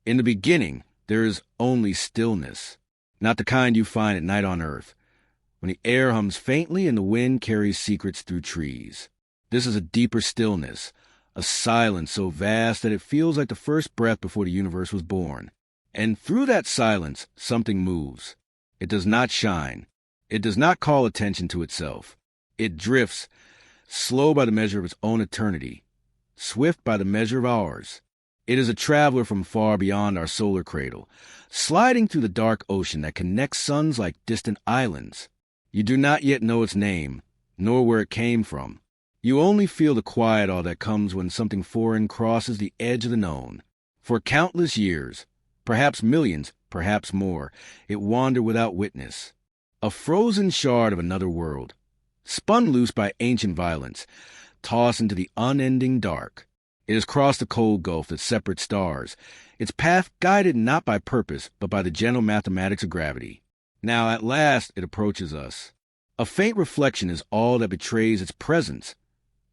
In the beginning, there is only stillness, not the kind you find at night on Earth, when the air hums faintly and the wind carries secrets through trees. This is a deeper stillness, a silence so vast that it feels like the first breath before the universe was born. And through that silence, something moves. It does not shine. It does not call attention to itself. It drifts, slow by the measure of its own eternity, swift by the measure of ours. It is a traveler from far beyond our solar cradle, sliding through the dark ocean that connects suns like distant islands. You do not yet know its name, nor where it came from. You only feel the quiet awe that comes when something foreign crosses the edge of the known. For countless years, perhaps millions, perhaps more, it wandered without witness. A frozen shard of another world, spun loose by ancient violence, tossed into the unending dark. It has crossed the cold gulf that separates stars, its path guided not by purpose, but by the gentle mathematics of gravity. Now, at last, it approaches us. A faint reflection is all that betrays its presence.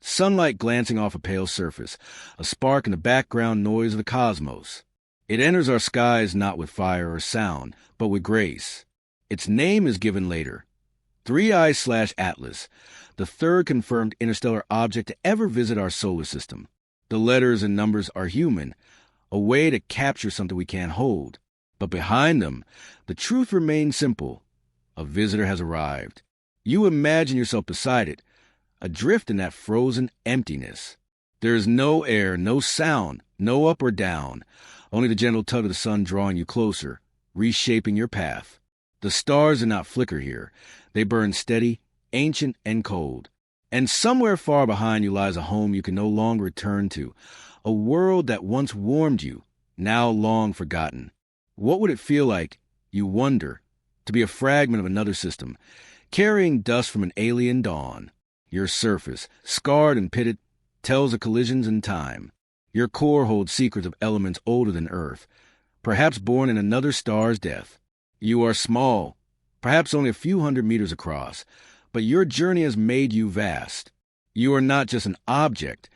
Sunlight glancing off a pale surface, a spark in the background noise of the cosmos. It enters our skies not with fire or sound, but with grace. Its name is given later. 3I/Atlas, the third confirmed interstellar object to ever visit our solar system. The letters and numbers are human, a way to capture something we can't hold. But behind them, the truth remains simple. A visitor has arrived. You imagine yourself beside it, adrift in that frozen emptiness. There is no air, no sound, no up or down, only the gentle tug of the sun drawing you closer, reshaping your path. The stars do not flicker here. They burn steady, ancient, and cold. And somewhere far behind you lies a home you can no longer return to, a world that once warmed you, now long forgotten. What would it feel like, you wonder, to be a fragment of another system, carrying dust from an alien dawn? Your surface, scarred and pitted, tells of collisions in time. Your core holds secrets of elements older than Earth, perhaps born in another star's death. You are small, perhaps only a few hundred meters across, but your journey has made you vast. You are not just an object.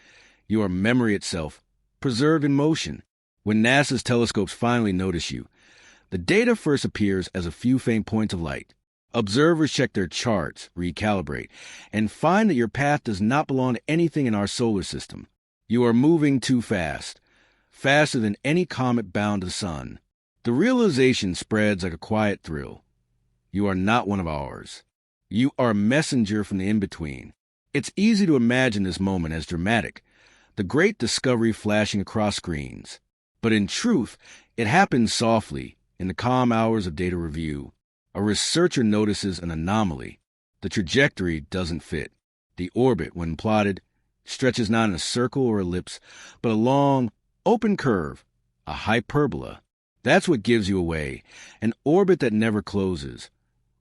You are memory itself, preserved in motion. When NASA's telescopes finally notice you, the data first appears as a few faint points of light. Observers check their charts, recalibrate, and find that your path does not belong to anything in our solar system. You are moving too fast, faster than any comet bound to the sun. The realization spreads like a quiet thrill. You are not one of ours. You are a messenger from the in-between. It's easy to imagine this moment as dramatic, the great discovery flashing across screens. But in truth, it happens softly, in the calm hours of data review. A researcher notices an anomaly. The trajectory doesn't fit. The orbit, when plotted, stretches not in a circle or ellipse, but a long, open curve, a hyperbola. That's what gives you away, an orbit that never closes,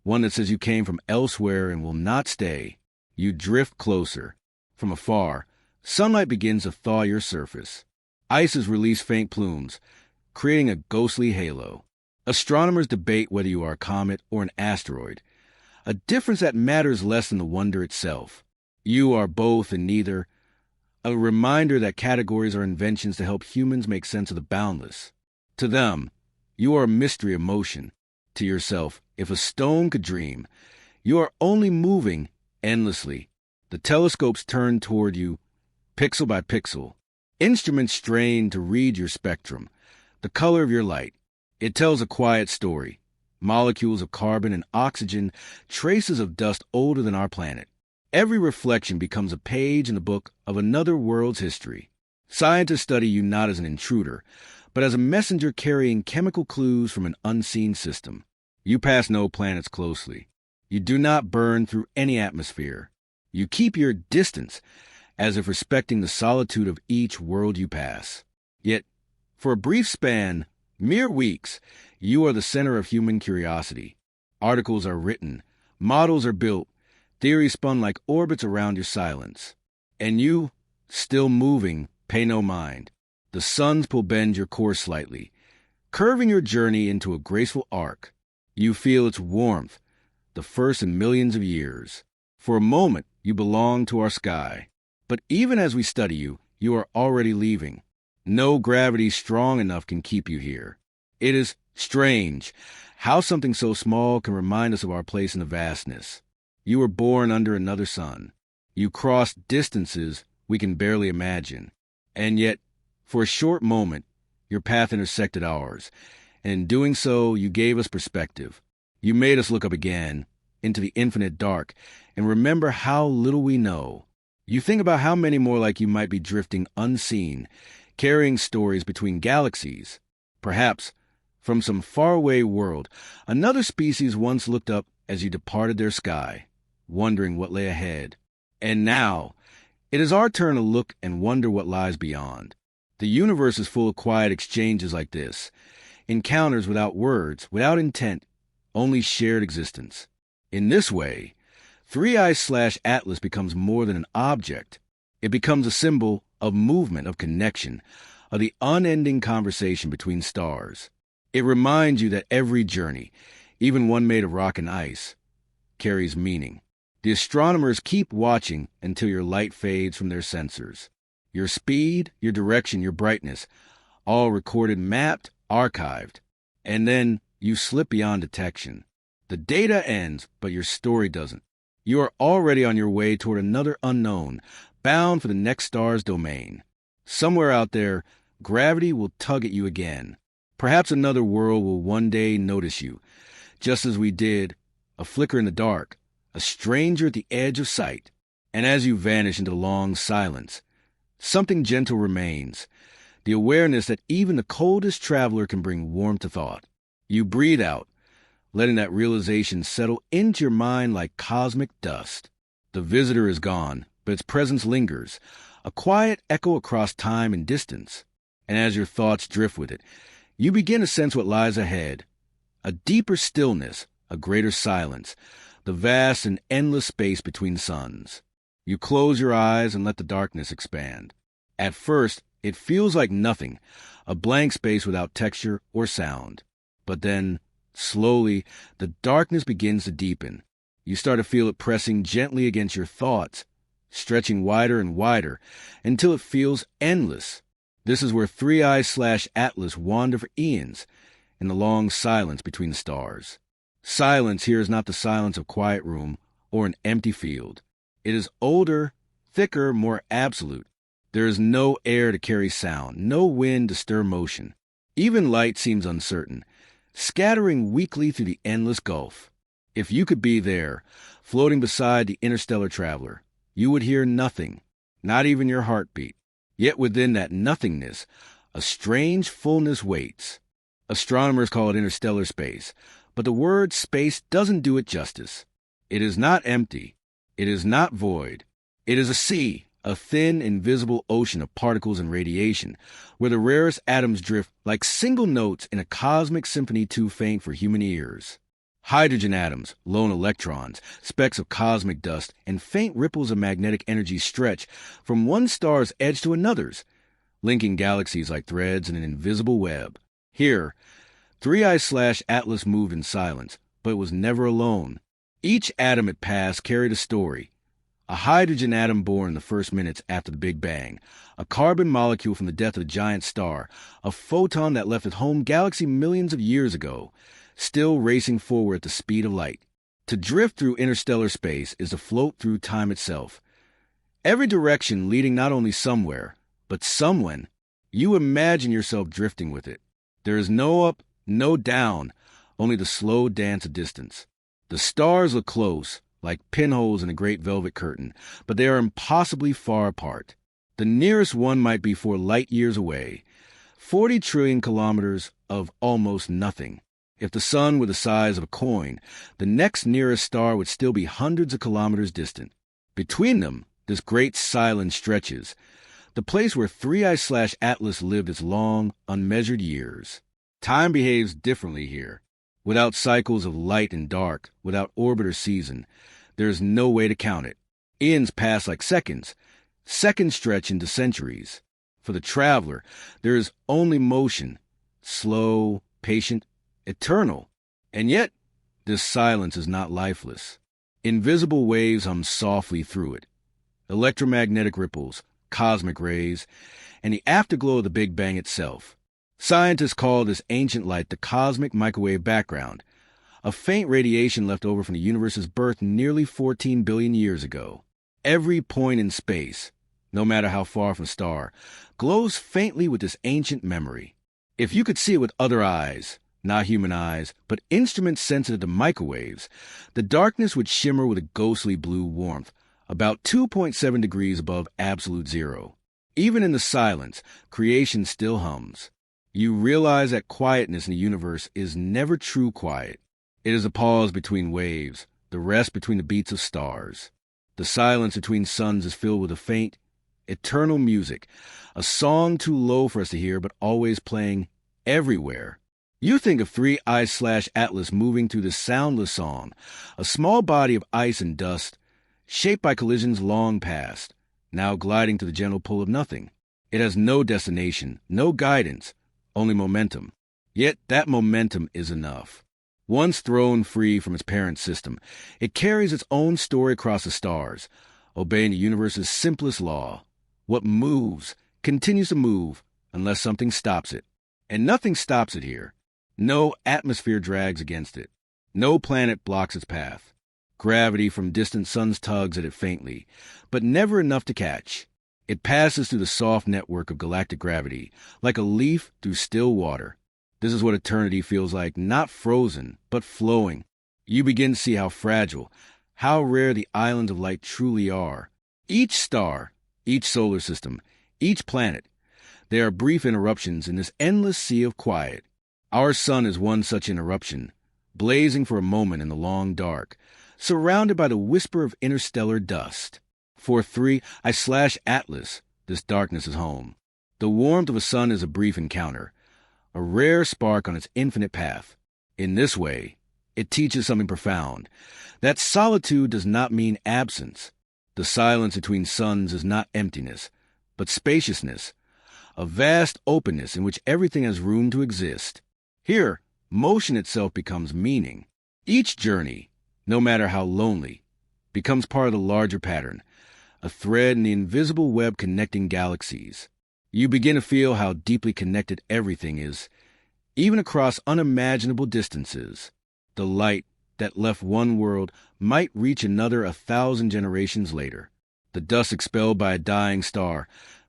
one that says you came from elsewhere and will not stay. You drift closer. From afar, sunlight begins to thaw your surface. Ices release faint plumes, creating a ghostly halo. Astronomers debate whether you are a comet or an asteroid, a difference that matters less than the wonder itself. You are both and neither, a reminder that categories are inventions to help humans make sense of the boundless. To them, you are a mystery of motion. To yourself, if a stone could dream, you are only moving endlessly. The telescopes turn toward you, pixel by pixel. Instruments strain to read your spectrum, the color of your light. It tells a quiet story. Molecules of carbon and oxygen, traces of dust older than our planet. Every reflection becomes a page in the book of another world's history. Scientists study you not as an intruder, but as a messenger carrying chemical clues from an unseen system. You pass no planets closely. You do not burn through any atmosphere. You keep your distance, as if respecting the solitude of each world you pass. Yet, for a brief span, mere weeks, you are the center of human curiosity. Articles are written, models are built, theories spun like orbits around your silence. And you, still moving, pay no mind. The suns pull bend your course slightly, curving your journey into a graceful arc. You feel its warmth, the first in millions of years. For a moment, you belong to our sky. But even as we study you, you are already leaving. No gravity strong enough can keep you here. It is strange how something so small can remind us of our place in the vastness. You were born under another sun. You crossed distances we can barely imagine. And yet, for a short moment, your path intersected ours. And in doing so, you gave us perspective. You made us look up again, into the infinite dark, and remember how little we know. You think about how many more like you might be drifting unseen, carrying stories between galaxies. Perhaps, from some faraway world, another species once looked up as you departed their sky, wondering what lay ahead. And now, it is our turn to look and wonder what lies beyond. The universe is full of quiet exchanges like this, encounters without words, without intent, only shared existence. In this way, 3i/Atlas becomes more than an object. It becomes a symbol of movement, of connection, of the unending conversation between stars. It reminds you that every journey, even one made of rock and ice, carries meaning. The astronomers keep watching until your light fades from their sensors. Your speed, your direction, your brightness, all recorded, mapped, archived. And then you slip beyond detection. The data ends, but your story doesn't. You are already on your way toward another unknown, bound for the next star's domain. Somewhere out there, gravity will tug at you again. Perhaps another world will one day notice you, just as we did, a flicker in the dark, a stranger at the edge of sight. And as you vanish into long silence, something gentle remains, the awareness that even the coldest traveler can bring warmth to thought. You breathe out, letting that realization settle into your mind like cosmic dust. The visitor is gone, but its presence lingers, a quiet echo across time and distance. And as your thoughts drift with it, you begin to sense what lies ahead. A deeper stillness, a greater silence, the vast and endless space between suns. You close your eyes and let the darkness expand. At first, it feels like nothing, a blank space without texture or sound. But then, slowly, the darkness begins to deepen. You start to feel it pressing gently against your thoughts, stretching wider and wider, until it feels endless. This is where 3i/Atlas wander for eons, in the long silence between the stars. Silence here is not the silence of a quiet room or an empty field. It is older, thicker, more absolute. There is no air to carry sound, no wind to stir motion. Even light seems uncertain, scattering weakly through the endless gulf. If you could be there, floating beside the interstellar traveler, you would hear nothing, not even your heartbeat. Yet within that nothingness, a strange fullness waits. Astronomers call it interstellar space, but the word space doesn't do it justice. It is not empty. It is not void. It is a sea, a thin, invisible ocean of particles and radiation, where the rarest atoms drift like single notes in a cosmic symphony too faint for human ears. Hydrogen atoms, lone electrons, specks of cosmic dust, and faint ripples of magnetic energy stretch from one star's edge to another's, linking galaxies like threads in an invisible web. Here, 3i/Atlas moved in silence, but it was never alone. Each atom it passed carried a story. A hydrogen atom born in the first minutes after the Big Bang, a carbon molecule from the death of a giant star, a photon that left its home galaxy millions of years ago, still racing forward at the speed of light. To drift through interstellar space is to float through time itself. Every direction leading not only somewhere, but someone. You imagine yourself drifting with it. There is no up, no down, only the slow dance of distance. The stars look close, like pinholes in a great velvet curtain, but they are impossibly far apart. The nearest one might be 4 light years away, 40 trillion kilometers of almost nothing. If the sun were the size of a coin, the next nearest star would still be hundreds of kilometers distant. Between them, this great silence stretches, the place where 3i/Atlas lived its long, unmeasured years. Time behaves differently here. Without cycles of light and dark, without orbit or season, there is no way to count it. Eons pass like seconds. Seconds stretch into centuries. For the traveler, there is only motion, slow, patient, eternal. And yet, this silence is not lifeless. Invisible waves hum softly through it. Electromagnetic ripples, cosmic rays, and the afterglow of the Big Bang itself. Scientists call this ancient light the cosmic microwave background, a faint radiation left over from the universe's birth nearly 14 billion years ago. Every point in space, no matter how far from a star, glows faintly with this ancient memory. If you could see it with other eyes, not human eyes, but instruments sensitive to microwaves, the darkness would shimmer with a ghostly blue warmth, about 2.7 degrees above absolute zero. Even in the silence, creation still hums. You realize that quietness in the universe is never true quiet. It is a pause between waves, the rest between the beats of stars. The silence between suns is filled with a faint, eternal music, a song too low for us to hear but always playing everywhere. You think of 3I/Atlas moving through this soundless song, a small body of ice and dust, shaped by collisions long past, now gliding to the gentle pull of nothing. It has no destination, no guidance, only momentum. Yet that momentum is enough. Once thrown free from its parent system, it carries its own story across the stars, obeying the universe's simplest law. What moves continues to move unless something stops it. And nothing stops it here. No atmosphere drags against it. No planet blocks its path. Gravity from distant suns tugs at it faintly, but never enough to catch. It passes through the soft network of galactic gravity, like a leaf through still water. This is what eternity feels like, not frozen, but flowing. You begin to see how fragile, how rare the islands of light truly are. Each star, each solar system, each planet, they are brief interruptions in this endless sea of quiet. Our sun is one such interruption, blazing for a moment in the long dark, surrounded by the whisper of interstellar dust. For 3I/Atlas, this darkness is home. The warmth of a sun is a brief encounter, a rare spark on its infinite path. In this way, it teaches something profound, that solitude does not mean absence. The silence between suns is not emptiness, but spaciousness, a vast openness in which everything has room to exist. Here, motion itself becomes meaning. Each journey, no matter how lonely, becomes part of the larger pattern, a thread in the invisible web connecting galaxies. You begin to feel how deeply connected everything is, even across unimaginable distances. The light that left one world might reach another 1,000 generations later. The dust expelled by a dying star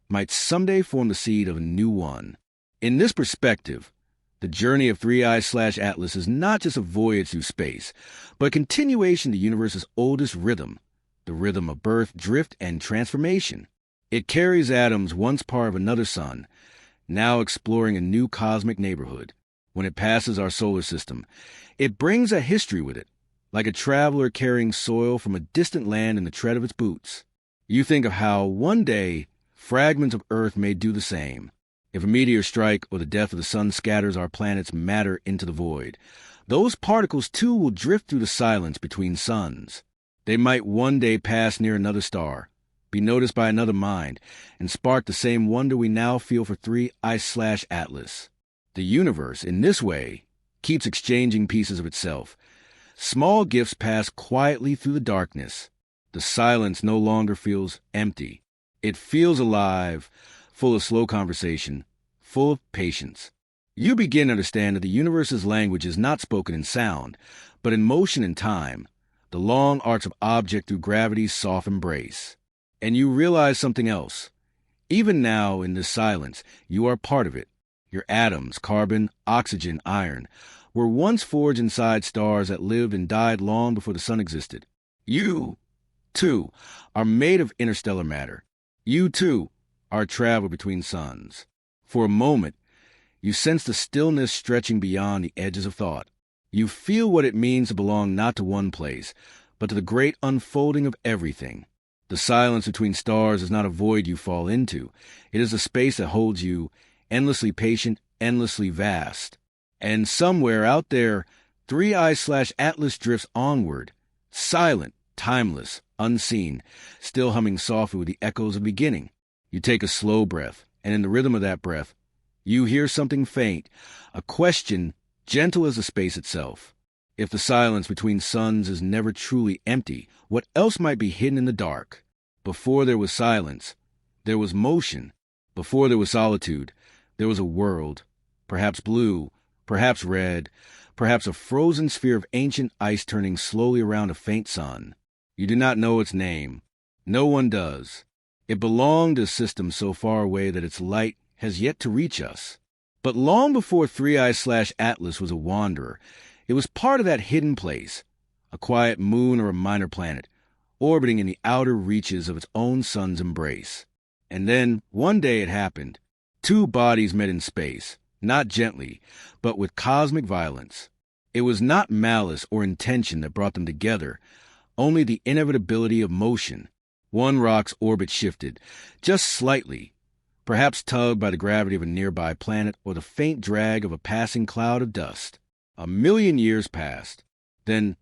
might someday form the seed of a new one. In this perspective, the journey of 3I/Atlas is not just a voyage through space, but a continuation of the universe's oldest rhythm, the rhythm of birth, drift, and transformation. It carries atoms once part of another sun, now exploring a new cosmic neighborhood. When it passes our solar system, it brings a history with it, like a traveler carrying soil from a distant land in the tread of its boots. You think of how, one day, fragments of Earth may do the same. If a meteor strike or the death of the sun scatters our planet's matter into the void, those particles too will drift through the silence between suns. They might one day pass near another star, be noticed by another mind, and spark the same wonder we now feel for 3I/Atlas. The universe, in this way, keeps exchanging pieces of itself. Small gifts pass quietly through the darkness. The silence no longer feels empty. It feels alive, full of slow conversation, full of patience. You begin to understand that the universe's language is not spoken in sound, but in motion and time, the long arcs of object through gravity's soft embrace. And you realize something else. Even now, in this silence, you are part of it. Your atoms, carbon, oxygen, iron, were once forged inside stars that lived and died long before the sun existed. You, too, are made of interstellar matter. You, too, are a traveler between suns. For a moment, you sense the stillness stretching beyond the edges of thought. You feel what it means to belong not to one place, but to the great unfolding of everything. The silence between stars is not a void you fall into. It is a space that holds you, endlessly patient, endlessly vast. And somewhere out there, 3I/Atlas drifts onward, silent, timeless, unseen, still humming softly with the echoes of beginning. You take a slow breath, and in the rhythm of that breath, you hear something faint, a question gentle as the space itself. If the silence between suns is never truly empty, what else might be hidden in the dark? Before there was silence, there was motion, Before there was solitude, there was a world, perhaps blue, perhaps red, perhaps a frozen sphere of ancient ice turning slowly around a faint sun. You do not know its name. No one does. It belonged to a system so far away that its light has yet to reach us. But long before 3I/Atlas was a wanderer, it was part of that hidden place, a quiet moon or a minor planet, orbiting in the outer reaches of its own sun's embrace. And then, one day it happened. Two bodies met in space, not gently, but with cosmic violence. It was not malice or intention that brought them together, only the inevitability of motion. One rock's orbit shifted, just slightly, perhaps tugged by the gravity of a nearby planet or the faint drag of a passing cloud of dust. 1,000,000 years passed. Then,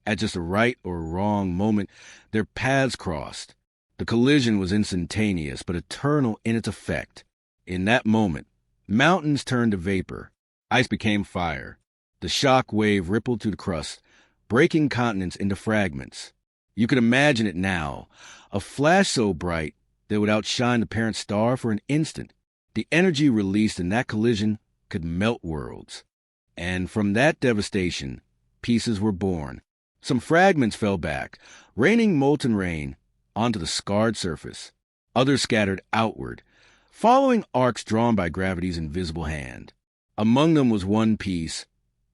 at just a right or wrong moment, their paths crossed. The collision was instantaneous but eternal in its effect. In that moment, mountains turned to vapor. Ice became fire. The shock wave rippled through the crust, breaking continents into fragments. You could imagine it now, a flash so bright that it would outshine the parent star for an instant. The energy released in that collision could melt worlds. And from that devastation, pieces were born. Some fragments fell back, raining molten rain onto the scarred surface. Others scattered outward, following arcs drawn by gravity's invisible hand. Among them was one piece,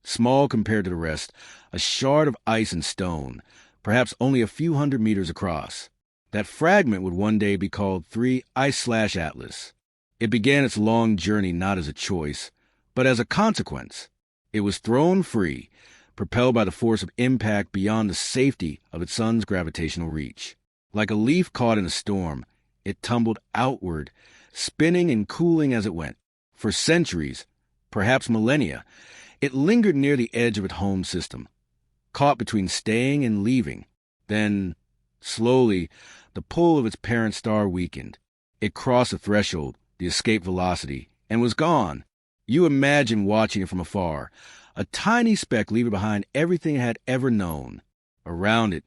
small compared to the rest, a shard of ice and stone, perhaps only a few hundred meters across. That fragment would one day be called 3I/Atlas. It began its long journey not as a choice, but as a consequence. It was thrown free, propelled by the force of impact beyond the safety of its sun's gravitational reach. Like a leaf caught in a storm, it tumbled outward, spinning and cooling as it went. For centuries, perhaps millennia, it lingered near the edge of its home system, caught between staying and leaving. Then, slowly, the pull of its parent star weakened. It crossed the threshold, the escape velocity, and was gone. You imagine watching it from afar, a tiny speck leaving behind everything it had ever known. Around it,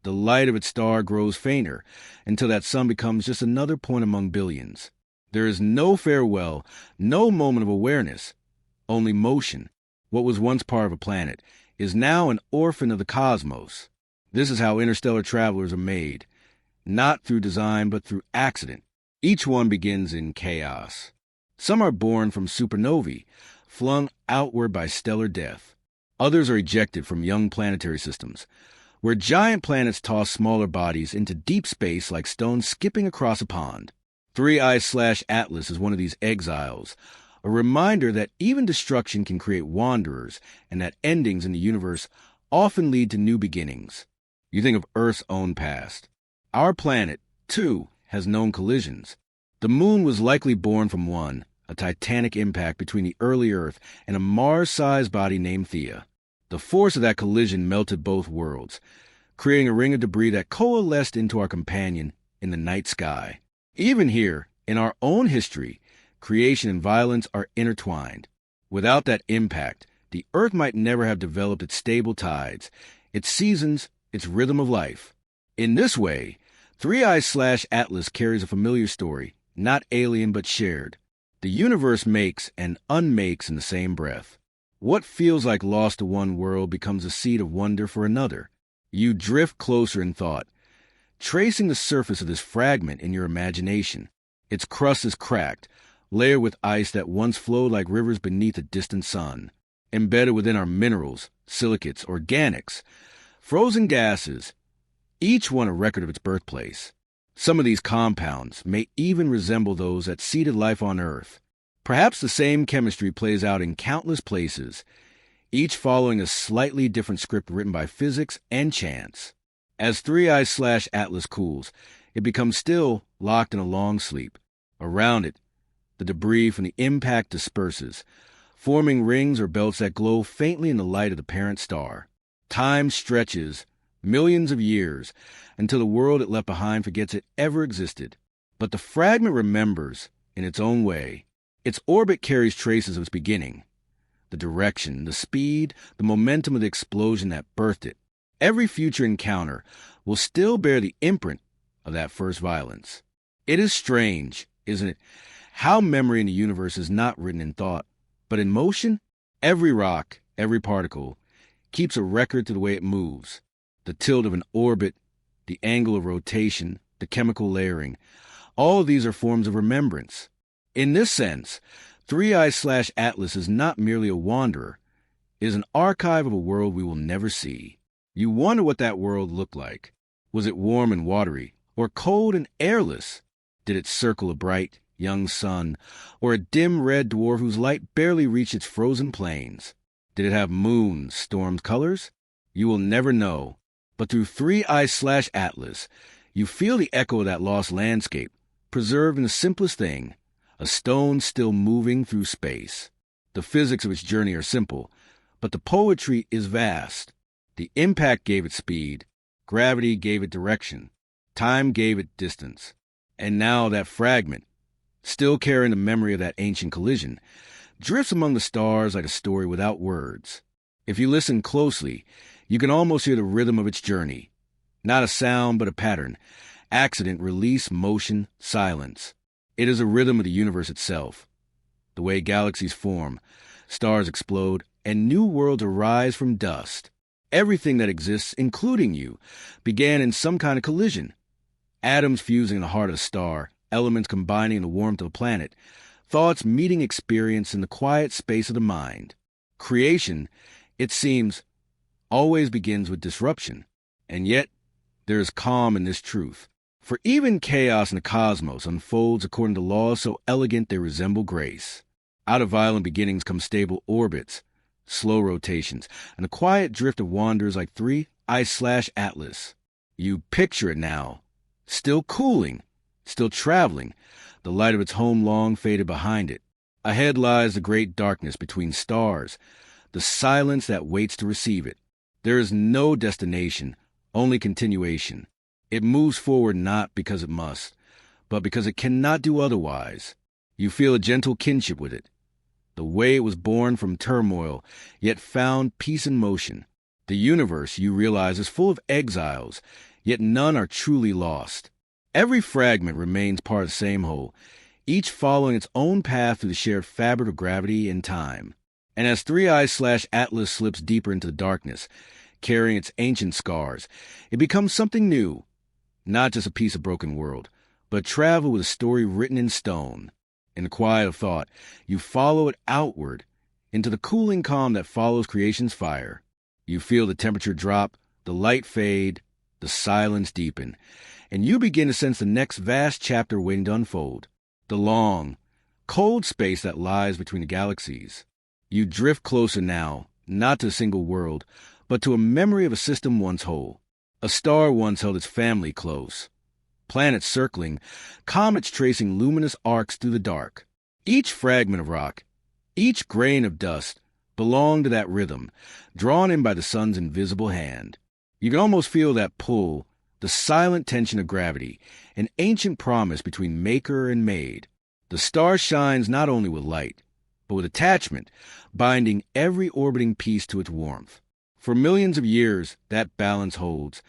the light of its star grows fainter until that sun becomes just another point among billions. There is no farewell, no moment of awareness, only motion. What was once part of a planet is now an orphan of the cosmos. This is how interstellar travelers are made, not through design but through accident. Each one begins in chaos. Some are born from supernovae, flung outward by stellar death. Others are ejected from young planetary systems, where giant planets toss smaller bodies into deep space like stones skipping across a pond. 3I/Atlas is one of these exiles, a reminder that even destruction can create wanderers and that endings in the universe often lead to new beginnings. You think of Earth's own past. Our planet, too, has known collisions. The moon was likely born from one, a titanic impact between the early Earth and a Mars-sized body named Theia. The force of that collision melted both worlds, creating a ring of debris that coalesced into our companion in the night sky. Even here, in our own history, creation and violence are intertwined. Without that impact, the Earth might never have developed its stable tides, its seasons, its rhythm of life. In this way, 3I/Atlas carries a familiar story, not alien but shared. The universe makes and unmakes in the same breath. What feels like loss to one world becomes a seed of wonder for another. You drift closer in thought, tracing the surface of this fragment in your imagination. Its crust is cracked, layered with ice that once flowed like rivers beneath a distant sun. Embedded within are minerals, silicates, organics, frozen gases, each one a record of its birthplace. Some of these compounds may even resemble those that seeded life on Earth. Perhaps the same chemistry plays out in countless places, each following a slightly different script written by physics and chance. As 3I/Atlas cools, it becomes still, locked in a long sleep. Around it, the debris from the impact disperses, forming rings or belts that glow faintly in the light of the parent star. Time stretches, millions of years, until the world it left behind forgets it ever existed. But the fragment remembers, in its own way. Its orbit carries traces of its beginning, the direction, the speed, the momentum of the explosion that birthed it. Every future encounter will still bear the imprint of that first violence. It is strange, isn't it, how memory in the universe is not written in thought, but in motion. Every rock, every particle, keeps a record to the way it moves. The tilt of an orbit, the angle of rotation, the chemical layering. All of these are forms of remembrance. In this sense, 3i/Atlas is not merely a wanderer. It is an archive of a world we will never see. You wonder what that world looked like. Was it warm and watery, or cold and airless? Did it circle a bright, young sun, or a dim red dwarf whose light barely reached its frozen plains? Did it have moons, storms, colors? You will never know. But through 3i/Atlas, you feel the echo of that lost landscape, preserved in the simplest thing, a stone still moving through space. The physics of its journey are simple, but the poetry is vast. The impact gave it speed, gravity gave it direction, time gave it distance. And now that fragment, still carrying the memory of that ancient collision, drifts among the stars like a story without words. If you listen closely, you can almost hear the rhythm of its journey. Not a sound, but a pattern. Accident, release, motion, silence. It is a rhythm of the universe itself. The way galaxies form, stars explode, and new worlds arise from dust. Everything that exists, including you, began in some kind of collision. Atoms fusing in the heart of a star, elements combining in the warmth of a planet, thoughts meeting experience in the quiet space of the mind. Creation, it seems, always begins with disruption. And yet, there is calm in this truth. For even chaos in the cosmos unfolds according to laws so elegant they resemble grace. Out of violent beginnings come stable orbits, slow rotations, and a quiet drift of wanderers like 3i/Atlas. You picture it now, still cooling, still traveling, the light of its home long faded behind it. Ahead lies the great darkness between stars, the silence that waits to receive it. There is no destination, only continuation. It moves forward not because it must, but because it cannot do otherwise. You feel a gentle kinship with it. The way it was born from turmoil, yet found peace in motion. The universe, you realize, is full of exiles, yet none are truly lost. Every fragment remains part of the same whole, each following its own path through the shared fabric of gravity and time. And as 3i/Atlas slips deeper into the darkness, carrying its ancient scars, it becomes something new. Not just a piece of broken world, but travel with a story written in stone. In the quiet of thought, you follow it outward, into the cooling calm that follows creation's fire. You feel the temperature drop, the light fade, the silence deepen, and you begin to sense the next vast chapter waiting to unfold. The long, cold space that lies between the galaxies. You drift closer now, not to a single world, but to a memory of a system once whole. A star once held its family close. Planets circling, comets tracing luminous arcs through the dark. Each fragment of rock, each grain of dust, belonged to that rhythm, drawn in by the sun's invisible hand. You can almost feel that pull, the silent tension of gravity, an ancient promise between maker and made. The star shines not only with light, but with attachment, binding every orbiting piece to its warmth. For millions of years, that balance holds,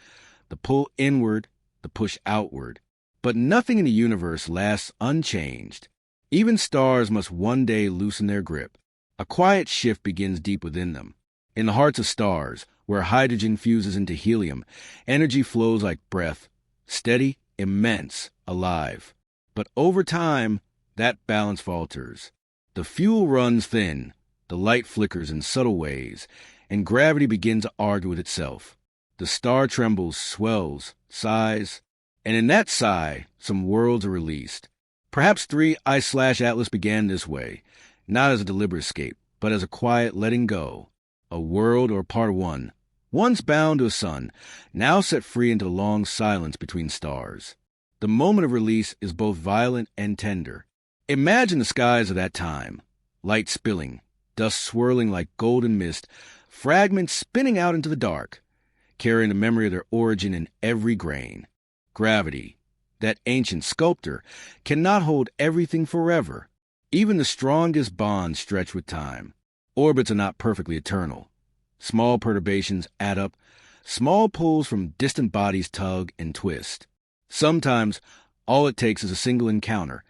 the pull inward, the push outward. But nothing in the universe lasts unchanged. Even stars must one day loosen their grip. A quiet shift begins deep within them. In the hearts of stars, where hydrogen fuses into helium, energy flows like breath, steady, immense, alive. But over time, that balance falters. The fuel runs thin, the light flickers in subtle ways, and gravity begins to argue with itself. The star trembles, swells, sighs, and in that sigh, some worlds are released. Perhaps 3i/Atlas began this way, not as a deliberate escape, but as a quiet letting go. A world or part of one, once bound to a sun, now set free into the long silence between stars. The moment of release is both violent and tender. Imagine the skies of that time, light spilling, dust swirling like golden mist, fragments spinning out into the dark, carrying the memory of their origin in every grain. Gravity, that ancient sculptor, cannot hold everything forever. Even the strongest bonds stretch with time. Orbits are not perfectly eternal. Small perturbations add up. Small pulls from distant bodies tug and twist. Sometimes, all it takes is a single encounter,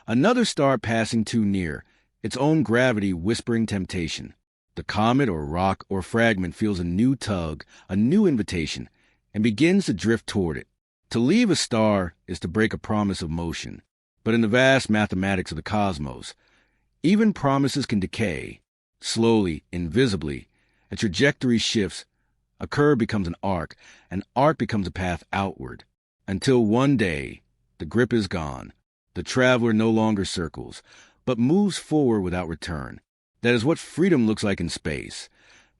Another star passing too near, its own gravity whispering temptation. The comet or rock or fragment feels a new tug, a new invitation, and begins to drift toward it. To leave a star is to break a promise of motion. But in the vast mathematics of the cosmos, even promises can decay. Slowly, invisibly, a trajectory shifts, a curve becomes an arc becomes a path outward, until one day, the grip is gone. The traveler no longer circles, but moves forward without return. That is what freedom looks like in space.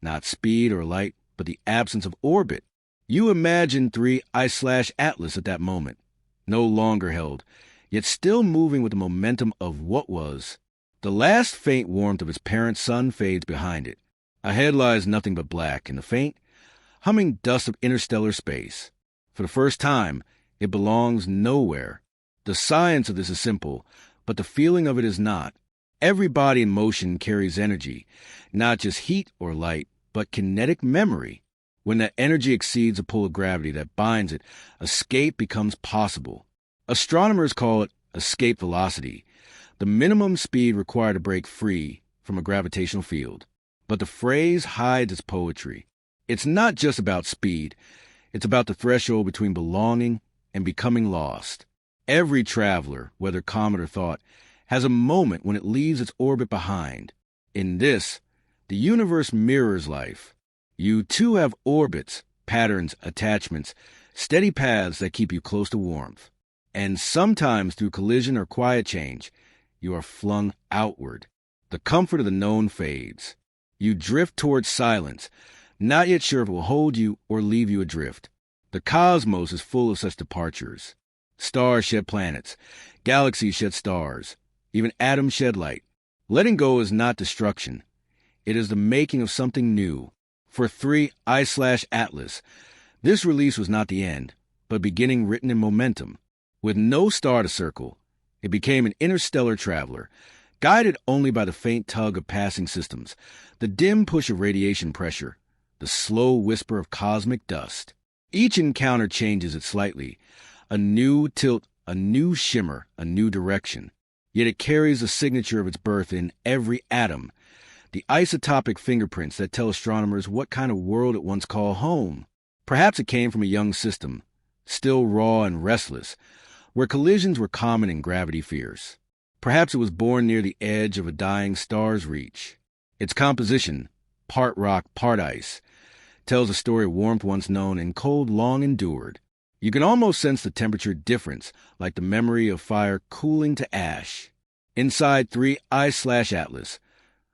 Not speed or light, but the absence of orbit. You imagine 3I/Atlas at that moment, no longer held, yet still moving with the momentum of what was. The last faint warmth of its parent sun fades behind it. Ahead lies nothing but black, and the faint, humming dust of interstellar space. For the first time, it belongs nowhere. The science of this is simple, but the feeling of it is not. Every body in motion carries energy, not just heat or light, but kinetic memory. When that energy exceeds the pull of gravity that binds it, escape becomes possible. Astronomers call it escape velocity, the minimum speed required to break free from a gravitational field. But the phrase hides its poetry. It's not just about speed. It's about the threshold between belonging and becoming lost. Every traveler, whether comet or thought, has a moment when it leaves its orbit behind. In this, the universe mirrors life. You too have orbits, patterns, attachments, steady paths that keep you close to warmth. And sometimes through collision or quiet change, you are flung outward. The comfort of the known fades. You drift towards silence, not yet sure if it will hold you or leave you adrift. The cosmos is full of such departures. Stars shed planets, galaxies shed stars, even atoms shed light. Letting go is not destruction. It is the making of something new. For 3I/Atlas, this release was not the end, but beginning written in momentum. With no star to circle, it became an interstellar traveler, guided only by the faint tug of passing systems, the dim push of radiation pressure, the slow whisper of cosmic dust. Each encounter changes it slightly, a new tilt, a new shimmer, a new direction. Yet it carries the signature of its birth in every atom, the isotopic fingerprints that tell astronomers what kind of world it once called home. Perhaps it came from a young system, still raw and restless, where collisions were common and gravity fierce. Perhaps it was born near the edge of a dying star's reach. Its composition, part rock, part ice, tells a story of warmth once known and cold long endured. You can almost sense the temperature difference, like the memory of fire cooling to ash. Inside 3I/Atlas,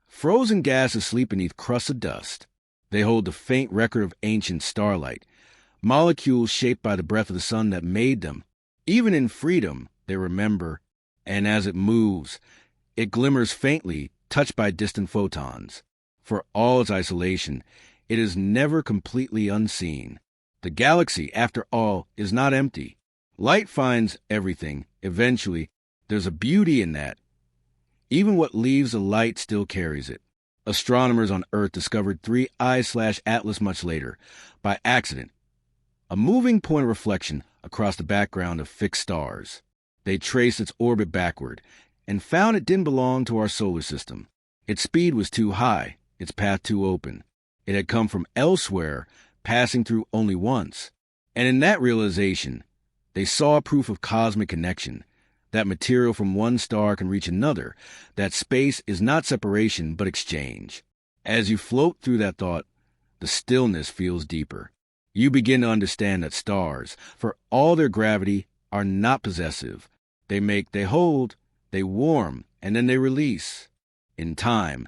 frozen gases sleep beneath crusts of dust. They hold the faint record of ancient starlight, molecules shaped by the breath of the sun that made them. Even in freedom, they remember, and as it moves, it glimmers faintly, touched by distant photons. For all its isolation, it is never completely unseen. The galaxy, after all, is not empty. Light finds everything. Eventually, there's a beauty in that. Even what leaves the light still carries it. Astronomers on Earth discovered 3I/Atlas much later, by accident. A moving point of reflection across the background of fixed stars. They traced its orbit backward and found it didn't belong to our solar system. Its speed was too high, its path too open. It had come from elsewhere, passing through only once. And in that realization, they saw proof of cosmic connection, that material from one star can reach another, that space is not separation but exchange. As you float through that thought, the stillness feels deeper. You begin to understand that stars, for all their gravity, are not possessive. They hold, they warm, and then they release. In time,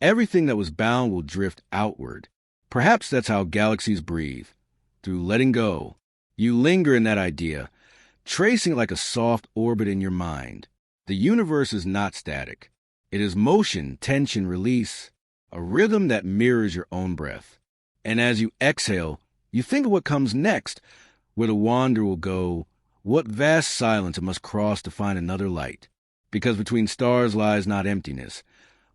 everything that was bound will drift outward. Perhaps that's how galaxies breathe, through letting go. You linger in that idea, tracing it like a soft orbit in your mind. The universe is not static. It is motion, tension, release, a rhythm that mirrors your own breath. And as you exhale, you think of what comes next, where the wanderer will go, what vast silence it must cross to find another light. Because between stars lies not emptiness,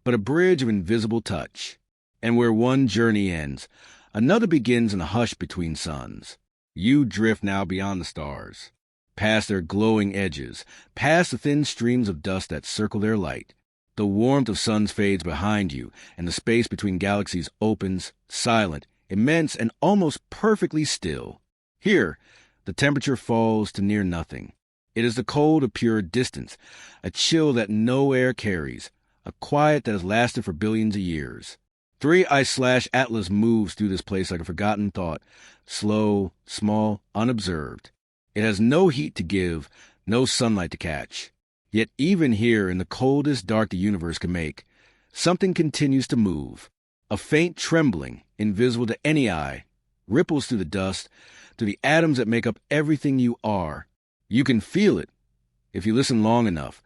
but a bridge of invisible touch. And where one journey ends, another begins in the hush between suns. You drift now beyond the stars, past their glowing edges, past the thin streams of dust that circle their light. The warmth of suns fades behind you, and the space between galaxies opens, silent, immense, and almost perfectly still. Here, the temperature falls to near nothing. It is the cold of pure distance, a chill that no air carries, a quiet that has lasted for billions of years. 3I/Atlas moves through this place like a forgotten thought, slow, small, unobserved. It has no heat to give, no sunlight to catch. Yet even here, in the coldest dark the universe can make, something continues to move. A faint trembling, invisible to any eye, ripples through the dust, through the atoms that make up everything you are. You can feel it, if you listen long enough,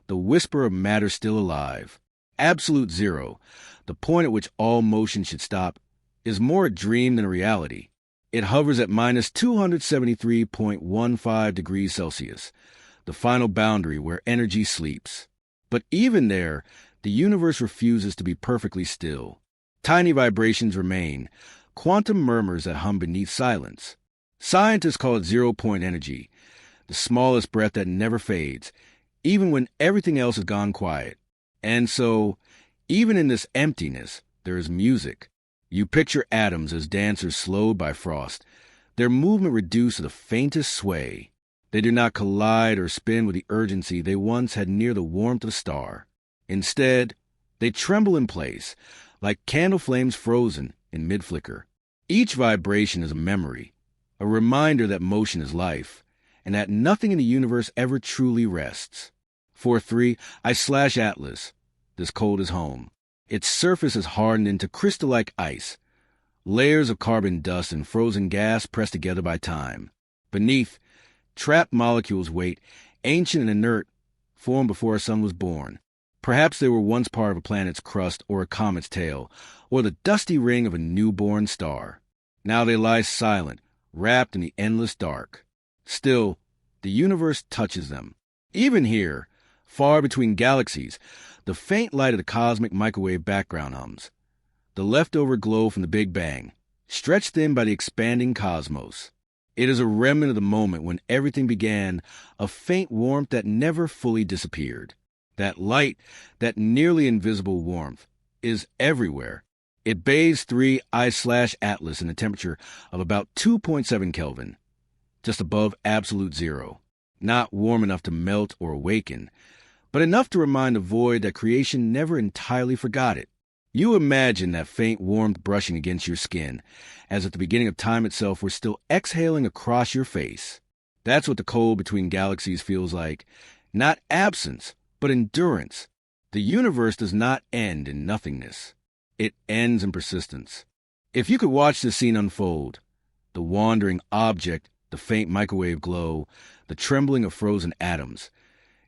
the whisper of matter still alive. Absolute zero, the point at which all motion should stop, is more a dream than a reality. It hovers at minus 273.15 degrees Celsius, the final boundary where energy sleeps. But even there, the universe refuses to be perfectly still. Tiny vibrations remain, quantum murmurs that hum beneath silence. Scientists call it zero-point energy, the smallest breath that never fades, even when everything else has gone quiet. And so, even in this emptiness, there is music. You picture atoms as dancers slowed by frost, their movement reduced to the faintest sway. They do not collide or spin with the urgency they once had near the warmth of a star. Instead, they tremble in place, like candle flames frozen in mid-flicker. Each vibration is a memory, a reminder that motion is life, and that nothing in the universe ever truly rests. For 3I/Atlas, this cold is home. Its surface is hardened into crystal-like ice, layers of carbon dust and frozen gas pressed together by time. Beneath, trapped molecules wait, ancient and inert, formed before a sun was born. Perhaps they were once part of a planet's crust or a comet's tail, or the dusty ring of a newborn star. Now they lie silent, wrapped in the endless dark. Still, the universe touches them. Even here, far between galaxies, the faint light of the cosmic microwave background hums. The leftover glow from the Big Bang, stretched thin by the expanding cosmos. It is a remnant of the moment when everything began, a faint warmth that never fully disappeared. That light, that nearly invisible warmth, is everywhere. It bathes 3I/Atlas in a temperature of about 2.7 Kelvin, just above absolute zero. Not warm enough to melt or awaken, but enough to remind the void that creation never entirely forgot it. You imagine that faint warmth brushing against your skin, as at the beginning of time itself were still exhaling across your face. That's what the cold between galaxies feels like. Not absence, but endurance. The universe does not end in nothingness. It ends in persistence. If you could watch this scene unfold, the wandering object, the faint microwave glow, the trembling of frozen atoms,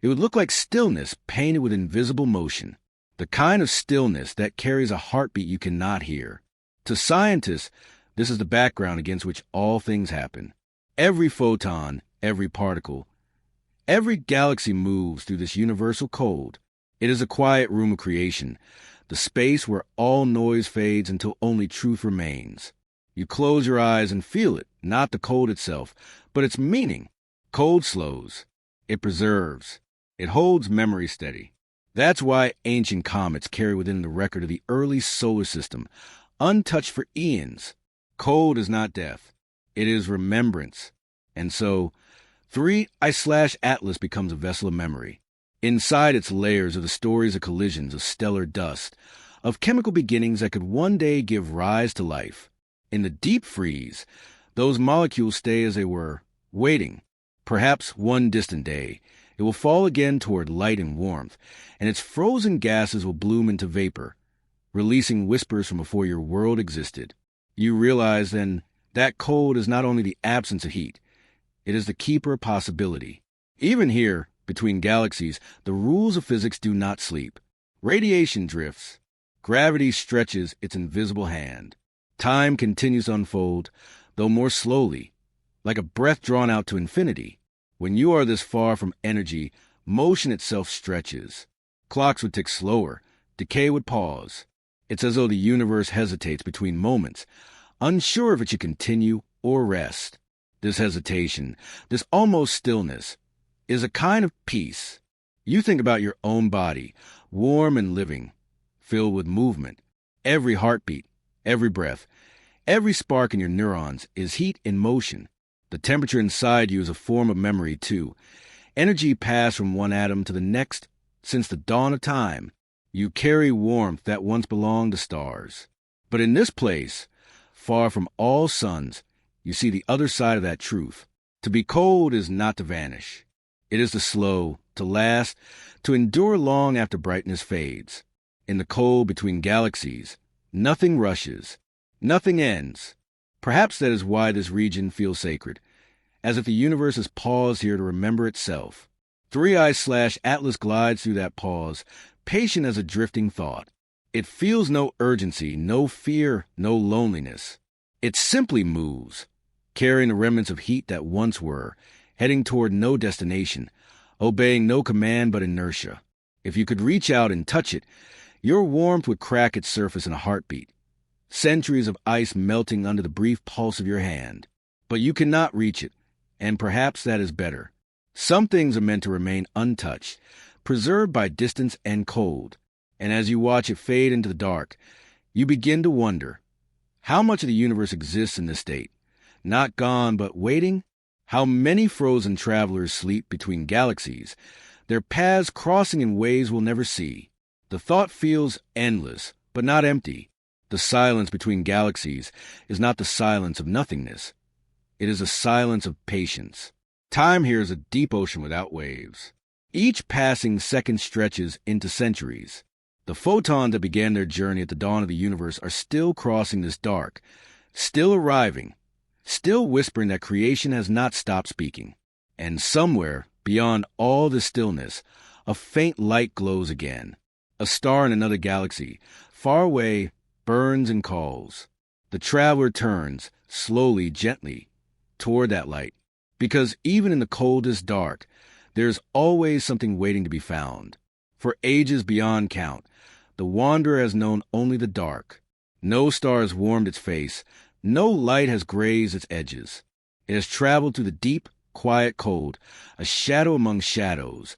it would look like stillness painted with invisible motion, the kind of stillness that carries a heartbeat you cannot hear. To scientists, this is the background against which all things happen. Every photon, every particle, every galaxy moves through this universal cold. It is a quiet room of creation, the space where all noise fades until only truth remains. You close your eyes and feel it, not the cold itself, but its meaning. Cold slows. It preserves. It holds memory steady. That's why ancient comets carry within the record of the early solar system, untouched for eons. Cold is not death. It is remembrance. And so, 3I/Atlas becomes a vessel of memory. Inside its layers are the stories of collisions of stellar dust, of chemical beginnings that could one day give rise to life. In the deep freeze, those molecules stay as they were, waiting. Perhaps one distant day, it will fall again toward light and warmth, and its frozen gases will bloom into vapor, releasing whispers from before your world existed. You realize, then, that cold is not only the absence of heat, it is the keeper of possibility. Even here, between galaxies, the rules of physics do not sleep. Radiation drifts. Gravity stretches its invisible hand. Time continues to unfold, though more slowly, like a breath drawn out to infinity. When you are this far from energy, motion itself stretches. Clocks would tick slower, decay would pause. It's as though the universe hesitates between moments, unsure if it should continue or rest. this hesitation, this almost stillness, is a kind of peace. You think about your own body, warm and living, filled with movement. Every heartbeat, every breath, every spark in your neurons is heat in motion. The temperature inside you is a form of memory, too. Energy passed from one atom to the next since the dawn of time. You carry warmth that once belonged to stars. But in this place, far from all suns, you see the other side of that truth. To be cold is not to vanish. It is to slow, to last, to endure long after brightness fades. In the cold between galaxies, nothing rushes, nothing ends. Perhaps that is why this region feels sacred, as if the universe has paused here to remember itself. 3i/Atlas glides through that pause, patient as a drifting thought. It feels no urgency, no fear, no loneliness. It simply moves, carrying the remnants of heat that once were, heading toward no destination, obeying no command but inertia. If you could reach out and touch it, your warmth would crack its surface in a heartbeat. Centuries of ice melting under the brief pulse of your hand. But you cannot reach it, and perhaps that is better. Some things are meant to remain untouched, preserved by distance and cold. And as you watch it fade into the dark, you begin to wonder, how much of the universe exists in this state? Not gone, but waiting? How many frozen travelers sleep between galaxies, their paths crossing in ways we'll never see? The thought feels endless, but not empty. The silence between galaxies is not the silence of nothingness. It is a silence of patience. Time here is a deep ocean without waves. Each passing second stretches into centuries. The photons that began their journey at the dawn of the universe are still crossing this dark, still arriving, still whispering that creation has not stopped speaking. And somewhere, beyond all the stillness, a faint light glows again. A star in another galaxy, far away, burns and calls. The traveler turns, slowly, gently, toward that light. Because even in the coldest dark, there's always something waiting to be found. For ages beyond count, the wanderer has known only the dark. No star has warmed its face. No light has grazed its edges. It has traveled through the deep, quiet cold, a shadow among shadows,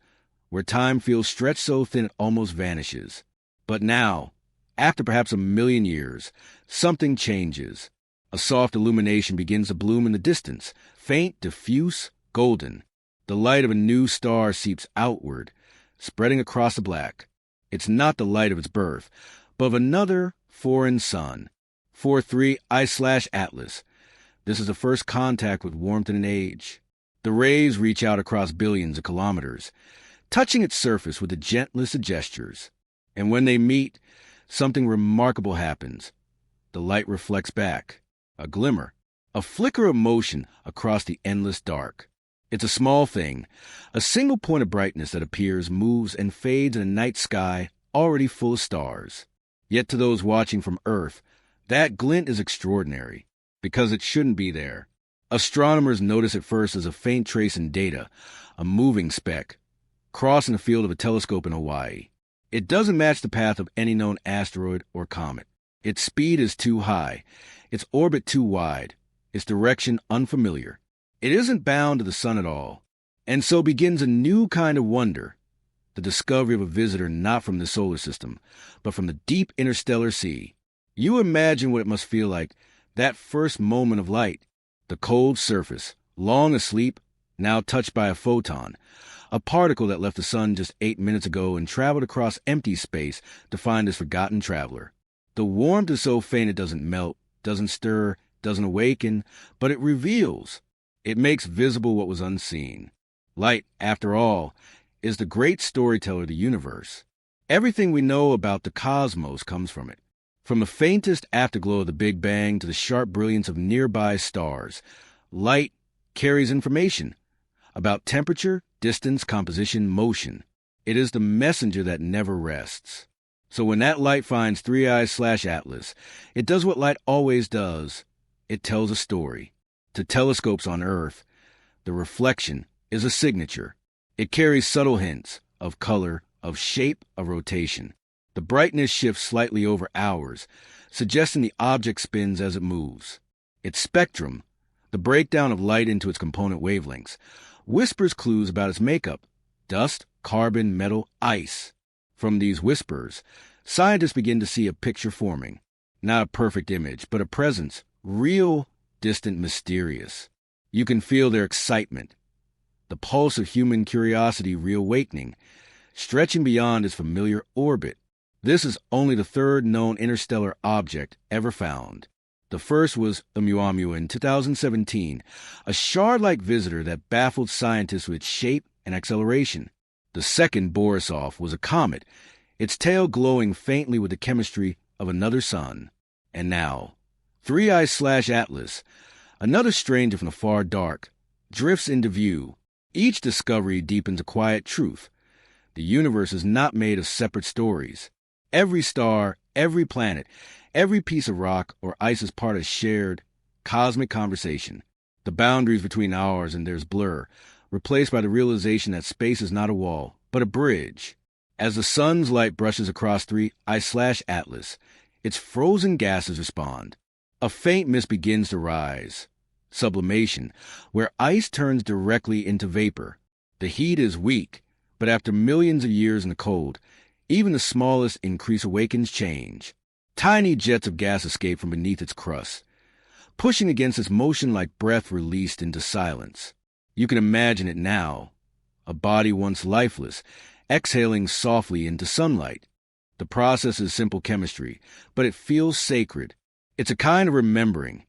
where time feels stretched so thin it almost vanishes. But now, after perhaps 1,000,000 years, something changes. A soft illumination begins to bloom in the distance, faint, diffuse, golden. The light of a new star seeps outward, spreading across the black. It's not the light of its birth, but of another foreign sun. 4.3i/Atlas. This is the first contact with warmth in an age. The rays reach out across billions of kilometers, touching its surface with the gentlest of gestures. And when they meet, something remarkable happens. The light reflects back. A glimmer, a flicker of motion across the endless dark. It's a small thing, a single point of brightness that appears, moves, and fades in a night sky already full of stars. Yet to those watching from Earth, that glint is extraordinary, because it shouldn't be there. Astronomers notice it first as a faint trace in data, a moving speck, crossing the field of a telescope in Hawaii. It doesn't match the path of any known asteroid or comet. Its speed is too high, its orbit too wide, its direction unfamiliar. It isn't bound to the sun at all. And so begins a new kind of wonder, the discovery of a visitor not from the solar system, but from the deep interstellar sea. You imagine what it must feel like, that first moment of light. The cold surface, long asleep, now touched by a photon, a particle that left the sun just 8 minutes ago and traveled across empty space to find this forgotten traveler. The warmth is so faint it doesn't melt, doesn't stir, doesn't awaken, but it reveals. It makes visible what was unseen. Light, after all, is the great storyteller of the universe. Everything we know about the cosmos comes from it. From the faintest afterglow of the Big Bang to the sharp brilliance of nearby stars, light carries information about temperature, distance, composition, motion. It is the messenger that never rests. So when that light finds 3i/Atlas, it does what light always does. It tells a story. To telescopes on Earth, the reflection is a signature. It carries subtle hints of color, of shape, of rotation. The brightness shifts slightly over hours, suggesting the object spins as it moves. Its spectrum, The breakdown of light into its component wavelengths whispers clues about its makeup: dust, carbon, metal, ice. From these whispers, scientists begin to see a picture forming. Not a perfect image, but a presence, real, distant, mysterious. You can feel their excitement, the pulse of human curiosity reawakening, stretching beyond its familiar orbit. This is only the third known interstellar object ever found. The first was Oumuamua in 2017, a shard-like visitor that baffled scientists with its shape and acceleration. The second, Borisov, was a comet, its tail glowing faintly with the chemistry of another sun. And now, 3I/Atlas, another stranger from the far dark, drifts into view. Each discovery deepens a quiet truth. The universe is not made of separate stories. Every star, every planet, every piece of rock or ice is part of a shared, cosmic conversation. The boundaries between ours and theirs blur, replaced by the realization that space is not a wall, but a bridge. As the sun's light brushes across 3I/Atlas, its frozen gases respond. A faint mist begins to rise. Sublimation, where ice turns directly into vapor. The heat is weak, but after millions of years in the cold, even the smallest increase awakens change. Tiny jets of gas escape from beneath its crust, pushing against its motion like breath released into silence. You can imagine it now, a body once lifeless, exhaling softly into sunlight. The process is simple chemistry, but it feels sacred. It's a kind of remembering,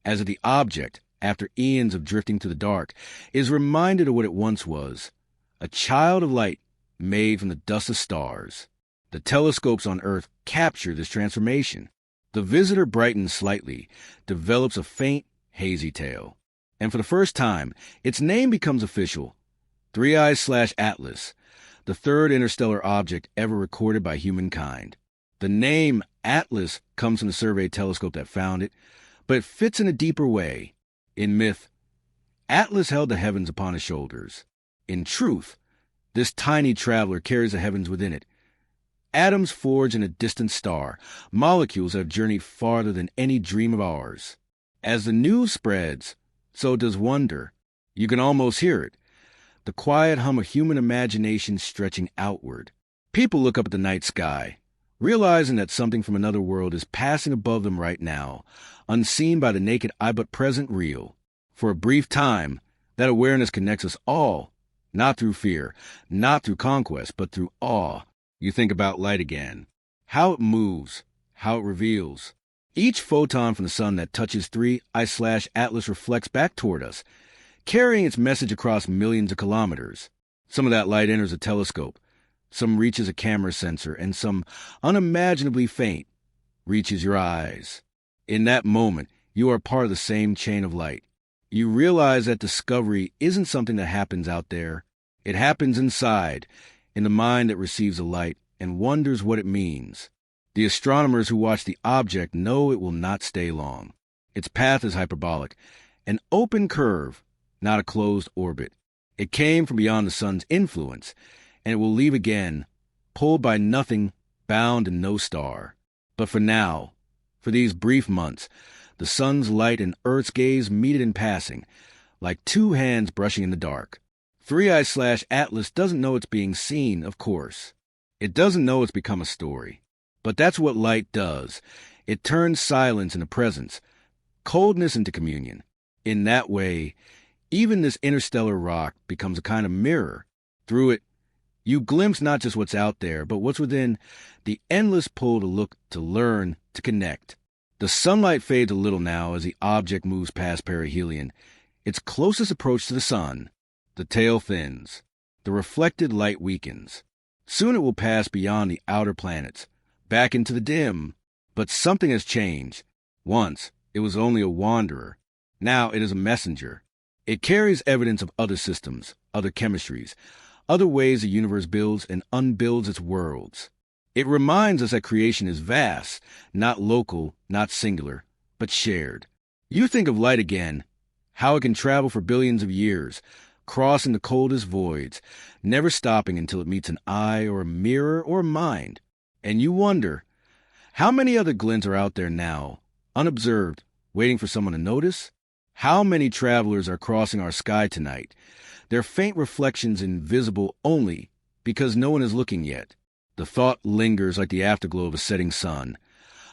as the object, after eons of drifting to the dark, is reminded of what it once was, a child of light made from the dust of stars. The telescopes on Earth capture this transformation. The visitor brightens slightly, develops a faint, hazy tail. And for the first time, its name becomes official: 3I/Atlas, the third interstellar object ever recorded by humankind. The name Atlas comes from the survey telescope that found it, but it fits in a deeper way. In myth, Atlas held the heavens upon his shoulders. In truth, this tiny traveler carries the heavens within it. Atoms forged in a distant star, molecules that have journeyed farther than any dream of ours. As the news spreads, so does wonder. You can almost hear it, the quiet hum of human imagination stretching outward. People look up at the night sky, realizing that something from another world is passing above them right now, unseen by the naked eye but present, real. For a brief time, that awareness connects us all, not through fear, not through conquest, but through awe. You think about light again, how it moves, how it reveals. Each photon from the sun that touches 3I/Atlas reflects back toward us, carrying its message across millions of kilometers. Some of that light enters a telescope, some reaches a camera sensor, and some, unimaginably faint, reaches your eyes. In that moment, you are part of the same chain of light. You realize that discovery isn't something that happens out there. It happens inside, in the mind that receives the light and wonders what it means. The astronomers who watch the object know it will not stay long. Its path is hyperbolic, an open curve, not a closed orbit. It came from beyond the sun's influence, and it will leave again, pulled by nothing, bound in no star. But for now, for these brief months, the sun's light and Earth's gaze meet in passing, like two hands brushing in the dark. 3I/Atlas doesn't know it's being seen, of course. It doesn't know it's become a story. But that's what light does. It turns silence into presence, coldness into communion. In that way, even this interstellar rock becomes a kind of mirror. Through it, you glimpse not just what's out there, but what's within, the endless pull to look, to learn, to connect. The sunlight fades a little now as the object moves past perihelion, its closest approach to the sun. The tail thins. The reflected light weakens. Soon it will pass beyond the outer planets, back into the dim. But something has changed. Once, it was only a wanderer. Now it is a messenger. It carries evidence of other systems, other chemistries, other ways the universe builds and unbuilds its worlds. It reminds us that creation is vast, not local, not singular, but shared. You think of light again, how it can travel for billions of years, crossing the coldest voids, never stopping until it meets an eye or a mirror or a mind. And you wonder, how many other glints are out there now, unobserved, waiting for someone to notice? How many travelers are crossing our sky tonight? Their faint reflections invisible only because no one is looking yet. The thought lingers like the afterglow of a setting sun,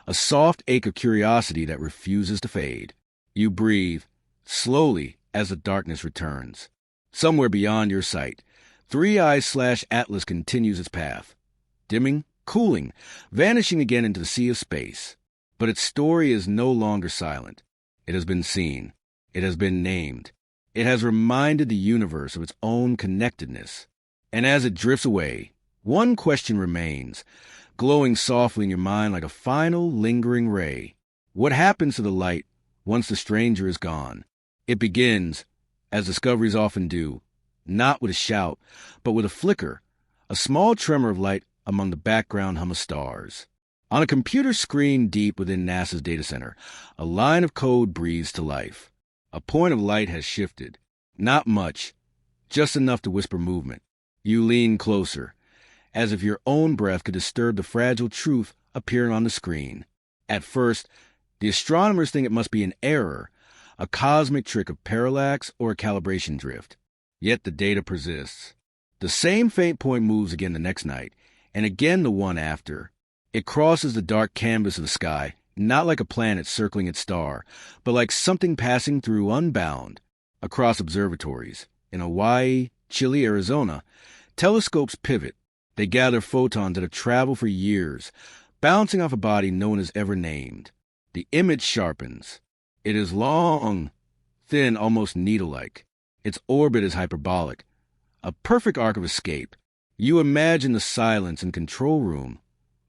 a soft ache of curiosity that refuses to fade. You breathe, slowly, as the darkness returns. Somewhere beyond your sight, 3i/Atlas continues its path, dimming, cooling, vanishing again into the sea of space. But its story is no longer silent. It has been seen. It has been named. It has reminded the universe of its own connectedness. And as it drifts away, one question remains, glowing softly in your mind like a final, lingering ray. What happens to the light once the stranger is gone? It begins, as discoveries often do, not with a shout, but with a flicker, a small tremor of light among the background hum of stars. On a computer screen deep within NASA's data center, a line of code breathes to life. A point of light has shifted. Not much, just enough to whisper movement. You lean closer, as if your own breath could disturb the fragile truth appearing on the screen. At first, the astronomers think it must be an error, a cosmic trick of parallax or a calibration drift. Yet the data persists. The same faint point moves again the next night, and again the one after. It crosses the dark canvas of the sky, not like a planet circling its star, but like something passing through unbound. Across observatories, in Hawaii, Chile, Arizona, telescopes pivot. They gather photons that have traveled for years, bouncing off a body no one has ever named. The image sharpens. It is long, thin, almost needle-like. Its orbit is hyperbolic, a perfect arc of escape. You imagine the silence and control room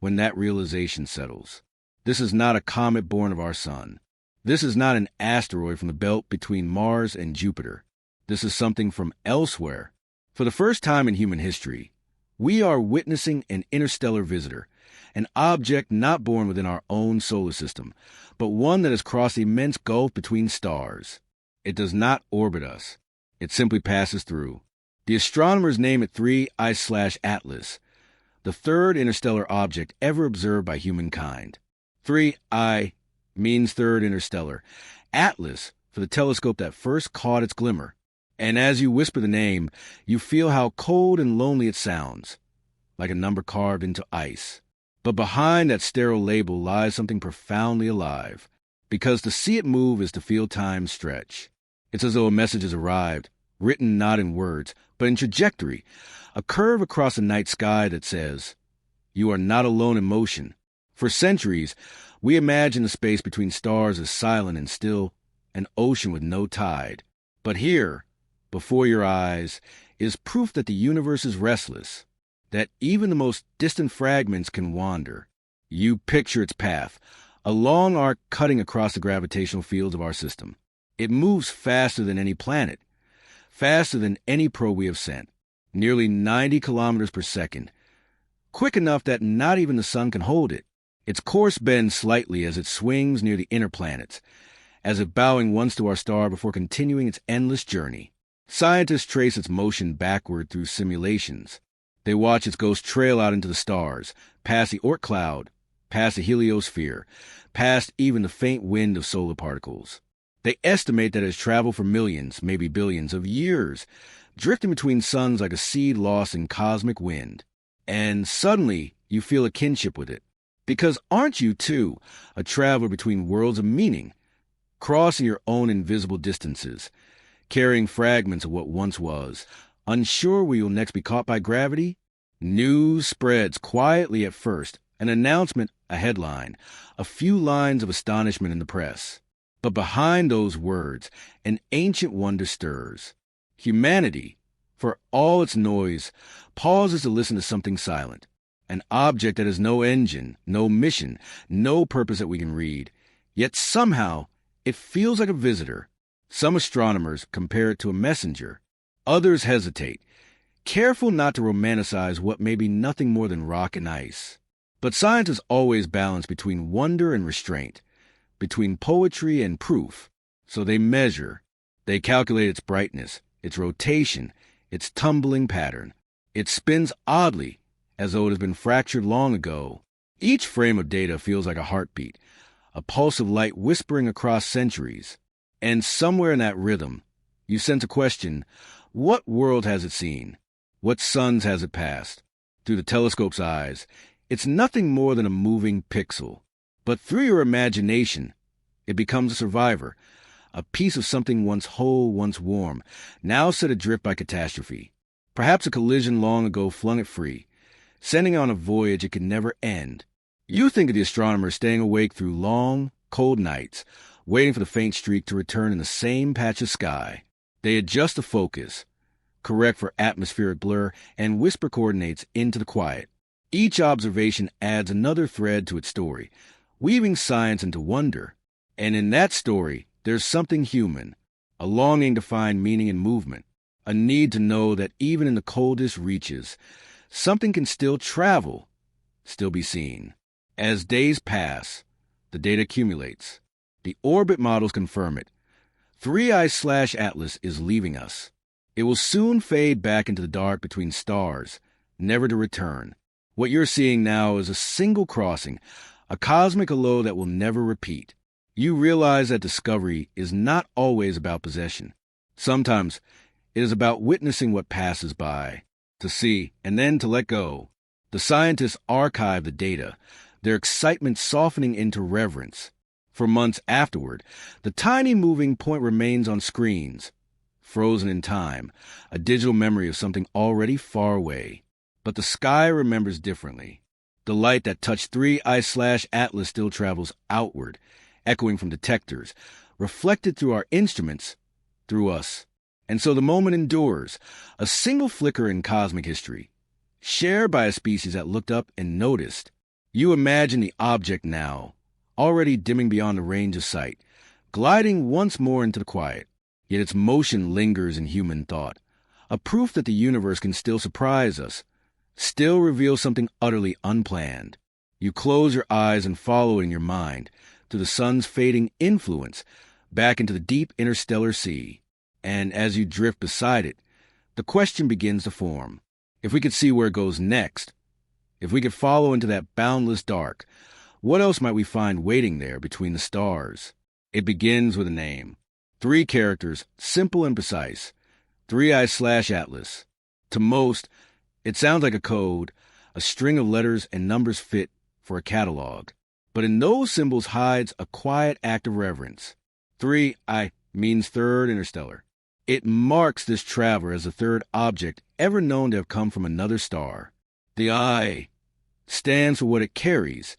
when that realization settles. This is not a comet born of our sun. This is not an asteroid from the belt between Mars and Jupiter. This is something from elsewhere. For the first time in human history, we are witnessing an interstellar visitor, an object not born within our own solar system, but one that has crossed the immense gulf between stars. It does not orbit us. It simply passes through. The astronomers name it 3i/Atlas, the third interstellar object ever observed by humankind. 3i means third interstellar. Atlas for the telescope that first caught its glimmer. And as you whisper the name, you feel how cold and lonely it sounds, like a number carved into ice. But behind that sterile label lies something profoundly alive, because to see it move is to feel time stretch. It's as though a message has arrived, written not in words, but in trajectory, a curve across the night sky that says, "You are not alone in motion." For centuries, we imagine the space between stars as silent and still, an ocean with no tide. But here, before your eyes, is proof that the universe is restless, that even the most distant fragments can wander. You picture its path, a long arc cutting across the gravitational fields of our system. It moves faster than any planet, faster than any probe we have sent, nearly 90 kilometers per second, quick enough that not even the sun can hold it. Its course bends slightly as it swings near the inner planets, as if bowing once to our star before continuing its endless journey. Scientists trace its motion backward through simulations. They watch its ghost trail out into the stars, past the Oort cloud, past the heliosphere, past even the faint wind of solar particles. They estimate that it has traveled for millions, maybe billions of years, drifting between suns like a seed lost in cosmic wind. And suddenly, you feel a kinship with it. Because aren't you, too, a traveler between worlds of meaning, crossing your own invisible distances, carrying fragments of what once was, unsure where you'll next be caught by gravity? News spreads quietly at first, an announcement, a headline, a few lines of astonishment in the press. But behind those words, an ancient wonder stirs. Humanity, for all its noise, pauses to listen to something silent. An object that has no engine, no mission, no purpose that we can read. Yet somehow, it feels like a visitor. Some astronomers compare it to a messenger. Others hesitate, careful not to romanticize what may be nothing more than rock and ice. But scientists always balance between wonder and restraint, between poetry and proof. So they measure. They calculate its brightness, its rotation, its tumbling pattern. It spins oddly, as though it has been fractured long ago. Each frame of data feels like a heartbeat, a pulse of light whispering across centuries. And somewhere in that rhythm, you sense a question: what world has it seen? What suns has it passed? Through the telescope's eyes, it's nothing more than a moving pixel. But through your imagination, it becomes a survivor, a piece of something once whole, once warm, now set adrift by catastrophe. Perhaps a collision long ago flung it free, sending it on a voyage it could never end. You think of the astronomer staying awake through long, cold nights, waiting for the faint streak to return in the same patch of sky. They adjust the focus, correct for atmospheric blur, and whisper coordinates into the quiet. Each observation adds another thread to its story, weaving science into wonder. And in that story, there's something human, a longing to find meaning in movement, a need to know that even in the coldest reaches, something can still travel, still be seen. As days pass, the data accumulates. The orbit models confirm it. 3I/Atlas is leaving us. It will soon fade back into the dark between stars, never to return. What you're seeing now is a single crossing, a cosmic halo that will never repeat. You realize that discovery is not always about possession. Sometimes it is about witnessing what passes by, to see and then to let go. The scientists archive the data, their excitement softening into reverence. For months afterward, the tiny moving point remains on screens, frozen in time, a digital memory of something already far away. But the sky remembers differently. The light that touched 3I/Atlas still travels outward, echoing from detectors, reflected through our instruments, through us. And so the moment endures, a single flicker in cosmic history, shared by a species that looked up and noticed. You imagine the object now, already dimming beyond the range of sight, gliding once more into the quiet. Yet its motion lingers in human thought, a proof that the universe can still surprise us, still reveal something utterly unplanned. You close your eyes and follow in your mind, through the sun's fading influence, back into the deep interstellar sea. And as you drift beside it, the question begins to form. If we could see where it goes next, if we could follow into that boundless dark, what else might we find waiting there between the stars? It begins with a name. 3 characters, simple and precise. 3I/Atlas. To most, it sounds like a code, a string of letters and numbers fit for a catalog. But in those symbols hides a quiet act of reverence. 3I means third interstellar. It marks this traveler as the third object ever known to have come from another star. The I stands for what it carries,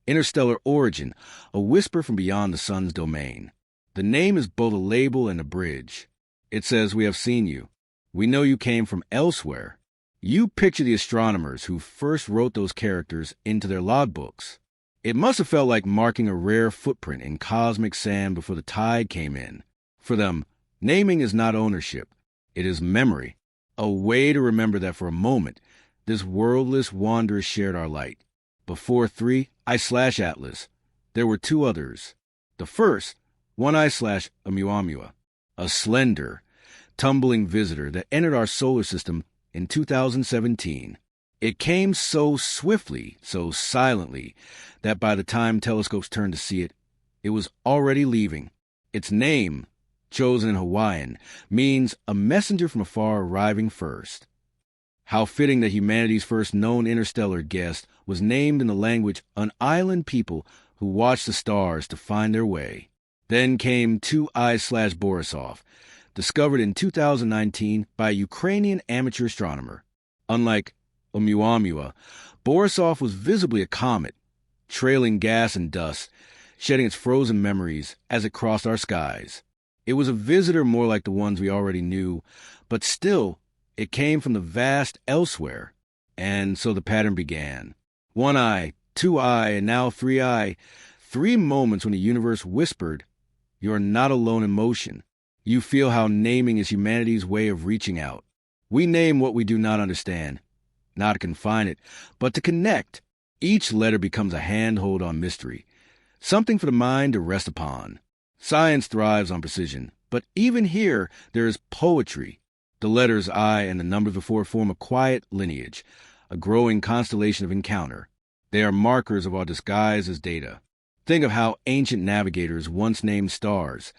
interstellar origin, a whisper from beyond the sun's domain. The name is both a label and a bridge. It says, we have seen you. We know you came from elsewhere. You picture the astronomers who first wrote those characters into their logbooks. It must have felt like marking a rare footprint in cosmic sand before the tide came in. For them, naming is not ownership. It is memory, a way to remember that for a moment, this worldless wanderer shared our light. Before 3I/Atlas, there were 2 others. The first, 1I/Oumuamua, a slender, tumbling visitor that entered our solar system in 2017. It came so swiftly, so silently, that by the time telescopes turned to see it, it was already leaving. Its name, chosen in Hawaiian, means a messenger from afar arriving first. How fitting that humanity's first known interstellar guest was named in the language an island people who watched the stars to find their way. Then came 2I/Borisov, discovered in 2019 by a Ukrainian amateur astronomer. Unlike Oumuamua, Borisov was visibly a comet, trailing gas and dust, shedding its frozen memories as it crossed our skies. It was a visitor more like the ones we already knew, but still, it came from the vast elsewhere. And so the pattern began. 1I, 2I, and now 3I. 3 moments when the universe whispered, you are not alone in motion. You feel how naming is humanity's way of reaching out. We name what we do not understand, not to confine it, but to connect. Each letter becomes a handhold on mystery, something for the mind to rest upon. Science thrives on precision, but even here there is poetry. The letters I and the numbers before form a quiet lineage, a growing constellation of encounter. They are markers of our disguise as data. Think of how ancient navigators once named stars.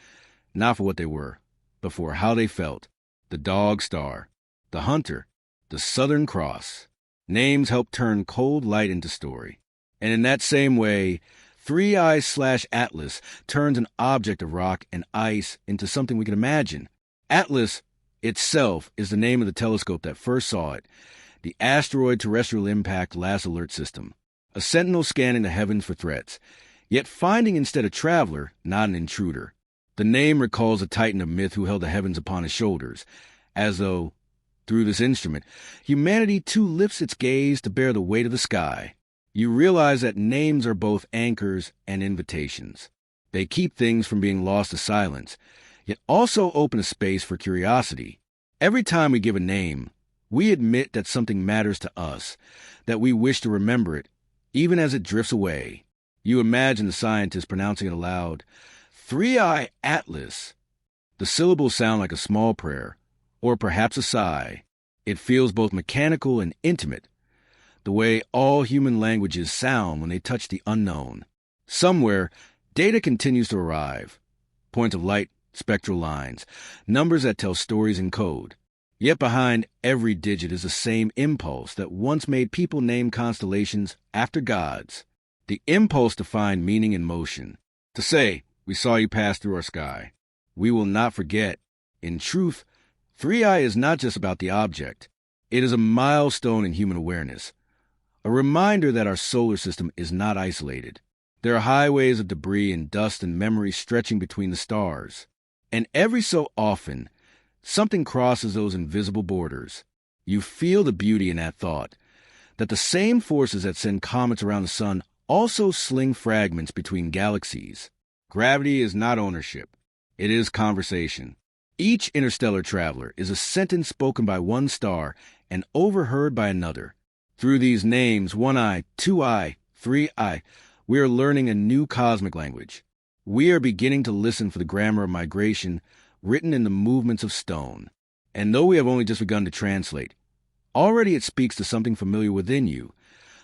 not for what they were, but for how they felt. The Dog Star, the Hunter, the Southern Cross. Names help turn cold light into story. And in that same way, 3i/Atlas turns an object of rock and ice into something we can imagine. Atlas itself is the name of the telescope that first saw it, the Asteroid Terrestrial Impact Last Alert System, a sentinel scanning the heavens for threats, yet finding instead a traveler, not an intruder. The name recalls a titan of myth who held the heavens upon his shoulders, as though, through this instrument, humanity too lifts its gaze to bear the weight of the sky. You realize that names are both anchors and invitations. They keep things from being lost to silence, yet also open a space for curiosity. Every time we give a name, we admit that something matters to us, that we wish to remember it, even as it drifts away. You imagine the scientist pronouncing it aloud, 3i/Atlas. The syllables sound like a small prayer, or perhaps a sigh. It feels both mechanical and intimate, the way all human languages sound when they touch the unknown. Somewhere, data continues to arrive. Points of light, spectral lines, numbers that tell stories in code. Yet behind every digit is the same impulse that once made people name constellations after gods. The impulse to find meaning in motion. To say, we saw you pass through our sky. We will not forget. In truth, 3i is not just about the object. It is a milestone in human awareness. A reminder that our solar system is not isolated. There are highways of debris and dust and memory stretching between the stars. And every so often, something crosses those invisible borders. You feel the beauty in that thought, that the same forces that send comets around the sun also sling fragments between galaxies. Gravity is not ownership. It is conversation. Each interstellar traveler is a sentence spoken by one star and overheard by another. Through these names, 1i, 2i, 3i, we are learning a new cosmic language. We are beginning to listen for the grammar of migration written in the movements of stone. And though we have only just begun to translate, already it speaks to something familiar within you,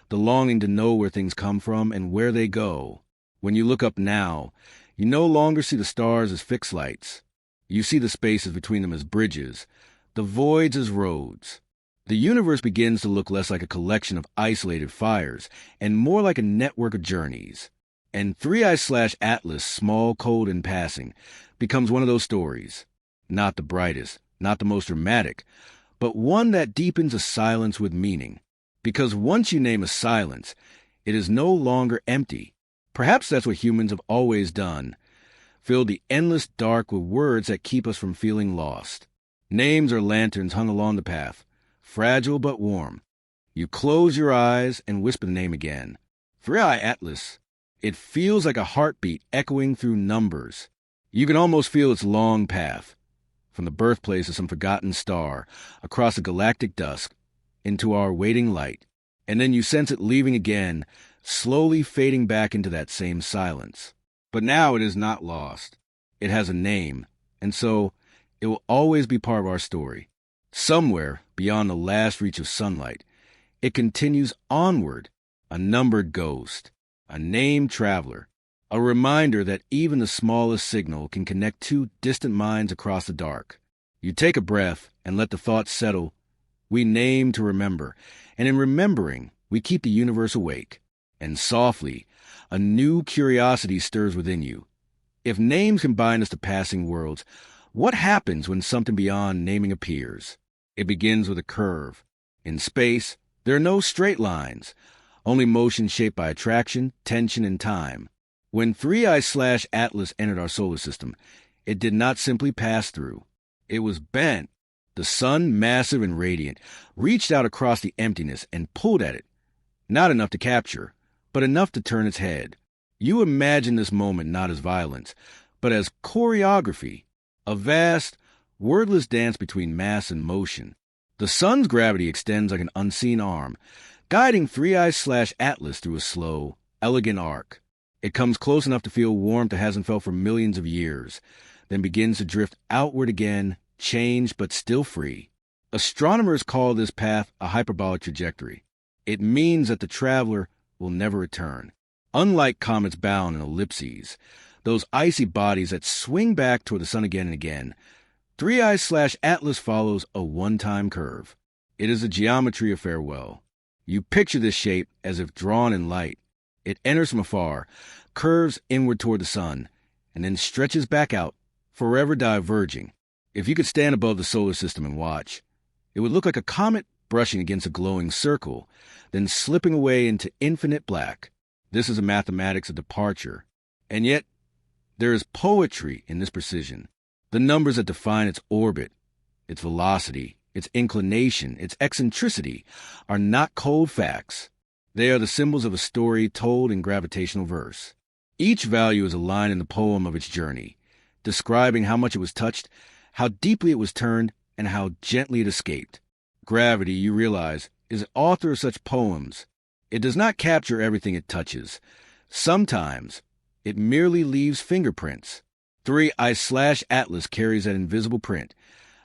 the longing to know where things come from and where they go. When you look up now, you no longer see the stars as fixed lights. You see the spaces between them as bridges, the voids as roads. The universe begins to look less like a collection of isolated fires and more like a network of journeys. And 3i/Atlas, small, cold, and passing, becomes one of those stories. Not the brightest, not the most dramatic, but one that deepens a silence with meaning. Because once you name a silence, it is no longer empty. Perhaps that's what humans have always done, fill the endless dark with words that keep us from feeling lost. Names are lanterns hung along the path, fragile but warm. You close your eyes and whisper the name again. 3i/Atlas. It feels like a heartbeat echoing through numbers. You can almost feel its long path, from the birthplace of some forgotten star, across a galactic dusk, into our waiting light. And then you sense it leaving again, slowly fading back into that same silence. But now it is not lost. It has a name, and so it will always be part of our story. Somewhere beyond the last reach of sunlight, it continues onward, a numbered ghost, a named traveler, a reminder that even the smallest signal can connect two distant minds across the dark. You take a breath and let the thoughts settle. We name to remember, and in remembering, we keep the universe awake. And softly, a new curiosity stirs within you. If names can bind us to passing worlds, what happens when something beyond naming appears? It begins with a curve. In space, there are no straight lines, only motion shaped by attraction, tension, and time. When 3i/Atlas entered our solar system, it did not simply pass through. It was bent. The sun, massive and radiant, reached out across the emptiness and pulled at it. Not enough to capture, but enough to turn its head. You imagine this moment not as violence, but as choreography, a vast, wordless dance between mass and motion. The sun's gravity extends like an unseen arm, guiding 3i/Atlas through a slow, elegant arc. It comes close enough to feel warmth it hasn't felt for millions of years, then begins to drift outward again, changed but still free. Astronomers call this path a hyperbolic trajectory. It means that the traveler will never return. Unlike comets bound in ellipses, those icy bodies that swing back toward the sun again and again. 3i/Atlas follows a one-time curve. It is the geometry of farewell. You picture this shape as if drawn in light. It enters from afar, curves inward toward the sun, and then stretches back out, forever diverging. If you could stand above the solar system and watch, it would look like a comet brushing against a glowing circle, then slipping away into infinite black. This is a mathematics of departure. And yet, there is poetry in this precision. The numbers that define its orbit, its velocity, its inclination, its eccentricity, are not cold facts. They are the symbols of a story told in gravitational verse. Each value is a line in the poem of its journey, describing how much it was touched, how deeply it was turned, and how gently it escaped. Gravity, you realize, is the author of such poems. It does not capture everything it touches. Sometimes, it merely leaves fingerprints. 3i/Atlas carries that invisible print,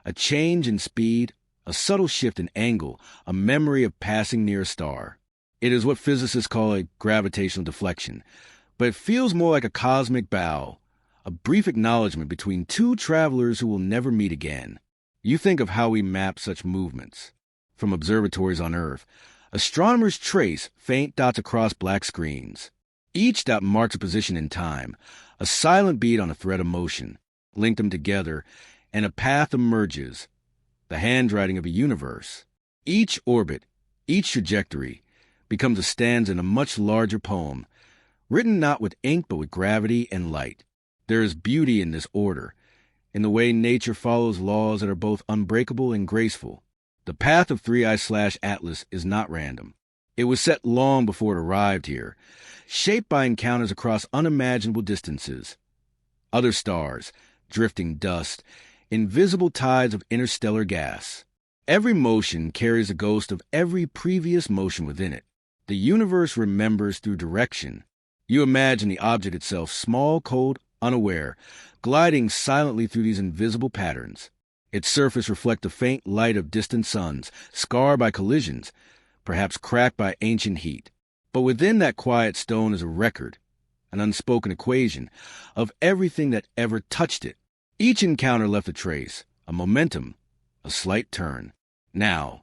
a change in speed, a subtle shift in angle, a memory of passing near a star. It is what physicists call a gravitational deflection, but it feels more like a cosmic bow, a brief acknowledgement between two travelers who will never meet again. You think of how we map such movements. From observatories on Earth, astronomers trace faint dots across black screens. Each dot marks a position in time, a silent beat on a thread of motion. Link them together, and a path emerges, the handwriting of a universe. Each orbit, each trajectory, becomes a stanza in a much larger poem, written not with ink but with gravity and light. There is beauty in this order, in the way nature follows laws that are both unbreakable and graceful. The path of 3i/Atlas is not random. It was set long before it arrived here, shaped by encounters across unimaginable distances. Other stars, drifting dust, invisible tides of interstellar gas. Every motion carries a ghost of every previous motion within it. The universe remembers through direction. You imagine the object itself, small, cold, unaware, gliding silently through these invisible patterns. Its surface reflects the faint light of distant suns, scarred by collisions, perhaps cracked by ancient heat. But within that quiet stone is a record, an unspoken equation, of everything that ever touched it. Each encounter left a trace, a momentum, a slight turn. Now,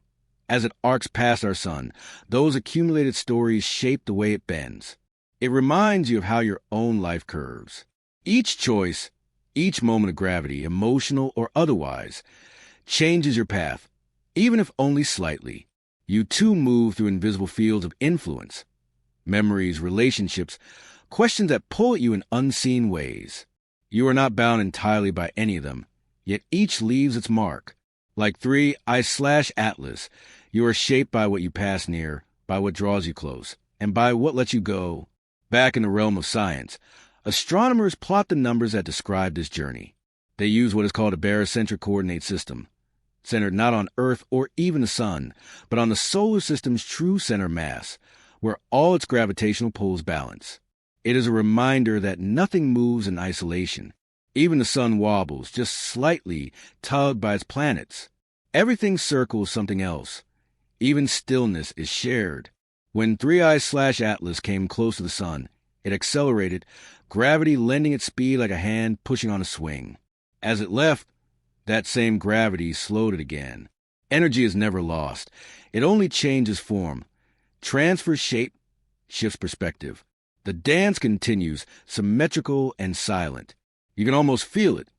as it arcs past our sun, those accumulated stories shape the way it bends. It reminds you of how your own life curves. Each choice, each moment of gravity, emotional or otherwise, changes your path, even if only slightly. You too move through invisible fields of influence, memories, relationships, questions that pull at you in unseen ways. You are not bound entirely by any of them, yet each leaves its mark. Like 3i/Atlas, you are shaped by what you pass near, by what draws you close, and by what lets you go. Back in the realm of science, astronomers plot the numbers that describe this journey. They use what is called a barycentric coordinate system, centered not on Earth or even the Sun, but on the solar system's true center mass, where all its gravitational pulls balance. It is a reminder that nothing moves in isolation. Even the sun wobbles, just slightly tugged by its planets. Everything circles something else. Even stillness is shared. When 3i/Atlas came close to the sun, it accelerated, gravity lending its speed like a hand pushing on a swing. As it left, that same gravity slowed it again. Energy is never lost. It only changes form, transfers shape, shifts perspective. The dance continues, symmetrical and silent. You can almost feel it,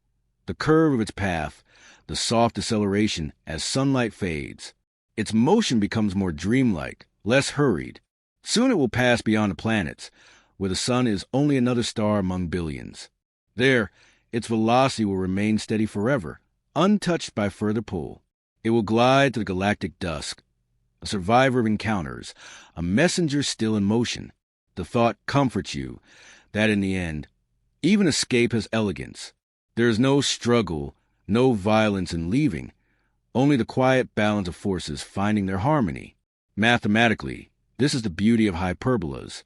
the curve of its path, the soft deceleration as sunlight fades. Its motion becomes more dreamlike, less hurried. Soon it will pass beyond the planets, where the sun is only another star among billions. There, its velocity will remain steady forever, untouched by further pull. It will glide to the galactic dusk, a survivor of encounters, a messenger still in motion. The thought comforts you that in the end, even escape has elegance. There is no struggle, no violence in leaving, only the quiet balance of forces finding their harmony. Mathematically, this is the beauty of hyperbolas.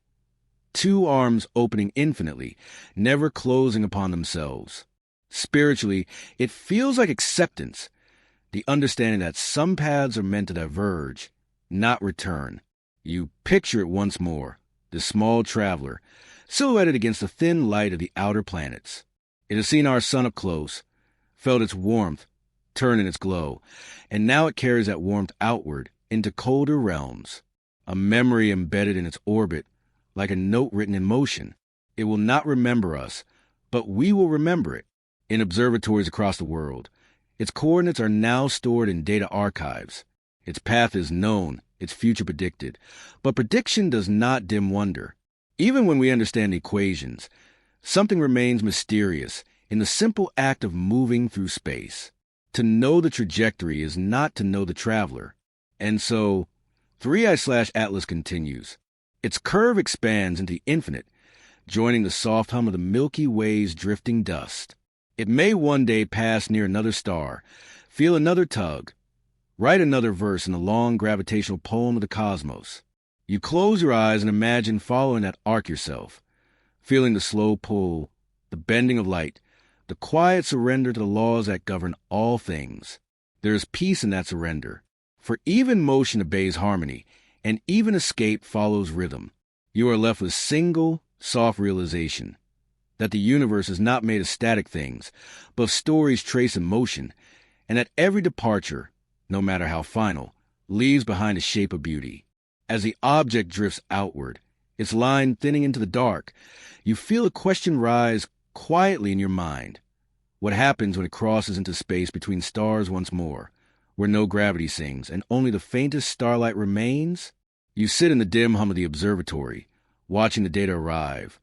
Two arms opening infinitely, never closing upon themselves. Spiritually, it feels like acceptance, the understanding that some paths are meant to diverge, not return. You picture it once more, the small traveler, silhouetted against the thin light of the outer planets. It has seen our sun up close, felt its warmth turn in its glow, and now it carries that warmth outward into colder realms, a memory embedded in its orbit, like a note written in motion. It will not remember us, but we will remember it. In observatories across the world, its coordinates are now stored in data archives. Its path is known, its future predicted. But prediction does not dim wonder. Even when we understand equations, something remains mysterious in the simple act of moving through space. To know the trajectory is not to know the traveler. And so, 3i/Atlas continues. Its curve expands into the infinite, joining the soft hum of the Milky Way's drifting dust. It may one day pass near another star, feel another tug, write another verse in the long gravitational poem of the cosmos. You close your eyes and imagine following that arc yourself, feeling the slow pull, the bending of light, the quiet surrender to the laws that govern all things. There is peace in that surrender, for even motion obeys harmony, and even escape follows rhythm. You are left with single, soft realization that the universe is not made of static things, but of stories traced in motion, and that every departure, no matter how final, leaves behind a shape of beauty. As the object drifts outward, its line thinning into the dark, you feel a question rise quietly in your mind. What happens when it crosses into space between stars once more, where no gravity sings and only the faintest starlight remains? You sit in the dim hum of the observatory, watching the data arrive,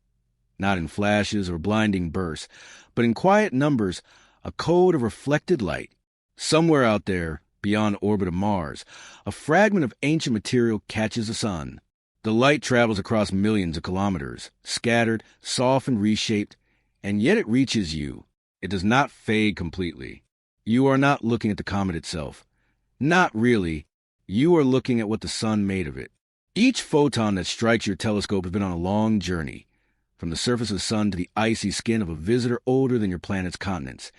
not in flashes or blinding bursts, but in quiet numbers, a code of reflected light. Somewhere out there, beyond the orbit of Mars, a fragment of ancient material catches the sun. The light travels across millions of kilometers, scattered, softened, reshaped, and yet it reaches you. It does not fade completely. You are not looking at the comet itself. Not really. You are looking at what the sun made of it. Each photon that strikes your telescope has been on a long journey, from the surface of the sun to the icy skin of a visitor older than your planet's continents,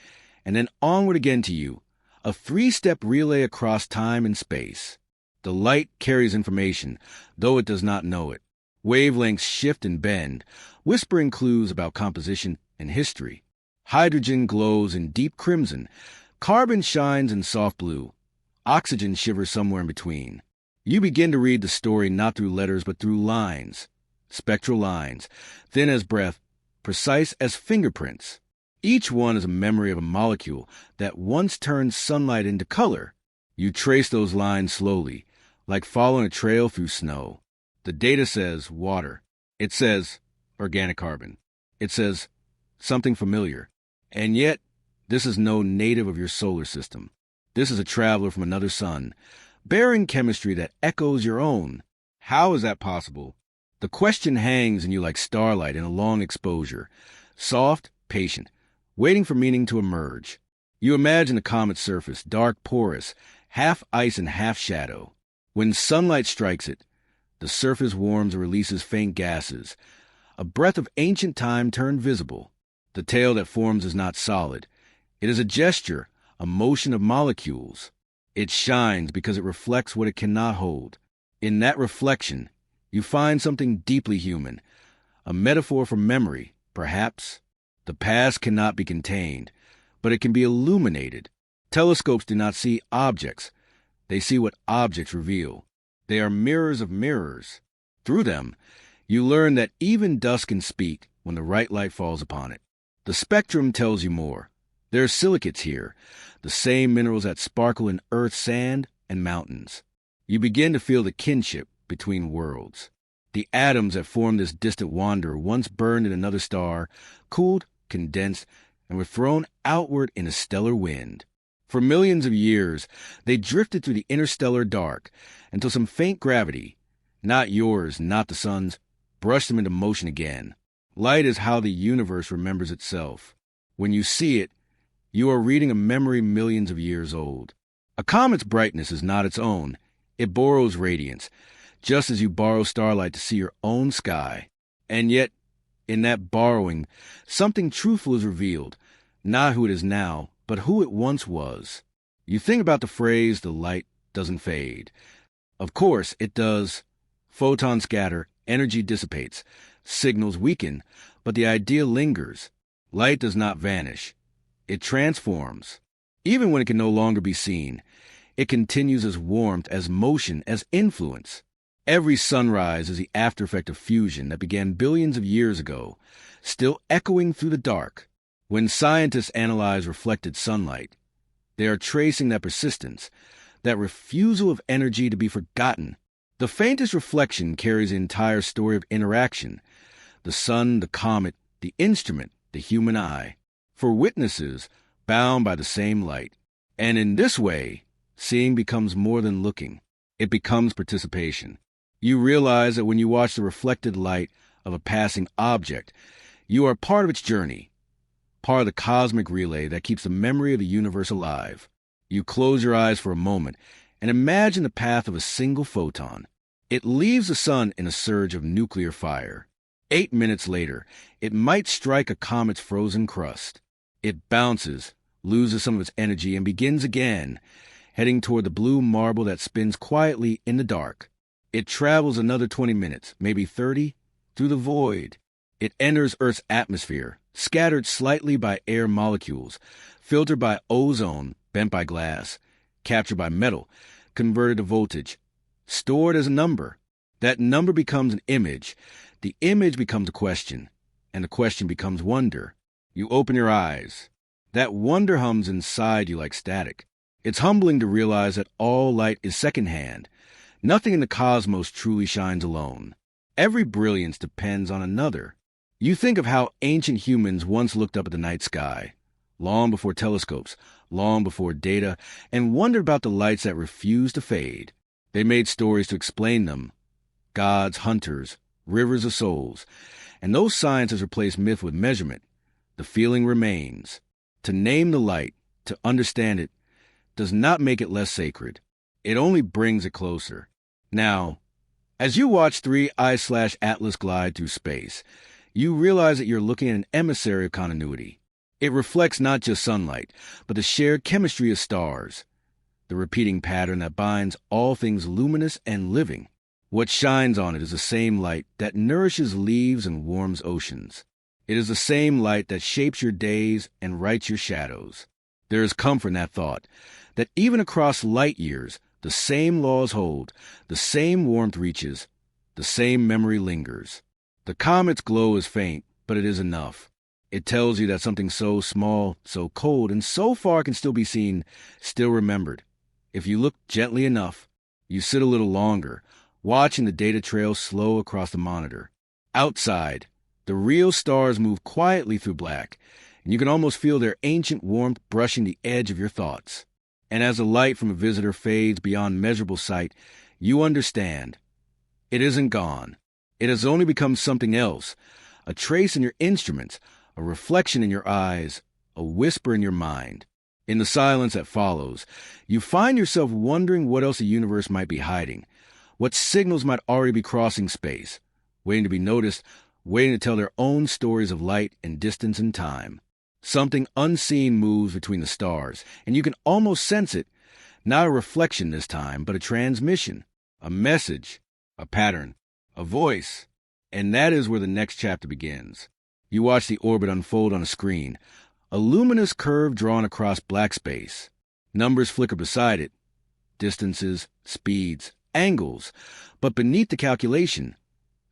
and then onward again to you, a three-step relay across time and space. The light carries information, though it does not know it. Wavelengths shift and bend, whispering clues about composition and history. Hydrogen glows in deep crimson, carbon shines in soft blue, oxygen shivers somewhere in between. You begin to read the story not through letters but through lines, spectral lines, thin as breath, precise as fingerprints. Each one is a memory of a molecule that once turned sunlight into color. You trace those lines slowly, like following a trail through snow. The data says water. It says organic carbon. It says something familiar. And yet, this is no native of your solar system. This is a traveler from another sun, bearing chemistry that echoes your own. How is that possible? The question hangs in you like starlight in a long exposure, soft, patient, waiting for meaning to emerge. You imagine the comet's surface, dark, porous, half ice and half shadow. When sunlight strikes it, the surface warms and releases faint gases, a breath of ancient time turned visible. The tail that forms is not solid. It is a gesture, a motion of molecules. It shines because it reflects what it cannot hold. In that reflection, you find something deeply human, a metaphor for memory, perhaps. The past cannot be contained, but it can be illuminated. Telescopes do not see objects. They see what objects reveal. They are mirrors of mirrors. Through them, you learn that even dust can speak when the right light falls upon it. The spectrum tells you more. There are silicates here, the same minerals that sparkle in Earth's sand and mountains. You begin to feel the kinship between worlds. The atoms that form this distant wanderer once burned in another star, cooled, condensed, and were thrown outward in a stellar wind. For millions of years, they drifted through the interstellar dark until some faint gravity, not yours, not the sun's, brushed them into motion again. Light is how the universe remembers itself. When you see it, you are reading a memory millions of years old. A comet's brightness is not its own. It borrows radiance, just as you borrow starlight to see your own sky. And yet, in that borrowing, something truthful is revealed, not who it is now, but who it once was. You think about the phrase, the light doesn't fade. Of course, it does. Photons scatter, energy dissipates, Signals weaken, but the idea lingers. Light does not vanish. It transforms. Even when it can no longer be seen, it continues as warmth, as motion, as influence. Every sunrise is the aftereffect of fusion that began billions of years ago, still echoing through the dark. When scientists analyze reflected sunlight, they are tracing that persistence, that refusal of energy to be forgotten. The faintest reflection carries the entire story of interaction: the sun, the comet, the instrument, the human eye, for witnesses bound by the same light. And in this way, seeing becomes more than looking. It becomes participation. You realize that when you watch the reflected light of a passing object, you are part of its journey, part of the cosmic relay that keeps the memory of the universe alive. You close your eyes for a moment and imagine the path of a single photon. It leaves the sun in a surge of nuclear fire. 8 minutes later, it might strike a comet's frozen crust. It bounces, loses some of its energy, and begins again, heading toward the blue marble that spins quietly in the dark. It travels another 20 minutes, maybe 30, through the void. It enters Earth's atmosphere, scattered slightly by air molecules, filtered by ozone, bent by glass, captured by metal, converted to voltage, stored as a number. That number becomes an image. The image becomes a question, and the question becomes wonder. You open your eyes. That wonder hums inside you like static. It's humbling to realize that all light is secondhand. Nothing in the cosmos truly shines alone. Every brilliance depends on another. You think of how ancient humans once looked up at the night sky, long before telescopes, long before data, and wondered about the lights that refused to fade. They made stories to explain them: gods, hunters, rivers of souls. And those sciences replaced myth with measurement. The feeling remains. To name the light, to understand it, does not make it less sacred. It only brings it closer. Now, as you watch 3I/Atlas glide through space, you realize that you're looking at an emissary of continuity. It reflects not just sunlight, but the shared chemistry of stars, the repeating pattern that binds all things luminous and living. What shines on it is the same light that nourishes leaves and warms oceans. It is the same light that shapes your days and writes your shadows. There is comfort in that thought, that even across light years, the same laws hold, the same warmth reaches, the same memory lingers. The comet's glow is faint, but it is enough. It tells you that something so small, so cold, and so far can still be seen, still remembered. If you look gently enough, you sit a little longer, watching the data trail slow across the monitor. Outside, the real stars move quietly through black, and you can almost feel their ancient warmth brushing the edge of your thoughts. And as the light from a visitor fades beyond measurable sight, you understand. It isn't gone. It has only become something else, a trace in your instruments, a reflection in your eyes, a whisper in your mind. In the silence that follows, you find yourself wondering what else the universe might be hiding, what signals might already be crossing space, waiting to be noticed, waiting to tell their own stories of light and distance and time. Something unseen moves between the stars, and you can almost sense it. Not a reflection this time, but a transmission, a message, a pattern, a voice. And that is where the next chapter begins. You watch the orbit unfold on a screen, a luminous curve drawn across black space. Numbers flicker beside it, distances, speeds, angles. But beneath the calculation,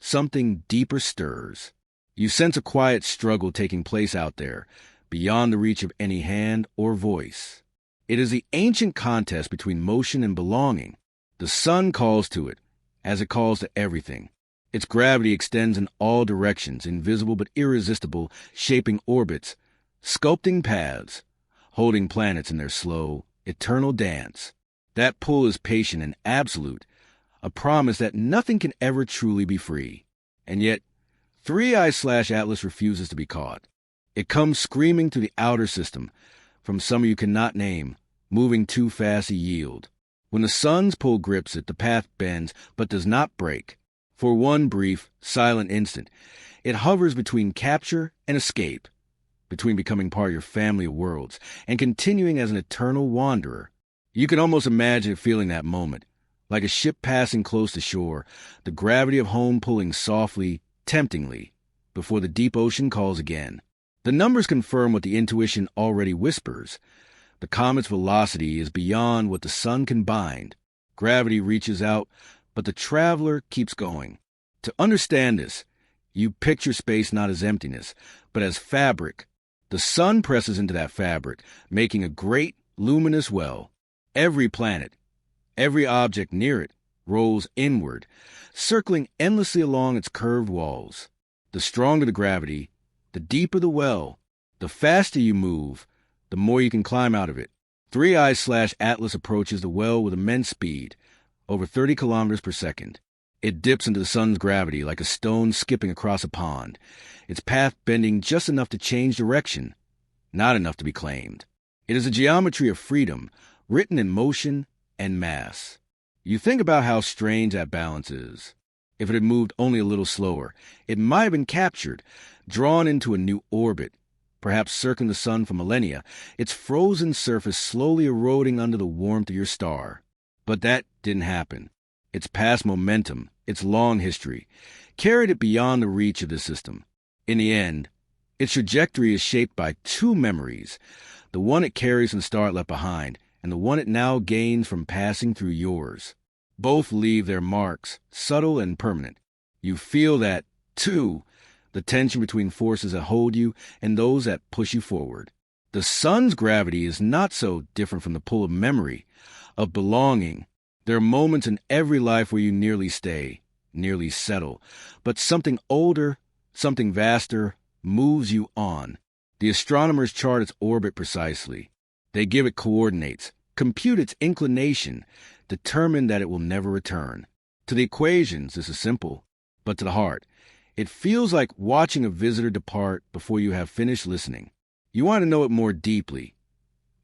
something deeper stirs. You sense a quiet struggle taking place out there, beyond the reach of any hand or voice. It is the ancient contest between motion and belonging. The sun calls to it, as it calls to everything. Its gravity extends in all directions, invisible but irresistible, shaping orbits, sculpting paths, holding planets in their slow, eternal dance. That pull is patient and absolute, a promise that nothing can ever truly be free. And yet, 3I/Atlas refuses to be caught. It comes screaming through the outer system, from some you cannot name, moving too fast to yield. When the sun's pull grips it, the path bends, but does not break. For one brief, silent instant, it hovers between capture and escape, between becoming part of your family of worlds and continuing as an eternal wanderer. You can almost imagine feeling that moment, like a ship passing close to shore, the gravity of home pulling softly, temptingly, before the deep ocean calls again. The numbers confirm what the intuition already whispers. The comet's velocity is beyond what the sun can bind. Gravity reaches out, but the traveler keeps going. To understand this, you picture space not as emptiness, but as fabric. The sun presses into that fabric, making a great, luminous well. Every planet, every object near it, rolls inward, circling endlessly along its curved walls. The stronger the gravity, the deeper the well. The faster you move, the more you can climb out of it. 3i/Atlas approaches the well with immense speed, over 30 kilometers per second. It dips into the sun's gravity like a stone skipping across a pond, its path bending just enough to change direction, not enough to be claimed. It is a geometry of freedom, written in motion and mass. You think about how strange that balance is. If it had moved only a little slower, it might have been captured, drawn into a new orbit, perhaps circling the sun for millennia, its frozen surface slowly eroding under the warmth of your star. But that didn't happen. Its past momentum, its long history, carried it beyond the reach of the system. In the end, its trajectory is shaped by two memories, the one it carries from the star it left behind, and the one it now gains from passing through yours. Both leave their marks, subtle and permanent. You feel that, too, the tension between forces that hold you and those that push you forward. The sun's gravity is not so different from the pull of memory, of belonging. There are moments in every life where you nearly stay, nearly settle, but something older, something vaster, moves you on. The astronomers chart its orbit precisely. They give it coordinates, compute its inclination, determine that it will never return. To the equations, this is simple, but to the heart, it feels like watching a visitor depart before you have finished listening. You want to know it more deeply,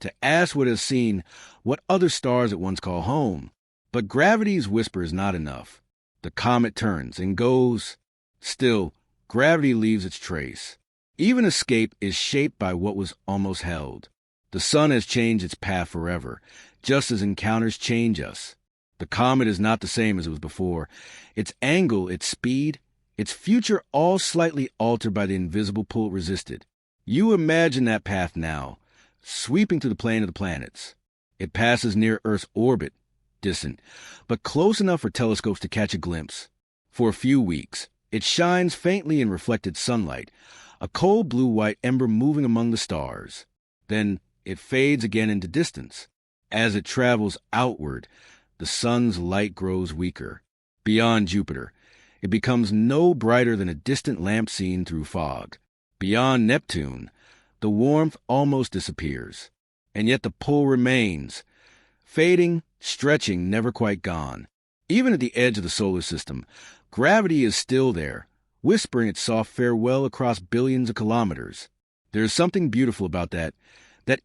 to ask what it has seen, what other stars it once called home. But gravity's whisper is not enough. The comet turns and goes. Still, gravity leaves its trace. Even escape is shaped by what was almost held. The sun has changed its path forever, just as encounters change us. The comet is not the same as it was before. Its angle, its speed, its future all slightly altered by the invisible pull it resisted. You imagine that path now, sweeping through the plane of the planets. It passes near Earth's orbit, distant, but close enough for telescopes to catch a glimpse. For a few weeks, it shines faintly in reflected sunlight, a cold blue-white ember moving among the stars. Then it fades again into distance. As it travels outward, the sun's light grows weaker. Beyond Jupiter, it becomes no brighter than a distant lamp seen through fog. Beyond Neptune, the warmth almost disappears. And yet the pull remains, fading, stretching, never quite gone. Even at the edge of the solar system, gravity is still there, whispering its soft farewell across billions of kilometers. There is something beautiful about that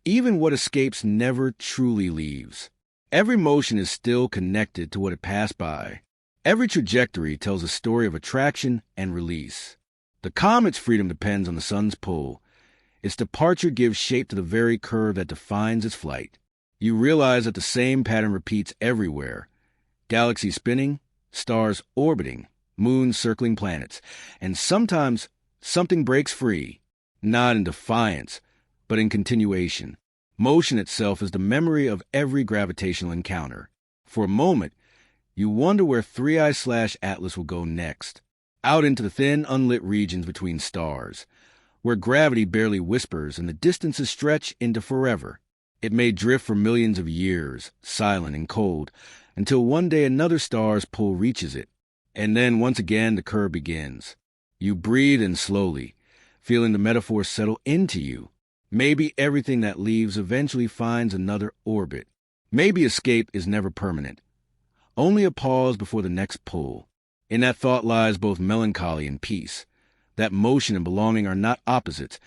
even what escapes never truly leaves. Every motion is still connected to what it passed by. Every trajectory tells a story of attraction and release. The comet's freedom depends on the sun's pull. Its departure gives shape to the very curve that defines its flight. You realize that the same pattern repeats everywhere. Galaxies spinning, stars orbiting, moons circling planets, and sometimes something breaks free, not in defiance, but in continuation. Motion itself is the memory of every gravitational encounter. For a moment, you wonder where 3i/Atlas will go next, out into the thin, unlit regions between stars, where gravity barely whispers and the distances stretch into forever. It may drift for millions of years, silent and cold, until one day another star's pull reaches it. And then once again the curve begins. You breathe in slowly, feeling the metaphor settle into you. Maybe everything that leaves eventually finds another orbit. Maybe escape is never permanent. Only a pause before the next pull. In that thought lies both melancholy and peace. That motion and belonging are not opposites,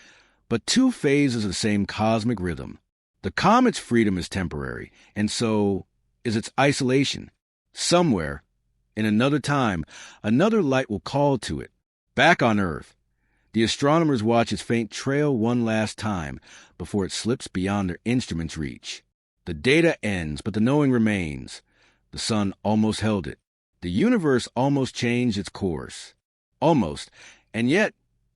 but two phases of the same cosmic rhythm. The comet's freedom is temporary, and so is its isolation. Somewhere, in another time, another light will call to it. Back on Earth, the astronomers watch its faint trail one last time before it slips beyond their instruments' reach. The data ends, but the knowing remains. The sun almost held it. The universe almost changed its course. Almost. And yet,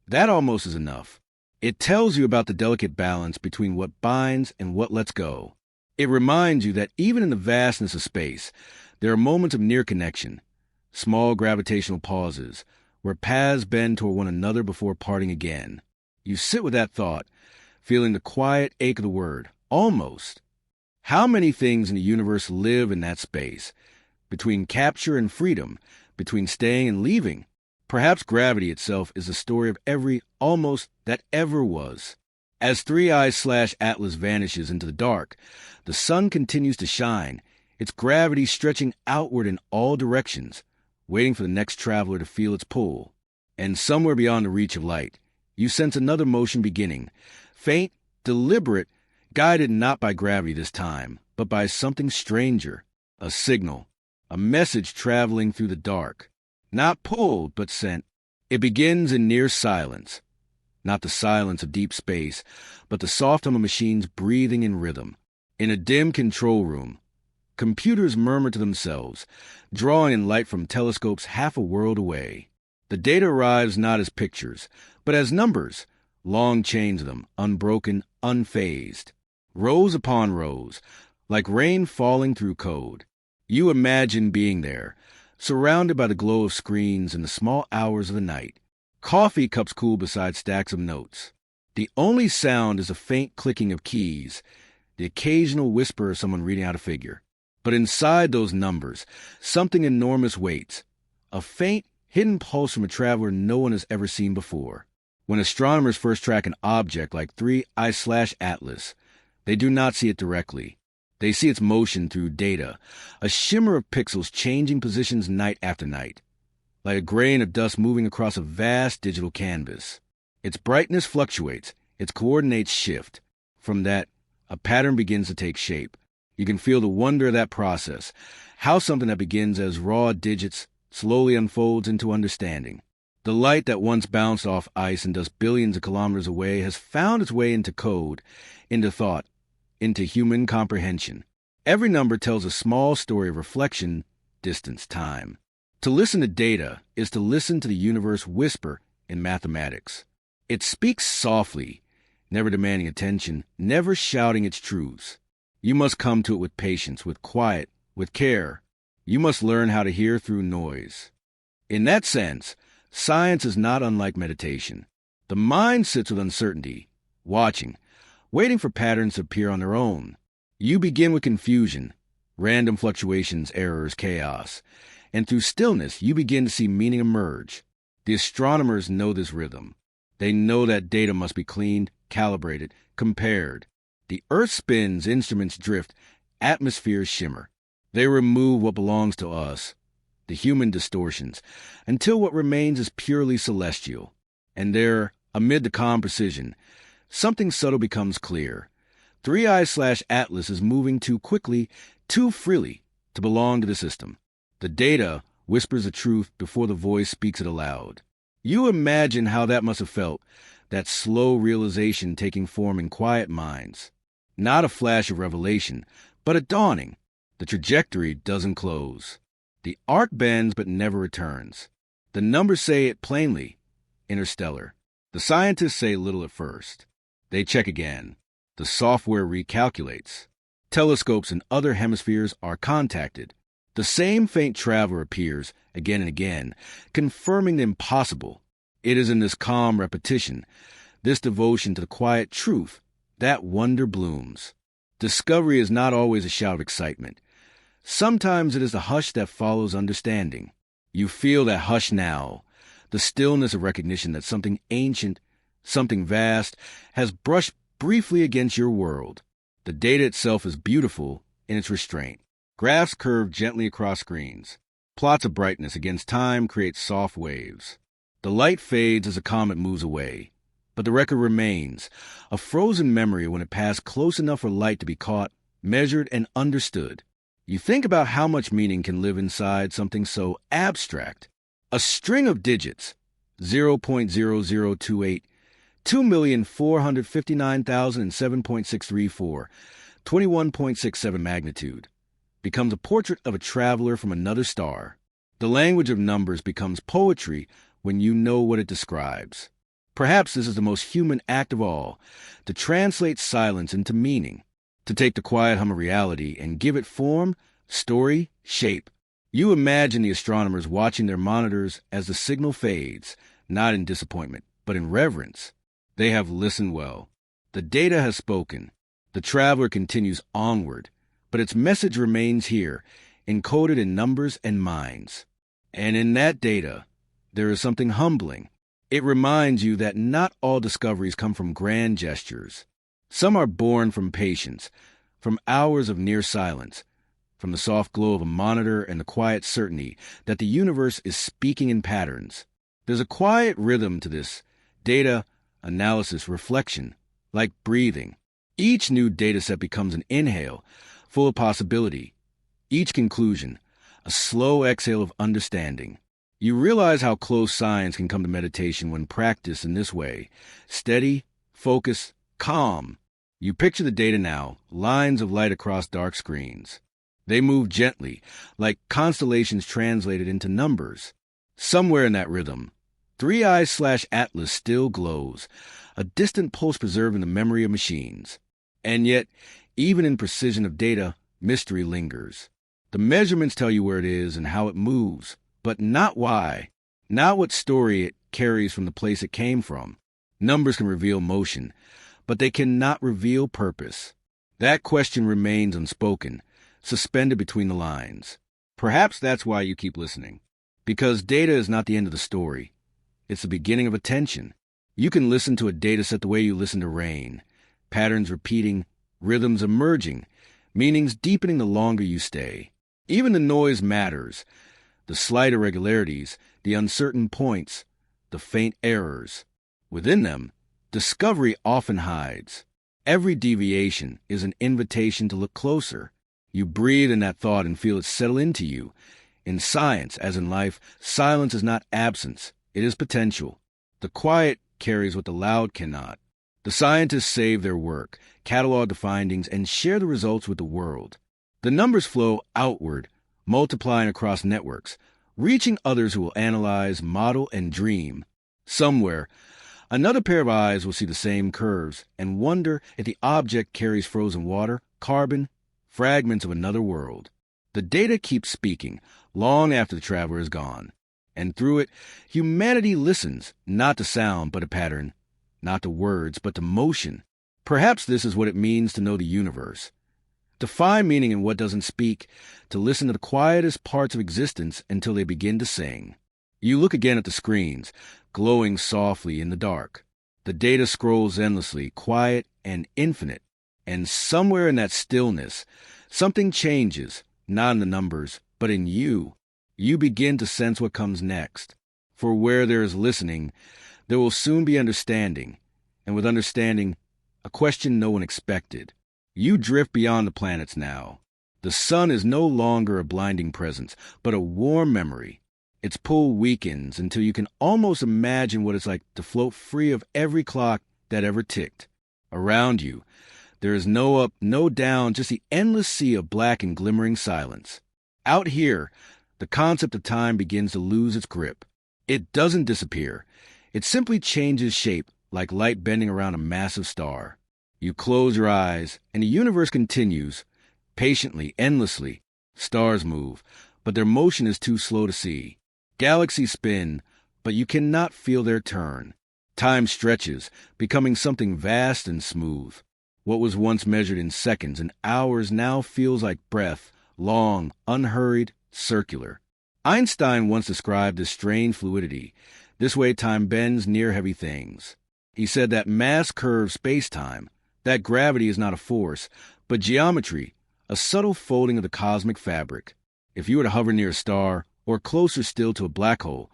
that almost is enough. It tells you about the delicate balance between what binds and what lets go. It reminds you that even in the vastness of space, there are moments of near connection, small gravitational pauses, where paths bend toward one another before parting again. You sit with that thought, feeling the quiet ache of the word, almost. How many things in the universe live in that space, between capture and freedom, between staying and leaving? Perhaps gravity itself is the story of every almost that ever was. As 3i/Atlas vanishes into the dark, the sun continues to shine, its gravity stretching outward in all directions, waiting for the next traveler to feel its pull. And somewhere beyond the reach of light, you sense another motion beginning, faint, deliberate, guided not by gravity this time, but by something stranger, a signal, a message traveling through the dark. Not pulled, but sent. It begins in near silence. Not the silence of deep space, but the soft hum of machines breathing in rhythm. In a dim control room, computers murmur to themselves, drawing in light from telescopes half a world away. The data arrives not as pictures, but as numbers, long chains of them, unbroken, unfazed. Rows upon rows, like rain falling through code. You imagine being there, surrounded by the glow of screens in the small hours of the night. Coffee cups cool beside stacks of notes. The only sound is a faint clicking of keys, the occasional whisper of someone reading out a figure. But inside those numbers, something enormous waits, a faint, hidden pulse from a traveler no one has ever seen before. When astronomers first track an object like 3i/Atlas, they do not see it directly. They see its motion through data, a shimmer of pixels changing positions night after night, like a grain of dust moving across a vast digital canvas. Its brightness fluctuates, its coordinates shift. From that, a pattern begins to take shape. You can feel the wonder of that process, how something that begins as raw digits slowly unfolds into understanding. The light that once bounced off ice and dust billions of kilometers away has found its way into code, into thought, into human comprehension. Every number tells a small story of reflection, distance, time. To listen to data is to listen to the universe whisper in mathematics. It speaks softly, never demanding attention, never shouting its truths. You must come to it with patience, with quiet, with care. You must learn how to hear through noise. In that sense, science is not unlike meditation. The mind sits with uncertainty, watching, waiting for patterns to appear on their own. You begin with confusion, random fluctuations, errors, chaos, and through stillness you begin to see meaning emerge. The astronomers know this rhythm. They know that data must be cleaned, calibrated, compared. The earth spins, instruments drift, atmospheres shimmer. They remove what belongs to us, the human distortions, until what remains is purely celestial. And there, amid the calm precision, something subtle becomes clear. 3i/Atlas is moving too quickly, too freely, to belong to the system. The data whispers the truth before the voice speaks it aloud. You imagine how that must have felt, that slow realization taking form in quiet minds. Not a flash of revelation, but a dawning. The trajectory doesn't close. The arc bends but never returns. The numbers say it plainly, interstellar. The scientists say little at first. They check again. The software recalculates. Telescopes in other hemispheres are contacted. The same faint traveler appears again and again, confirming the impossible. It is in this calm repetition, this devotion to the quiet truth, that wonder blooms. Discovery is not always a shout of excitement. Sometimes it is the hush that follows understanding. You feel that hush now, the stillness of recognition that something ancient, something vast, has brushed briefly against your world. The data itself is beautiful in its restraint. Graphs curve gently across screens. Plots of brightness against time create soft waves. The light fades as a comet moves away, but the record remains, a frozen memory when it passed close enough for light to be caught, measured, and understood. You think about how much meaning can live inside something so abstract. A string of digits, 0.0028, 2,459,007.634, 21.67 magnitude, becomes a portrait of a traveler from another star. The language of numbers becomes poetry when you know what it describes. Perhaps this is the most human act of all, to translate silence into meaning, to take the quiet hum of reality and give it form, story, shape. You imagine the astronomers watching their monitors as the signal fades, not in disappointment, but in reverence. They have listened well. The data has spoken. The traveler continues onward, but its message remains here, encoded in numbers and minds. And in that data, there is something humbling. It reminds you that not all discoveries come from grand gestures. Some are born from patience, from hours of near silence, from the soft glow of a monitor and the quiet certainty that the universe is speaking in patterns. There's a quiet rhythm to this data, analysis, reflection, like breathing. Each new dataset becomes an inhale, full of possibility. Each conclusion, a slow exhale of understanding. You realize how close science can come to meditation when practiced in this way. Steady, focus, calm. You picture the data now, lines of light across dark screens. They move gently, like constellations translated into numbers. Somewhere in that rhythm, 3i/Atlas still glows, a distant pulse preserved in the memory of machines. And yet, even in precision of data, mystery lingers. The measurements tell you where it is and how it moves, but not why, not what story it carries from the place it came from. Numbers can reveal motion, but they cannot reveal purpose. That question remains unspoken, suspended between the lines. Perhaps that's why you keep listening. Because data is not the end of the story. It's the beginning of attention. You can listen to a dataset the way you listen to rain. Patterns repeating, rhythms emerging, meanings deepening the longer you stay. Even the noise matters. The slight irregularities, the uncertain points, the faint errors. Within them, discovery often hides. Every deviation is an invitation to look closer. You breathe in that thought and feel it settle into you. In science, as in life, silence is not absence. It is potential. The quiet carries what the loud cannot. The scientists save their work, catalog the findings, and share the results with the world. The numbers flow outward, multiplying across networks, reaching others who will analyze, model, and dream. Somewhere, another pair of eyes will see the same curves and wonder if the object carries frozen water, carbon, fragments of another world. The data keeps speaking, long after the traveler is gone. And through it, humanity listens, not to sound, but to pattern, not to words, but to motion. Perhaps this is what it means to know the universe. To find meaning in what doesn't speak, to listen to the quietest parts of existence until they begin to sing. You look again at the screens, glowing softly in the dark. The data scrolls endlessly, quiet and infinite. And somewhere in that stillness, something changes, not in the numbers, but in you. You begin to sense what comes next. For where there is listening, there will soon be understanding. And with understanding, a question no one expected. You drift beyond the planets now. The sun is no longer a blinding presence, but a warm memory. Its pull weakens until you can almost imagine what it's like to float free of every clock that ever ticked. Around you, there is no up, no down, just the endless sea of black and glimmering silence. Out here, the concept of time begins to lose its grip. It doesn't disappear. It simply changes shape, like light bending around a massive star. You close your eyes, and the universe continues, patiently, endlessly. Stars move, but their motion is too slow to see. Galaxies spin, but you cannot feel their turn. Time stretches, becoming something vast and smooth. What was once measured in seconds and hours now feels like breath, long, unhurried, circular. Einstein once described this strange fluidity. This way time bends near heavy things. He said that mass curves space-time, that gravity is not a force, but geometry, a subtle folding of the cosmic fabric. If you were to hover near a star, or closer still to a black hole,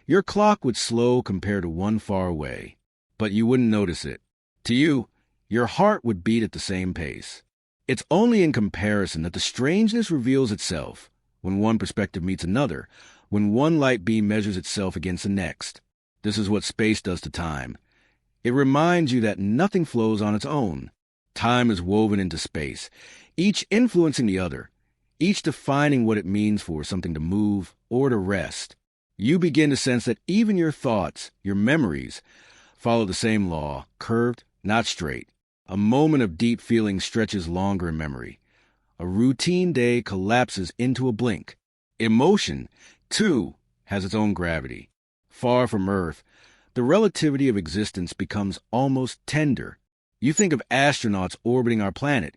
your clock would slow compared to one far away. But you wouldn't notice it. To you, your heart would beat at the same pace. It's only in comparison that the strangeness reveals itself, when one perspective meets another, when one light beam measures itself against the next. This is what space does to time. It reminds you that nothing flows on its own. Time is woven into space, each influencing the other, each defining what it means for something to move or to rest. You begin to sense that even your thoughts, your memories, follow the same law, curved, not straight. A moment of deep feeling stretches longer in memory. A routine day collapses into a blink. Emotion, too, has its own gravity. Far from Earth, the relativity of existence becomes almost tender. You think of astronauts orbiting our planet,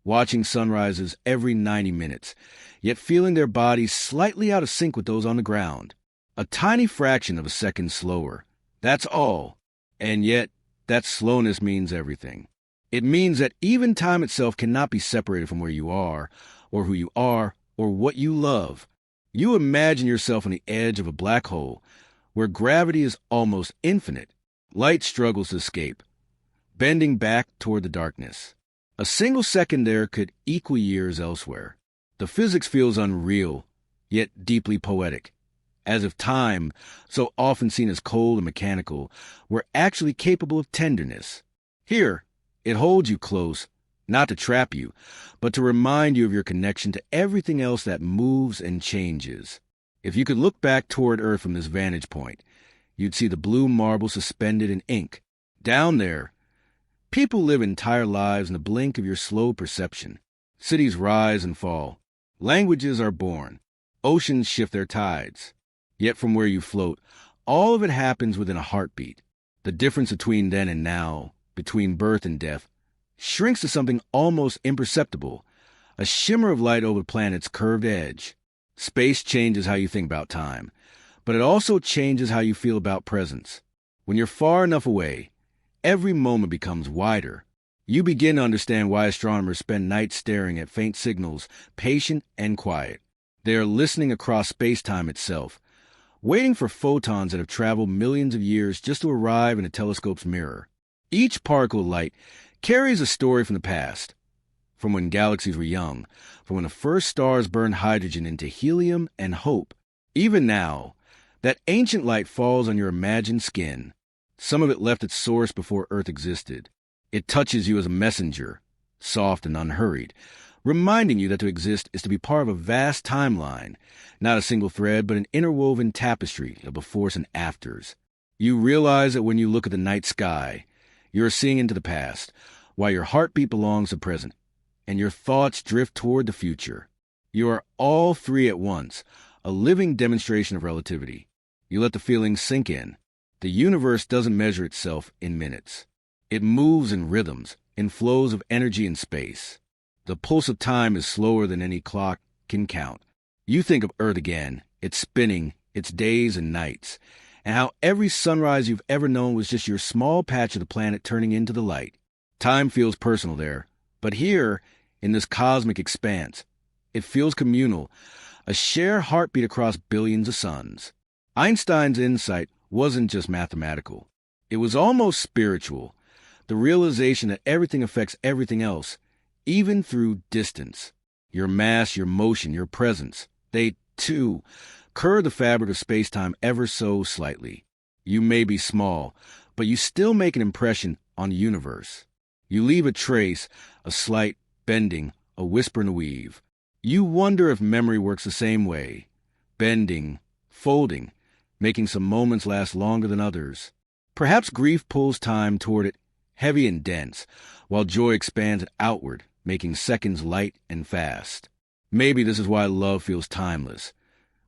watching sunrises every 90 minutes, yet feeling their bodies slightly out of sync with those on the ground. A tiny fraction of a second slower. That's all. And yet, that slowness means everything. It means that even time itself cannot be separated from where you are, or who you are, or what you love. You imagine yourself on the edge of a black hole, where gravity is almost infinite. Light struggles to escape, bending back toward the darkness. A single second there could equal years elsewhere. The physics feels unreal, yet deeply poetic, as if time, so often seen as cold and mechanical, were actually capable of tenderness. Here, it holds you close, not to trap you, but to remind you of your connection to everything else that moves and changes. If you could look back toward Earth from this vantage point, you'd see the blue marble suspended in ink. Down there, people live entire lives in the blink of your slow perception. Cities rise and fall. Languages are born. Oceans shift their tides. Yet from where you float, all of it happens within a heartbeat. The difference between then and now, between birth and death, shrinks to something almost imperceptible, a shimmer of light over the planet's curved edge. Space changes how you think about time, but it also changes how you feel about presence. When you're far enough away, every moment becomes wider. You begin to understand why astronomers spend nights staring at faint signals, patient and quiet. They are listening across space-time itself, waiting for photons that have traveled millions of years just to arrive in a telescope's mirror. Each particle of light carries a story from the past, from when galaxies were young, from when the first stars burned hydrogen into helium and hope. Even now, that ancient light falls on your imagined skin. Some of it left its source before Earth existed. It touches you as a messenger, soft and unhurried, reminding you that to exist is to be part of a vast timeline, not a single thread, but an interwoven tapestry of befores and afters. You realize that when you look at the night sky, you are seeing into the past, while your heartbeat belongs to the present, and your thoughts drift toward the future. You are all three at once, a living demonstration of relativity. You let the feelings sink in. The universe doesn't measure itself in minutes. It moves in rhythms, in flows of energy and space. The pulse of time is slower than any clock can count. You think of Earth again, its spinning, its days and nights, and how every sunrise you've ever known was just your small patch of the planet turning into the light. Time feels personal there, but here, in this cosmic expanse, it feels communal, a shared heartbeat across billions of suns. Einstein's insight wasn't just mathematical. It was almost spiritual, the realization that everything affects everything else, even through distance. Your mass, your motion, your presence, they, too, curve the fabric of space-time ever so slightly. You may be small, but you still make an impression on the universe. You leave a trace, a slight bending, a whisper in a weave. You wonder if memory works the same way, bending, folding, making some moments last longer than others. Perhaps grief pulls time toward it, heavy and dense, while joy expands it outward, making seconds light and fast. Maybe this is why love feels timeless,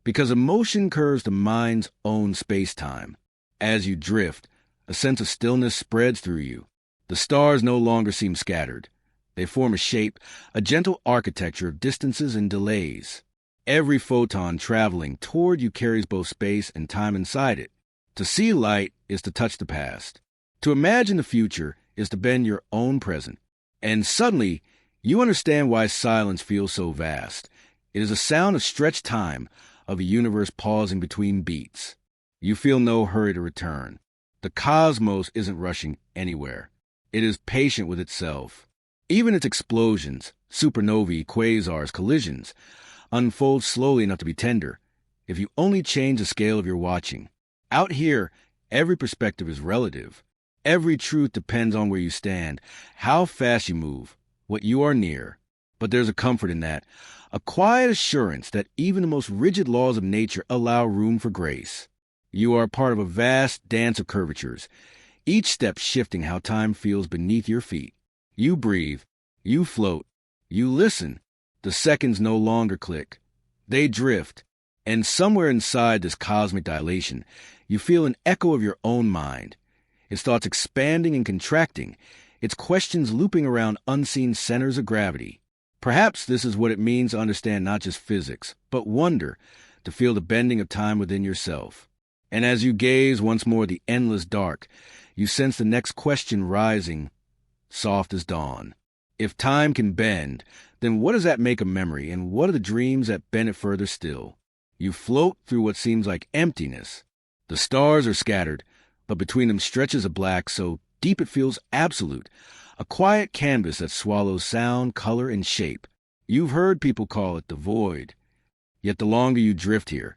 because emotion curves the mind's own space-time. As you drift, a sense of stillness spreads through you. The stars no longer seem scattered. They form a shape, a gentle architecture of distances and delays. Every photon traveling toward you carries both space and time inside it. To see light is to touch the past. To imagine the future is to bend your own present. And suddenly, you understand why silence feels so vast. It is a sound of stretched time, of a universe pausing between beats. You feel no hurry to return. The cosmos isn't rushing anywhere. It is patient with itself. Even its explosions, supernovae, quasars, collisions, unfold slowly enough to be tender, if you only change the scale of your watching. Out here, every perspective is relative. Every truth depends on where you stand, how fast you move, what you are near. But there's a comfort in that, a quiet assurance that even the most rigid laws of nature allow room for grace. You are part of a vast dance of curvatures, each step shifting how time feels beneath your feet. You breathe, you float, you listen. The seconds no longer click. They drift. And somewhere inside this cosmic dilation, you feel an echo of your own mind, its thoughts expanding and contracting, its questions looping around unseen centers of gravity. Perhaps this is what it means to understand not just physics, but wonder, to feel the bending of time within yourself. And as you gaze once more at the endless dark, you sense the next question rising, soft as dawn. If time can bend, then what does that make a memory, and what are the dreams that bend it further still? You float through what seems like emptiness. The stars are scattered, but between them stretches a black so deep it feels absolute, a quiet canvas that swallows sound, color, and shape. You've heard people call it the void. Yet the longer you drift here,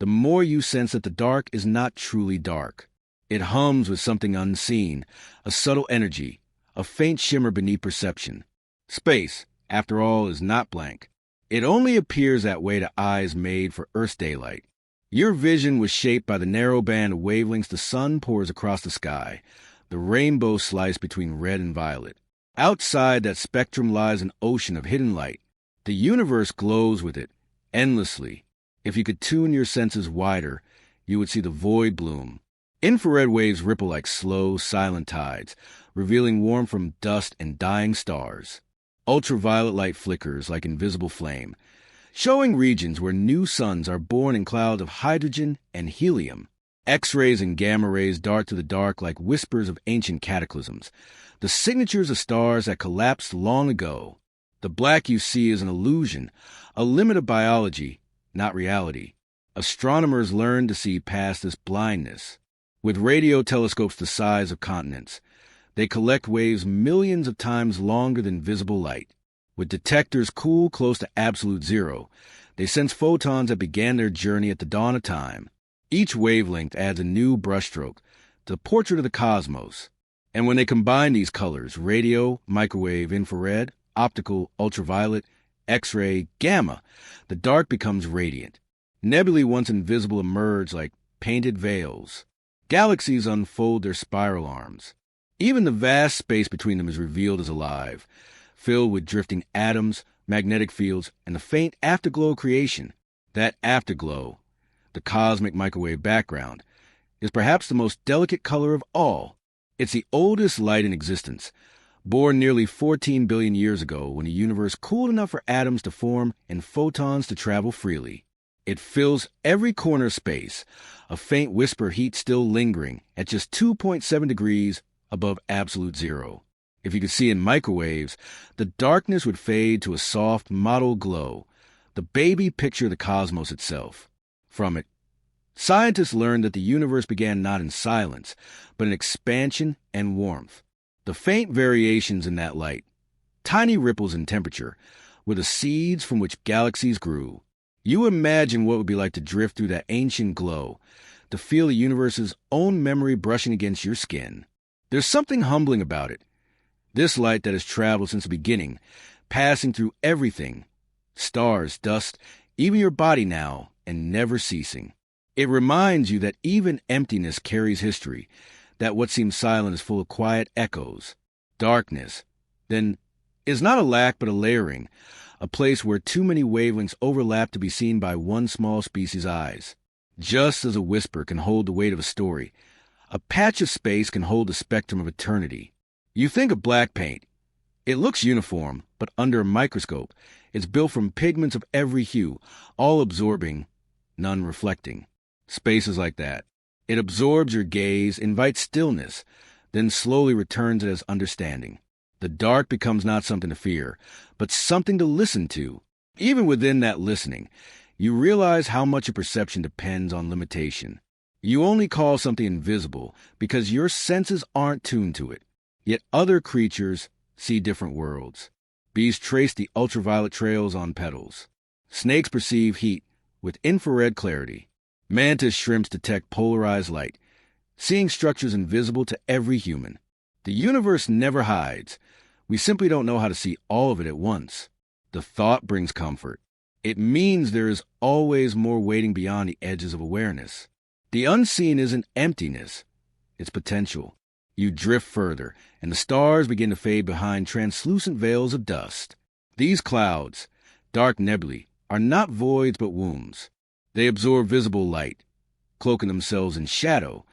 the more you sense that the dark is not truly dark. It hums with something unseen, a subtle energy, a faint shimmer beneath perception. Space, after all, is not blank. It only appears that way to eyes made for Earth's daylight. Your vision was shaped by the narrow band of wavelengths the sun pours across the sky, the rainbow slice between red and violet. Outside that spectrum lies an ocean of hidden light. The universe glows with it, endlessly. If you could tune your senses wider, you would see the void bloom. Infrared waves ripple like slow, silent tides, revealing warmth from dust and dying stars. Ultraviolet light flickers like invisible flame, showing regions where new suns are born in clouds of hydrogen and helium. X-rays and gamma rays dart through the dark like whispers of ancient cataclysms, the signatures of stars that collapsed long ago. The black you see is an illusion, a limit of biology, not reality. Astronomers learn to see past this blindness. With radio telescopes the size of continents, they collect waves millions of times longer than visible light. With detectors cool close to absolute zero, they sense photons that began their journey at the dawn of time. Each wavelength adds a new brushstroke to the portrait of the cosmos. And when they combine these colors, radio, microwave, infrared, optical, ultraviolet, X-ray, gamma, the dark becomes radiant. Nebulae once invisible emerge like painted veils. Galaxies unfold their spiral arms. Even the vast space between them is revealed as alive, filled with drifting atoms, magnetic fields, and the faint afterglow of creation. That afterglow, the cosmic microwave background, is perhaps the most delicate color of all. It's the oldest light in existence, born nearly 14 billion years ago when the universe cooled enough for atoms to form and photons to travel freely. It fills every corner of space, a faint whisper of heat still lingering at just 2.7 degrees above absolute zero. If you could see in microwaves, the darkness would fade to a soft, mottled glow, the baby picture of the cosmos itself. From it, scientists learned that the universe began not in silence, but in expansion and warmth. The faint variations in that light, tiny ripples in temperature, were the seeds from which galaxies grew. You imagine what it would be like to drift through that ancient glow, to feel the universe's own memory brushing against your skin. There's something humbling about it. This light that has traveled since the beginning, passing through everything, stars, dust, even your body now, and never ceasing. It reminds you that even emptiness carries history, that what seems silent is full of quiet echoes. Darkness, then, is not a lack but a layering, a place where too many wavelengths overlap to be seen by one small species' eyes. Just as a whisper can hold the weight of a story, a patch of space can hold the spectrum of eternity. You think of black paint. It looks uniform, but under a microscope, it's built from pigments of every hue, all absorbing, none reflecting. Space is like that. It absorbs your gaze, invites stillness, then slowly returns it as understanding. The dark becomes not something to fear, but something to listen to. Even within that listening, you realize how much of perception depends on limitation. You only call something invisible because your senses aren't tuned to it. Yet other creatures see different worlds. Bees trace the ultraviolet trails on petals. Snakes perceive heat with infrared clarity. Mantis shrimps detect polarized light, seeing structures invisible to every human. The universe never hides. We simply don't know how to see all of it at once. The thought brings comfort. It means there is always more waiting beyond the edges of awareness. The unseen isn't emptiness, it's potential. You drift further, and the stars begin to fade behind translucent veils of dust. These clouds, dark nebulae, are not voids but wombs. They absorb visible light, cloaking themselves in shadow,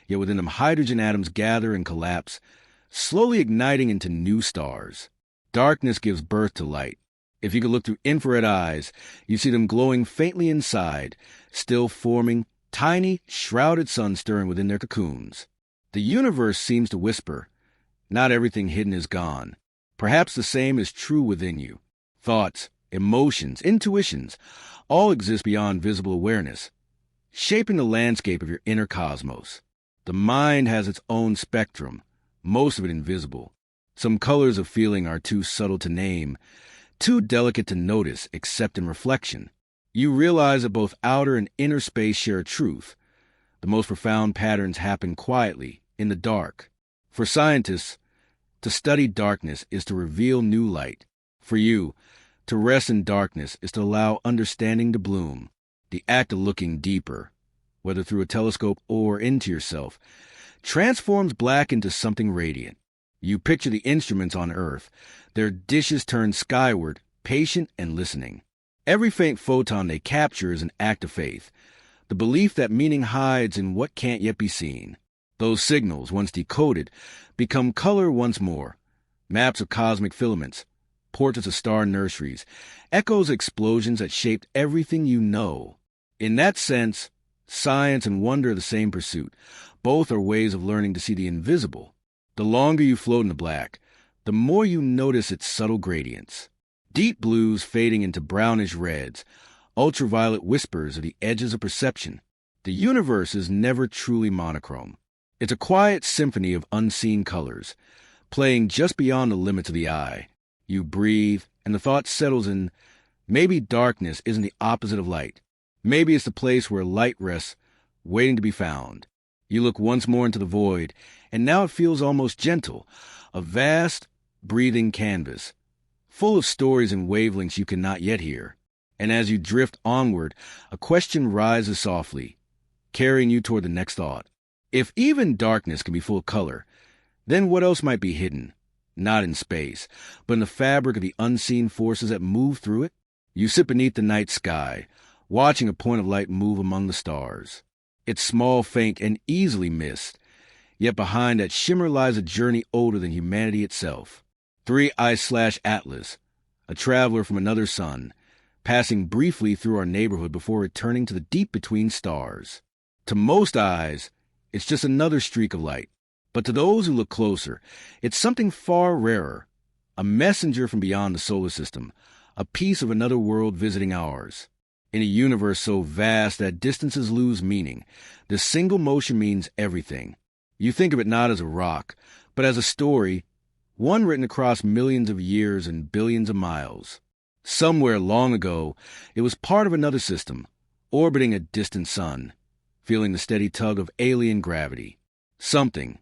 yet within them hydrogen atoms gather and collapse, slowly igniting into new stars. Darkness gives birth to light. If you could look through infrared eyes, you see them glowing faintly inside, still forming tiny, shrouded suns stirring within their cocoons. The universe seems to whisper, not everything hidden is gone. Perhaps the same is true within you. Thoughts, emotions, intuitions, all exist beyond visible awareness, shaping the landscape of your inner cosmos. The mind has its own spectrum, most of it invisible. Some colors of feeling are too subtle to name, too delicate to notice except in reflection. You realize that both outer and inner space share a truth. The most profound patterns happen quietly, in the dark. For scientists, to study darkness is to reveal new light. For you, to rest in darkness is to allow understanding to bloom. The act of looking deeper, whether through a telescope or into yourself, transforms black into something radiant. You picture the instruments on Earth, their dishes turned skyward, patient and listening. Every faint photon they capture is an act of faith, the belief that meaning hides in what can't yet be seen. Those signals, once decoded, become color once more. Maps of cosmic filaments, portraits of star nurseries, echoes of explosions that shaped everything you know. In that sense, science and wonder are the same pursuit. Both are ways of learning to see the invisible. The longer you float in the black, the more you notice its subtle gradients. Deep blues fading into brownish reds, ultraviolet whispers of the edges of perception. The universe is never truly monochrome. It's a quiet symphony of unseen colors, playing just beyond the limits of the eye. You breathe, and the thought settles in, maybe darkness isn't the opposite of light. Maybe it's the place where light rests, waiting to be found. You look once more into the void, and now it feels almost gentle, a vast, breathing canvas, full of stories and wavelengths you cannot yet hear. And as you drift onward, a question rises softly, carrying you toward the next thought. If even darkness can be full of color, then what else might be hidden? Not in space, but in the fabric of the unseen forces that move through it? You sit beneath the night sky, watching a point of light move among the stars. It's small, faint, and easily missed, yet behind that shimmer lies a journey older than humanity itself. 3I/Atlas, a traveler from another sun, passing briefly through our neighborhood before returning to the deep between stars. To most eyes, it's just another streak of light. But to those who look closer, it's something far rarer, a messenger from beyond the solar system, a piece of another world visiting ours. In a universe so vast that distances lose meaning, this single motion means everything. You think of it not as a rock, but as a story, one written across millions of years and billions of miles. Somewhere long ago, it was part of another system, orbiting a distant sun, feeling the steady tug of alien gravity. Something,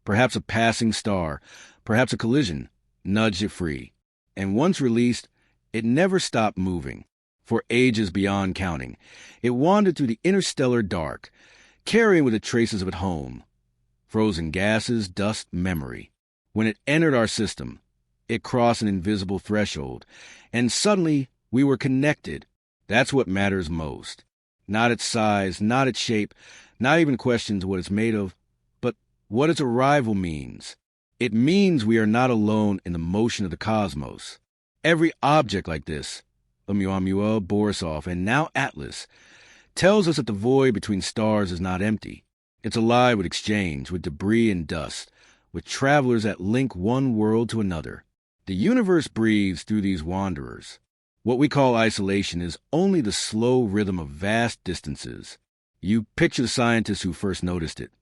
perhaps a passing star, perhaps a collision, nudged it free. And once released, it never stopped moving. For ages beyond counting, it wandered through the interstellar dark, carrying with it traces of it home. Frozen gases, dust, memory. When it entered our system, it crossed an invisible threshold, and suddenly we were connected. That's what matters most. Not its size, not its shape, not even questions what it's made of, but what its arrival means. It means we are not alone in the motion of the cosmos. Every object like this, Oumuamua, Borisov, and now Atlas, tells us that the void between stars is not empty. It's alive with exchange, with debris and dust, with travelers that link one world to another. The universe breathes through these wanderers. What we call isolation is only the slow rhythm of vast distances. You picture the scientists who first noticed it.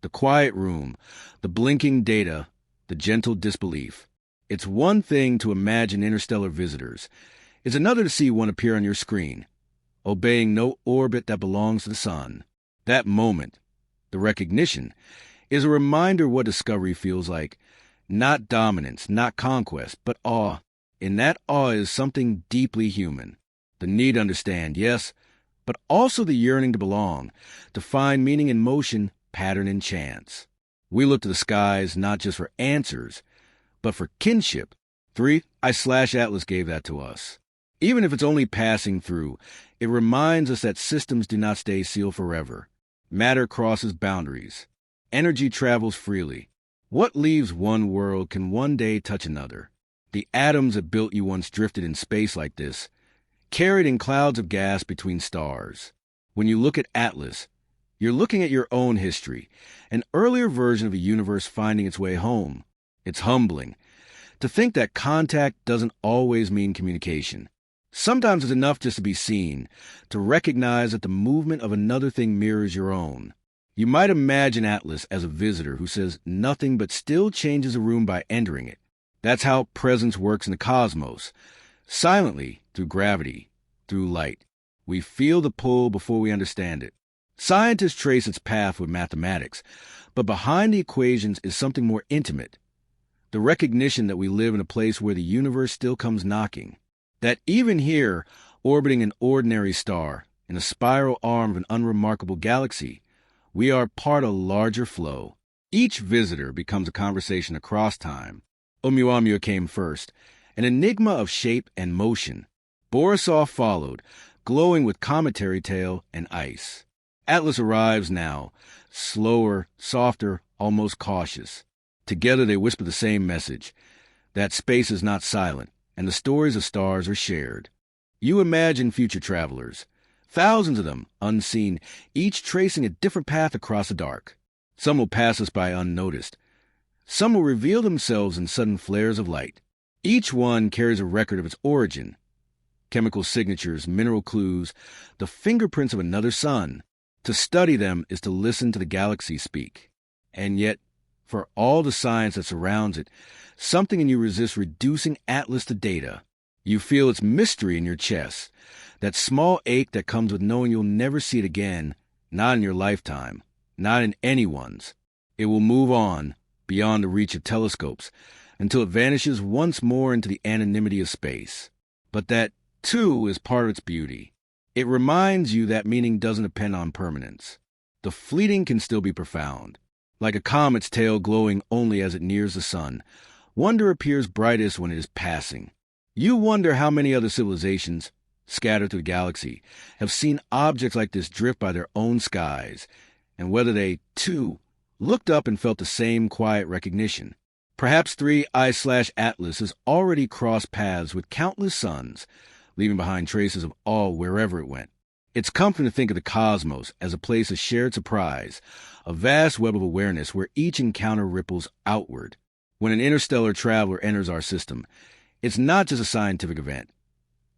The quiet room, the blinking data, the gentle disbelief. It's one thing to imagine interstellar visitors. It's another to see one appear on your screen, obeying no orbit that belongs to the sun. That moment, the recognition, is a reminder what discovery feels like. Not dominance, not conquest, but awe. In that awe is something deeply human. The need to understand, yes, but also the yearning to belong, to find meaning in motion, pattern, and chance. We look to the skies not just for answers, but for kinship. 3. I/Atlas gave that to us. Even if it's only passing through, it reminds us that systems do not stay sealed forever. Matter crosses boundaries. Energy travels freely. What leaves one world can one day touch another. The atoms that built you once drifted in space like this, carried in clouds of gas between stars. When you look at Atlas, you're looking at your own history, an earlier version of a universe finding its way home. It's humbling to think that contact doesn't always mean communication. Sometimes it's enough just to be seen, to recognize that the movement of another thing mirrors your own. You might imagine Atlas as a visitor who says nothing but still changes a room by entering it. That's how presence works in the cosmos. Silently, through gravity, through light. We feel the pull before we understand it. Scientists trace its path with mathematics, but behind the equations is something more intimate. The recognition that we live in a place where the universe still comes knocking. That even here, orbiting an ordinary star, in a spiral arm of an unremarkable galaxy, we are part of a larger flow. Each visitor becomes a conversation across time. Oumuamua came first, an enigma of shape and motion. Borisov followed, glowing with cometary tail and ice. Atlas arrives now, slower, softer, almost cautious. Together they whisper the same message, that space is not silent, and the stories of stars are shared. You imagine future travelers, thousands of them, unseen, each tracing a different path across the dark. Some will pass us by unnoticed. Some will reveal themselves in sudden flares of light. Each one carries a record of its origin. Chemical signatures, mineral clues, the fingerprints of another sun. To study them is to listen to the galaxy speak. And yet, for all the science that surrounds it, something in you resists reducing Atlas to data. You feel its mystery in your chest, that small ache that comes with knowing you'll never see it again, not in your lifetime, not in anyone's. It will move on, beyond the reach of telescopes, until it vanishes once more into the anonymity of space. But that, too, is part of its beauty. It reminds you that meaning doesn't depend on permanence. The fleeting can still be profound. Like a comet's tail glowing only as it nears the sun, wonder appears brightest when it is passing. You wonder how many other civilizations, scattered through the galaxy, have seen objects like this drift by their own skies, and whether they, too, looked up and felt the same quiet recognition. Perhaps 3I/Atlas has already crossed paths with countless suns, leaving behind traces of awe wherever it went. It's comforting to think of the cosmos as a place of shared surprise, a vast web of awareness where each encounter ripples outward. When an interstellar traveler enters our system, it's not just a scientific event.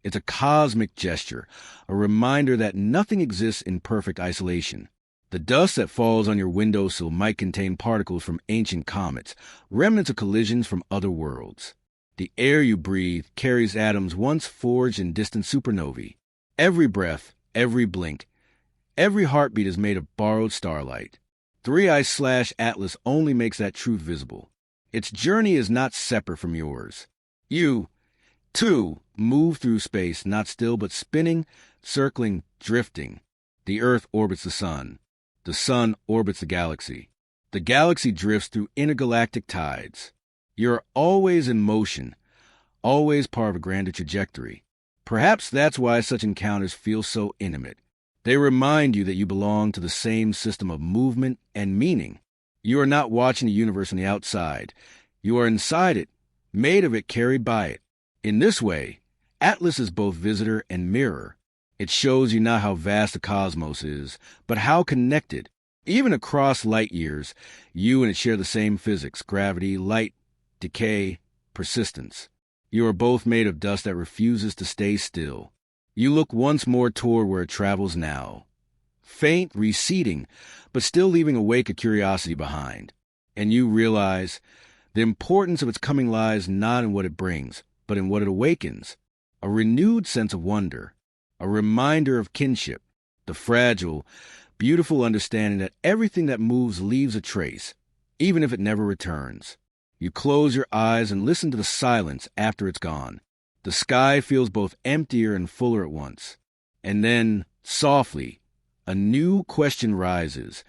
It's a cosmic gesture, a reminder that nothing exists in perfect isolation. The dust that falls on your windowsill might contain particles from ancient comets, remnants of collisions from other worlds. The air you breathe carries atoms once forged in distant supernovae. Every breath, every blink, every heartbeat is made of borrowed starlight. 3I/Atlas only makes that truth visible. Its journey is not separate from yours. You, too, move through space, not still but spinning, circling, drifting. The Earth orbits the sun. The sun orbits the galaxy. The galaxy drifts through intergalactic tides. You're always in motion, always part of a grander trajectory. Perhaps that's why such encounters feel so intimate. They remind you that you belong to the same system of movement and meaning. You are not watching the universe on the outside. You are inside it, made of it, carried by it. In this way, Atlas is both visitor and mirror. It shows you not how vast the cosmos is, but how connected. Even across light years, you and it share the same physics, gravity, light, decay, persistence. You are both made of dust that refuses to stay still. You look once more toward where it travels now. Faint, receding, but still leaving a wake of curiosity behind. And you realize the importance of its coming lies not in what it brings, but in what it awakens. A renewed sense of wonder. A reminder of kinship. The fragile, beautiful understanding that everything that moves leaves a trace, even if it never returns. You close your eyes and listen to the silence after it's gone. The sky feels both emptier and fuller at once. And then, softly, a new question rises,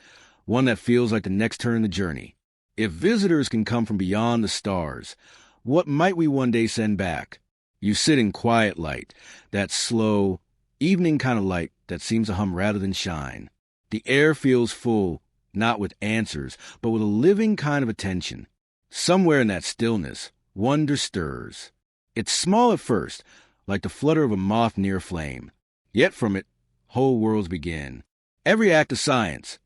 one that feels like the next turn in the journey. If visitors can come from beyond the stars, what might we one day send back? You sit in quiet light, that slow, evening kind of light that seems to hum rather than shine. The air feels full, not with answers, but with a living kind of attention. Somewhere in that stillness, wonder stirs. It's small at first, like the flutter of a moth near a flame. Yet from it, whole worlds begin. Every act of science,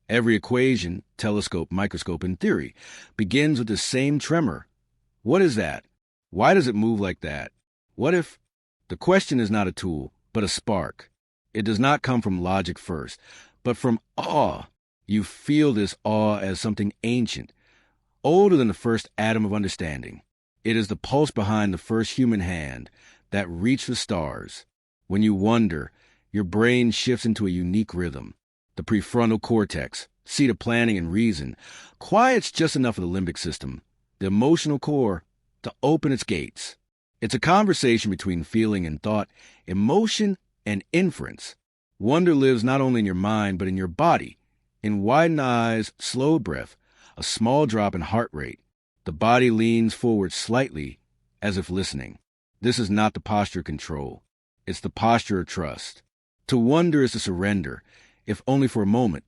every equation, telescope, microscope, and theory, begins with the same tremor. What is that? Why does it move like that? What if? The question is not a tool, but a spark. It does not come from logic first, but from awe. You feel this awe as something ancient, older than the first atom of understanding. It is the pulse behind the first human hand that reached the stars. When you wonder, your brain shifts into a unique rhythm. The prefrontal cortex, seat of planning and reason, quiets just enough of the limbic system, the emotional core, to open its gates. It's a conversation between feeling and thought, emotion and inference. Wonder lives not only in your mind, but in your body. In widened eyes, slow breath, a small drop in heart rate. The body leans forward slightly, as if listening. This is not the posture of control. It's the posture of trust. To wonder is to surrender, if only for a moment,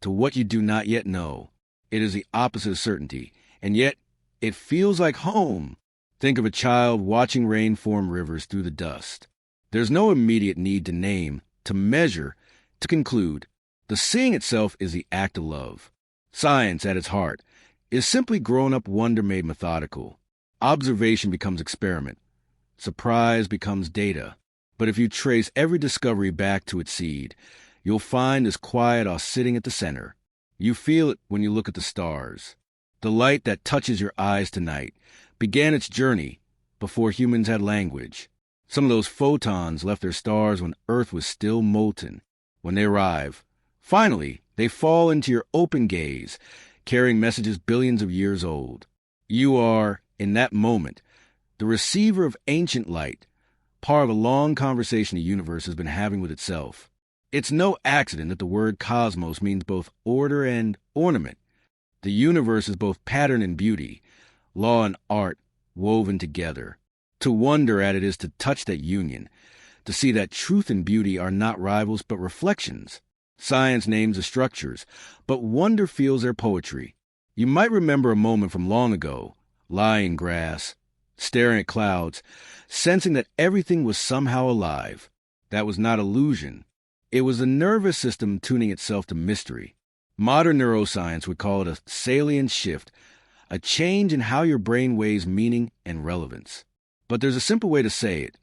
to what you do not yet know. It is the opposite of certainty, and yet it feels like home. Think of a child watching rain form rivers through the dust. There's no immediate need to name, to measure, to conclude. The seeing itself is the act of love. Science, at its heart, is simply grown-up wonder made methodical. Observation becomes experiment. Surprise becomes data. But if you trace every discovery back to its seed, you'll find this quiet awe sitting at the center. You feel it when you look at the stars. The light that touches your eyes tonight began its journey before humans had language. Some of those photons left their stars when Earth was still molten. When they arrive, finally, they fall into your open gaze, carrying messages billions of years old. You are, in that moment, the receiver of ancient light, part of a long conversation the universe has been having with itself. It's no accident that the word cosmos means both order and ornament. The universe is both pattern and beauty, law and art woven together. To wonder at it is to touch that union, to see that truth and beauty are not rivals but reflections. Science names the structures, but wonder feels their poetry. You might remember a moment from long ago, lying in grass, staring at clouds, sensing that everything was somehow alive. That was not illusion. It was the nervous system tuning itself to mystery. Modern neuroscience would call it a salient shift, a change in how your brain weighs meaning and relevance. But there's a simple way to say it.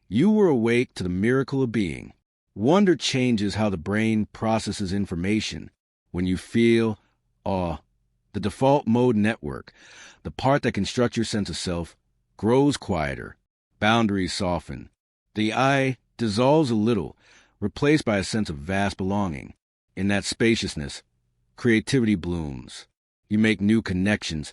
You were awake to the miracle of being. Wonder changes how the brain processes information. When you feel awe, the default mode network, the part that constructs your sense of self, grows quieter. Boundaries soften. The I dissolves a little, replaced by a sense of vast belonging. In that spaciousness, creativity blooms. You make new connections,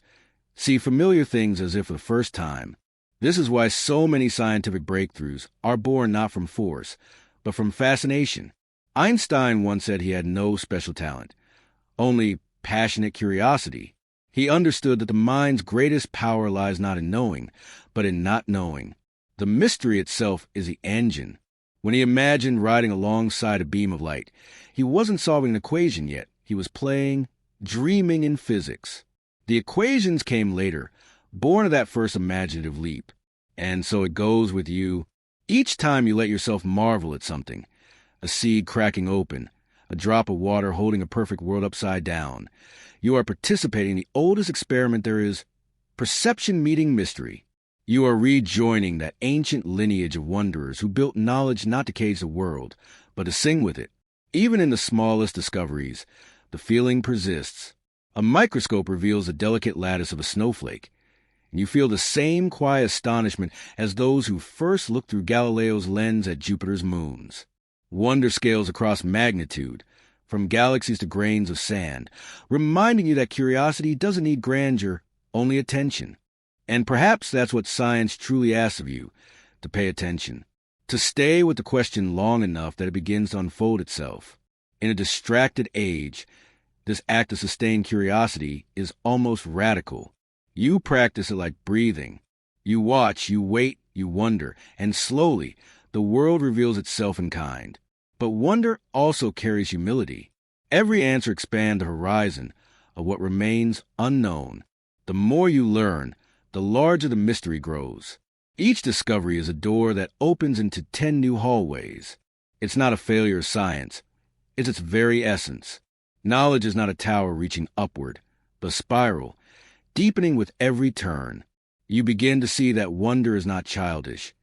see familiar things as if for the first time. This is why so many scientific breakthroughs are born not from force, but from fascination. Einstein once said he had no special talent, only passionate curiosity. He understood that the mind's greatest power lies not in knowing, but in not knowing. The mystery itself is the engine. When he imagined riding alongside a beam of light, he wasn't solving an equation yet. He was playing, dreaming in physics. The equations came later, born of that first imaginative leap. And so it goes with you. Each time you let yourself marvel at something, a seed cracking open, a drop of water holding a perfect world upside down, you are participating in the oldest experiment there is, perception meeting mystery. You are rejoining that ancient lineage of wanderers who built knowledge not to cage the world, but to sing with it. Even in the smallest discoveries, the feeling persists. A microscope reveals the delicate lattice of a snowflake, and you feel the same quiet astonishment as those who first looked through Galileo's lens at Jupiter's moons. Wonder scales across magnitude, from galaxies to grains of sand, reminding you that curiosity doesn't need grandeur, only attention. And perhaps that's what science truly asks of you, to pay attention, to stay with the question long enough that it begins to unfold itself. In a distracted age, this act of sustained curiosity is almost radical. You practice it like breathing. You watch, you wait, you wonder, and slowly, the world reveals itself in kind. But wonder also carries humility. Every answer expands the horizon of what remains unknown. The more you learn, the larger the mystery grows. Each discovery is a door that opens into 10 new hallways. It's not a failure of science. It's its very essence. Knowledge is not a tower reaching upward, but a spiral, deepening with every turn. You begin to see that wonder is not childish.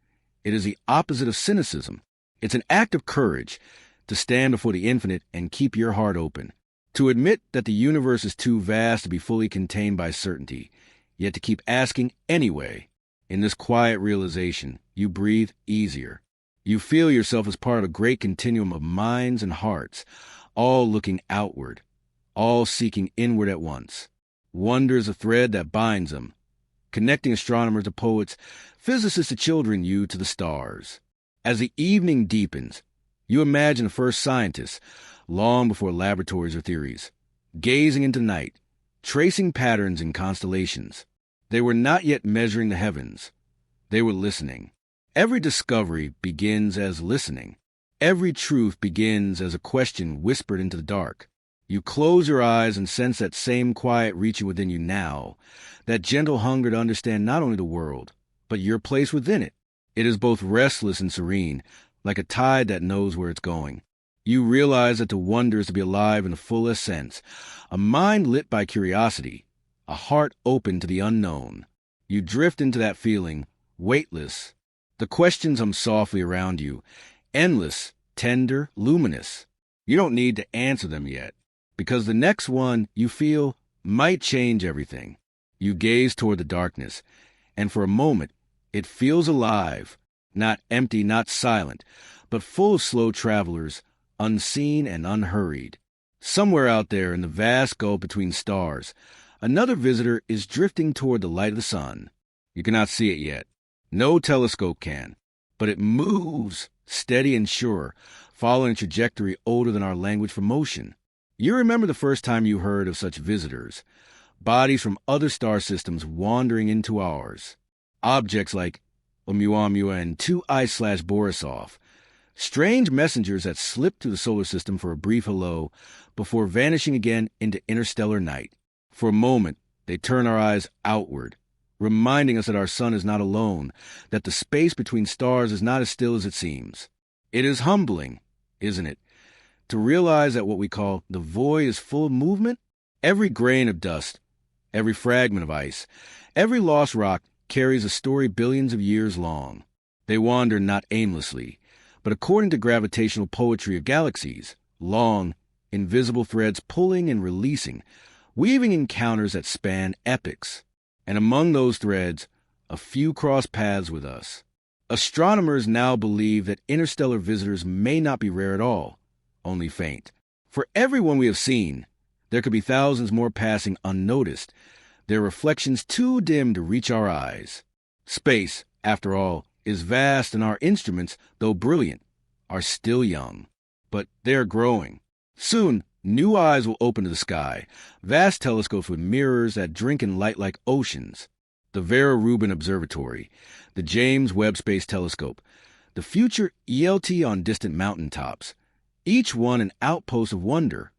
It is the opposite of cynicism. It's an act of courage to stand before the infinite and keep your heart open, to admit that the universe is too vast to be fully contained by certainty, yet to keep asking anyway. In this quiet realization, you breathe easier. You feel yourself as part of a great continuum of minds and hearts, all looking outward, all seeking inward at once. Wonder is a thread that binds them, connecting astronomers to poets, physicists to children, you to the stars. As the evening deepens, you imagine the first scientists, long before laboratories or theories, gazing into night, tracing patterns in constellations. They were not yet measuring the heavens. They were listening. Every discovery begins as listening. Every truth begins as a question whispered into the dark. You close your eyes and sense that same quiet reaching within you now, that gentle hunger to understand not only the world, but your place within it. It is both restless and serene, like a tide that knows where it's going. You realize that to wonder is to be alive in the fullest sense, a mind lit by curiosity, a heart open to the unknown. You drift into that feeling, weightless. The questions hum softly around you, endless, tender, luminous. You don't need to answer them yet, because the next one you feel might change everything. You gaze toward the darkness, and for a moment, it feels alive, not empty, not silent, but full of slow travelers, unseen and unhurried. Somewhere out there in the vast gulf between stars, another visitor is drifting toward the light of the sun. You cannot see it yet. No telescope can, but it moves, steady and sure, following a trajectory older than our language for motion. You remember the first time you heard of such visitors, bodies from other star systems wandering into ours. Objects like Oumuamua and 2I/Borisov, strange messengers that slipped through the solar system for a brief hello before vanishing again into interstellar night. For a moment, they turn our eyes outward, reminding us that our sun is not alone, that the space between stars is not as still as it seems. It is humbling, isn't it, to realize that what we call the void is full of movement? Every grain of dust, every fragment of ice, every lost rock carries a story billions of years long. They wander not aimlessly, but according to gravitational poetry of galaxies, long, invisible threads pulling and releasing, weaving encounters that span epochs. And among those threads, a few cross paths with us. Astronomers now believe that interstellar visitors may not be rare at all, only faint. For everyone we have seen, there could be thousands more passing unnoticed, their reflections too dim to reach our eyes. Space, after all, is vast, and our instruments, though brilliant, are still young. But they are growing. Soon, new eyes will open to the sky, vast telescopes with mirrors that drink in light like oceans. The Vera Rubin Observatory, the James Webb Space Telescope, the future ELT on distant mountain tops, each one an outpost of wonder,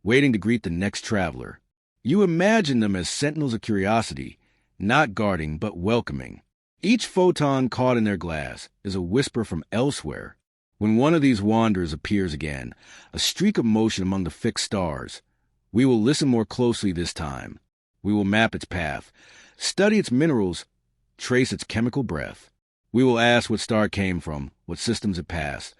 waiting to greet the next traveler. You imagine them as sentinels of curiosity, not guarding but welcoming. Each photon caught in their glass is a whisper from elsewhere. When one of these wanderers appears again, a streak of motion among the fixed stars, we will listen more closely this time. We will map its path, study its minerals, trace its chemical breath. We will ask what star it came from, what systems it passed,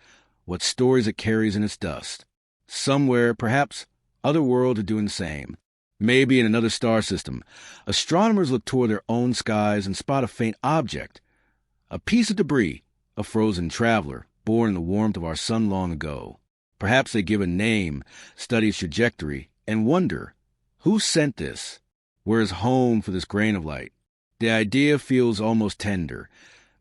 what stories it carries in its dust. Somewhere, perhaps, other worlds are doing the same. Maybe in another star system, astronomers look toward their own skies and spot a faint object, a piece of debris, a frozen traveler, born in the warmth of our sun long ago. Perhaps they give a name, study its trajectory, and wonder, who sent this? Where is home for this grain of light? The idea feels almost tender,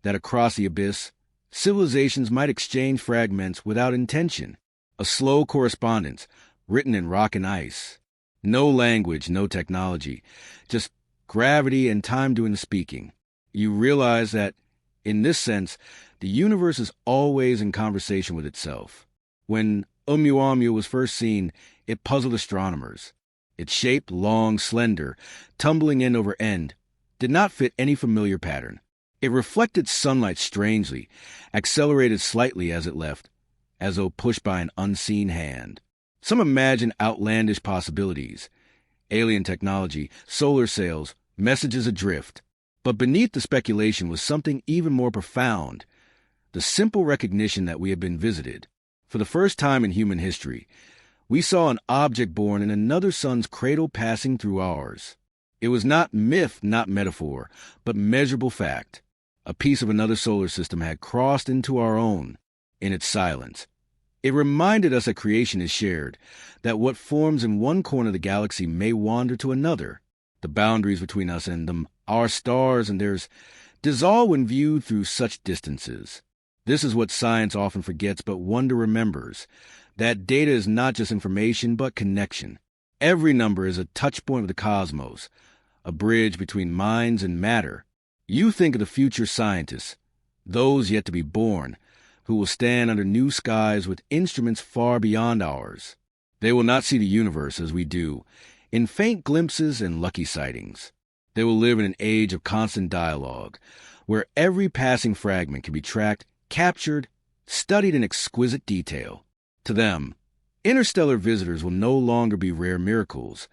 that across the abyss, civilizations might exchange fragments without intention, a slow correspondence written in rock and ice. No language, no technology, just gravity and time doing the speaking. You realize that, in this sense, the universe is always in conversation with itself. When Oumuamua was first seen, it puzzled astronomers. Its shape, long, slender, tumbling end over end, did not fit any familiar pattern. It reflected sunlight strangely, accelerated slightly as it left, as though pushed by an unseen hand. Some imagined outlandish possibilities: alien technology, solar sails, messages adrift. But beneath the speculation was something even more profound: the simple recognition that we had been visited. For the first time in human history, we saw an object born in another sun's cradle passing through ours. It was not myth, not metaphor, but measurable fact. A piece of another solar system had crossed into our own in its silence. It reminded us that creation is shared, that what forms in one corner of the galaxy may wander to another. The boundaries between us and them, our stars and theirs, dissolve when viewed through such distances. This is what science often forgets but wonder remembers, that data is not just information but connection. Every number is a touch point of the cosmos, a bridge between minds and matter. You think of the future scientists, those yet to be born, who will stand under new skies with instruments far beyond ours. They will not see the universe as we do, in faint glimpses and lucky sightings. They will live in an age of constant dialogue, where every passing fragment can be tracked, captured, studied in exquisite detail. To them, interstellar visitors will no longer be rare miracles,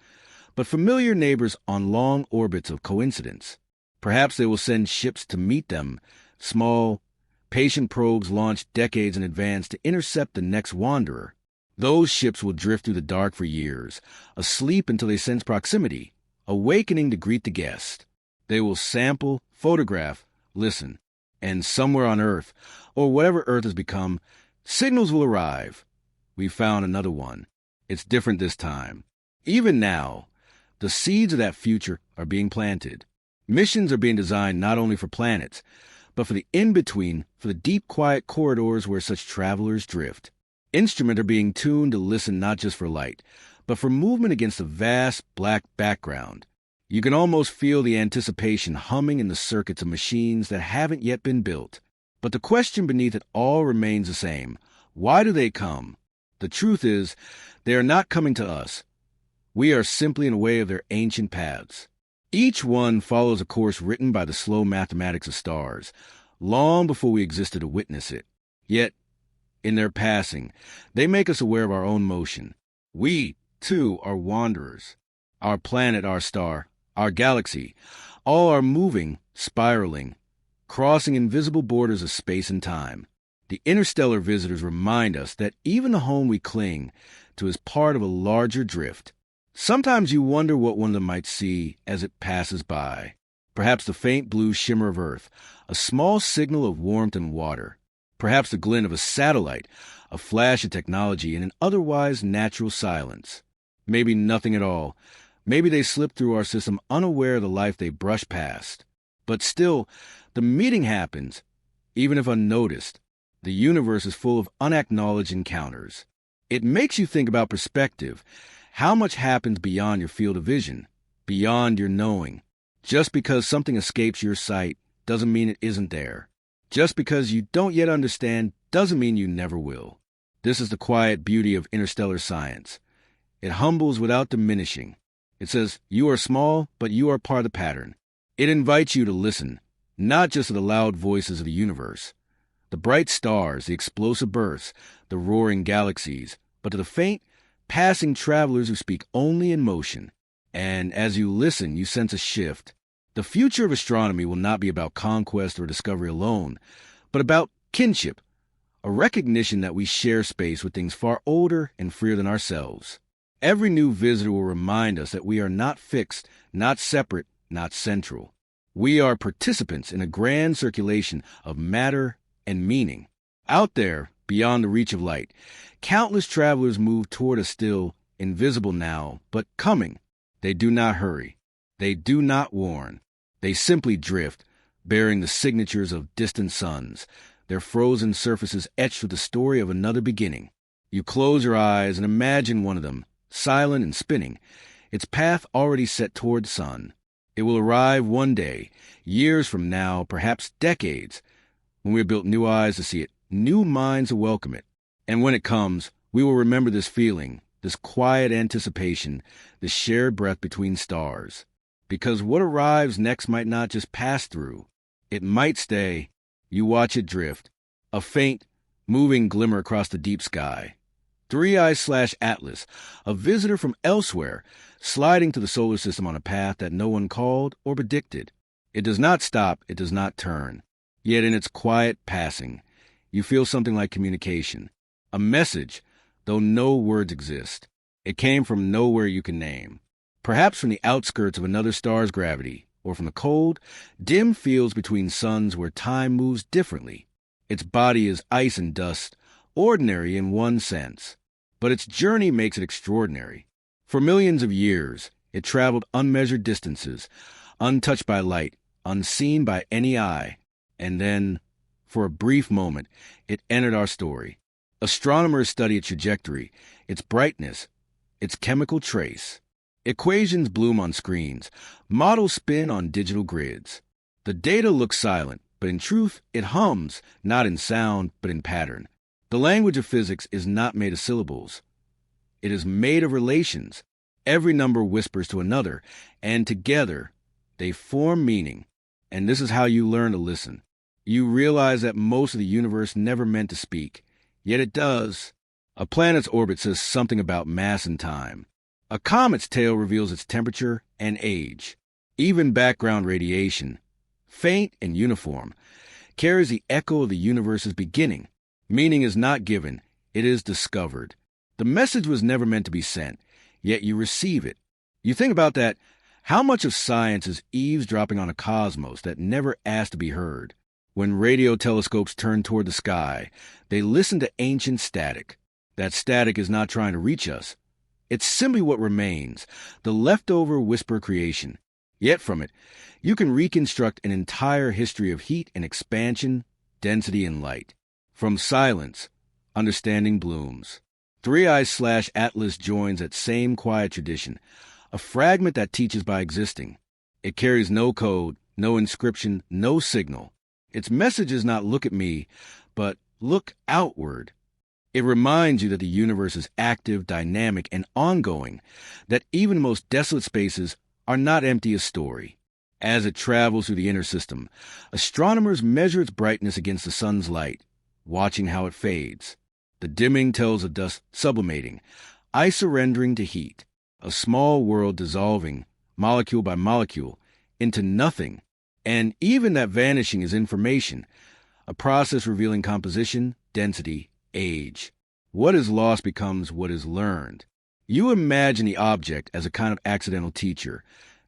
but familiar neighbors on long orbits of coincidence. Perhaps they will send ships to meet them, small, patient probes launched decades in advance to intercept the next wanderer. Those ships will drift through the dark for years, asleep until they sense proximity, awakening to greet the guest. They will sample, photograph, listen, and somewhere on Earth, or whatever Earth has become, signals will arrive. We found another one. It's different this time. Even now, the seeds of that future are being planted. Missions are being designed not only for planets, but for the in-between, for the deep, quiet corridors where such travelers drift. Instruments are being tuned to listen not just for light, but for movement against a vast black background. You can almost feel the anticipation humming in the circuits of machines that haven't yet been built. But the question beneath it all remains the same. Why do they come? The truth is, they are not coming to us. We are simply in the way of their ancient paths. Each one follows a course written by the slow mathematics of stars, long before we existed to witness it. Yet, in their passing, they make us aware of our own motion. We, too, are wanderers. Our planet, our star, our galaxy, all are moving, spiraling, crossing invisible borders of space and time. The interstellar visitors remind us that even the home we cling to is part of a larger drift. Sometimes you wonder what one of them might see as it passes by. Perhaps the faint blue shimmer of Earth, a small signal of warmth and water. Perhaps the glint of a satellite, a flash of technology in an otherwise natural silence. Maybe nothing at all. Maybe they slip through our system unaware of the life they brush past. But still, the meeting happens, even if unnoticed. The universe is full of unacknowledged encounters. It makes you think about perspective. How much happens beyond your field of vision, beyond your knowing? Just because something escapes your sight doesn't mean it isn't there. Just because you don't yet understand doesn't mean you never will. This is the quiet beauty of interstellar science. It humbles without diminishing. It says, you are small, but you are part of the pattern. It invites you to listen, not just to the loud voices of the universe, the bright stars, the explosive bursts, the roaring galaxies, but to the faint, passing travelers who speak only in motion. And as you listen, you sense a shift. The future of astronomy will not be about conquest or discovery alone, but about kinship, a recognition that we share space with things far older and freer than ourselves. Every new visitor will remind us that we are not fixed, not separate, not central. We are participants in a grand circulation of matter and meaning. Out there, beyond the reach of light, countless travelers move toward us still, invisible now, but coming. They do not hurry. They do not warn. They simply drift, bearing the signatures of distant suns, their frozen surfaces etched with the story of another beginning. You close your eyes and imagine one of them, silent and spinning, its path already set toward sun. It will arrive one day, years from now, perhaps decades, when we have built new eyes to see it, new minds to welcome it. And when it comes, we will remember this feeling, this quiet anticipation, this shared breath between stars. Because what arrives next might not just pass through. It might stay. You watch it drift, a faint, moving glimmer across the deep sky. Three Eyes/Atlas, a visitor from elsewhere, sliding to the solar system on a path that no one called or predicted. It does not stop, it does not turn. Yet in its quiet passing, you feel something like communication. A message, though no words exist. It came from nowhere you can name. Perhaps from the outskirts of another star's gravity, or from the cold, dim fields between suns where time moves differently. Its body is ice and dust, ordinary in one sense. But its journey makes it extraordinary. For millions of years, it traveled unmeasured distances, untouched by light, unseen by any eye. And then, for a brief moment, it entered our story. Astronomers study its trajectory, its brightness, its chemical trace. Equations bloom on screens, models spin on digital grids. The data looks silent, but in truth, it hums, not in sound, but in pattern. The language of physics is not made of syllables. It is made of relations. Every number whispers to another, and together they form meaning. And this is how you learn to listen. You realize that most of the universe never meant to speak, yet it does. A planet's orbit says something about mass and time. A comet's tail reveals its temperature and age. Even background radiation, faint and uniform, carries the echo of the universe's beginning. Meaning is not given, it is discovered. The message was never meant to be sent, yet you receive it. You think about that. How much of science is eavesdropping on a cosmos that never asked to be heard? When radio telescopes turn toward the sky, they listen to ancient static. That static is not trying to reach us. It's simply what remains, the leftover whisper creation. Yet from it, you can reconstruct an entire history of heat and expansion, density and light. From silence, understanding blooms. Three Eyes/Atlas joins that same quiet tradition, a fragment that teaches by existing. It carries no code, no inscription, no signal. Its message is not look at me, but look outward. It reminds you that the universe is active, dynamic, and ongoing, that even the most desolate spaces are not empty of story. As it travels through the inner system, astronomers measure its brightness against the sun's light, watching how it fades. The dimming tells of dust sublimating, ice surrendering to heat, a small world dissolving, molecule by molecule, into nothing. And even that vanishing is information, a process revealing composition, density, age. What is lost becomes what is learned. You imagine the object as a kind of accidental teacher,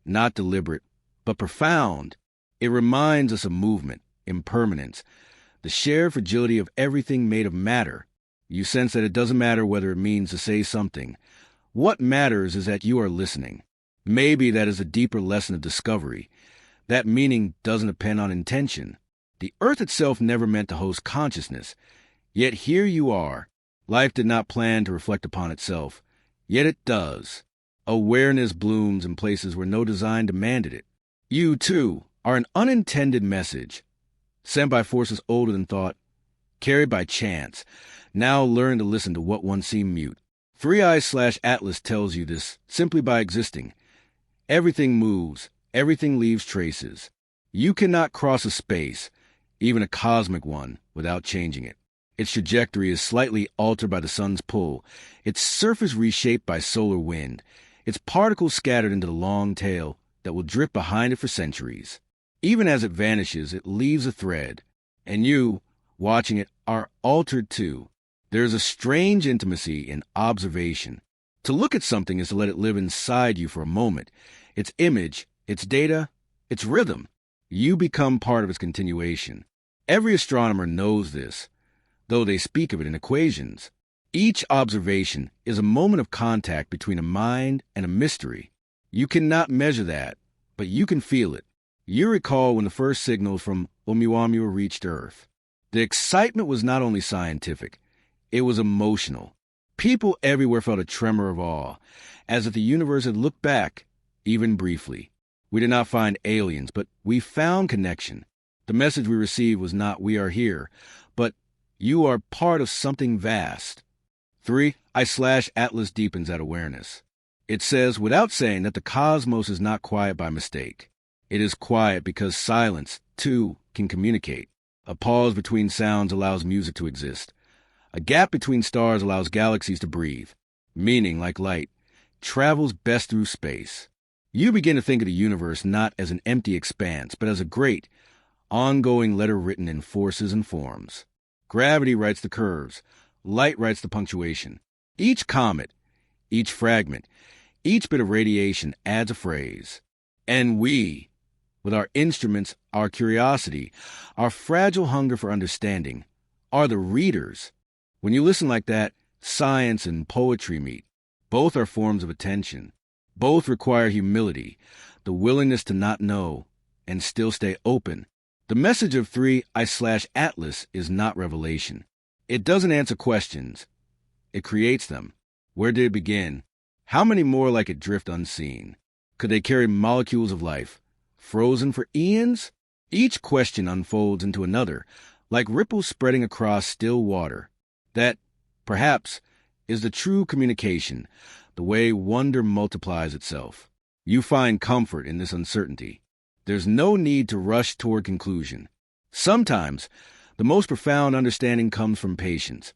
not deliberate, but profound. It reminds us of movement, impermanence, the shared fragility of everything made of matter. You sense that it doesn't matter whether it means to say something. What matters is that you are listening. Maybe that is a deeper lesson of discovery. That meaning doesn't depend on intention. The earth itself never meant to host consciousness. Yet here you are. Life did not plan to reflect upon itself. Yet it does. Awareness blooms in places where no design demanded it. You, too, are an unintended message, sent by forces older than thought, carried by chance. Now learn to listen to what once seemed mute. Three Eyes/Atlas tells you this simply by existing. Everything moves, everything leaves traces. You cannot cross a space, even a cosmic one, without changing it. Its trajectory is slightly altered by the sun's pull, its surface reshaped by solar wind, its particles scattered into the long tail that will drift behind it for centuries. Even as it vanishes, it leaves a thread, and you, watching it, are altered too. There is a strange intimacy in observation. To look at something is to let it live inside you for a moment. Its image, its data, its rhythm. You become part of its continuation. Every astronomer knows this, though they speak of it in equations. Each observation is a moment of contact between a mind and a mystery. You cannot measure that, but you can feel it. You recall when the first signals from Oumuamua reached Earth. The excitement was not only scientific, it was emotional. People everywhere felt a tremor of awe, as if the universe had looked back, even briefly. We did not find aliens, but we found connection. The message we received was not "we are here," but "you are part of something vast." 3. I/Atlas deepens that awareness. It says, without saying, that the cosmos is not quiet by mistake. It is quiet because silence, too, can communicate. A pause between sounds allows music to exist. A gap between stars allows galaxies to breathe. Meaning, like light, travels best through space. You begin to think of the universe not as an empty expanse, but as a great, ongoing letter written in forces and forms. Gravity writes the curves. Light writes the punctuation. Each comet, each fragment, each bit of radiation adds a phrase. And we, with our instruments, our curiosity, our fragile hunger for understanding, are the readers. When you listen like that, science and poetry meet. Both are forms of attention. Both require humility, the willingness to not know, and still stay open. The message of 3I/Atlas is not revelation. It doesn't answer questions. It creates them. Where did it begin? How many more like it drift unseen? Could they carry molecules of life, frozen for eons? Each question unfolds into another, like ripples spreading across still water. That, perhaps, is the true communication, the way wonder multiplies itself. You find comfort in this uncertainty. There's no need to rush toward conclusion. Sometimes, the most profound understanding comes from patience,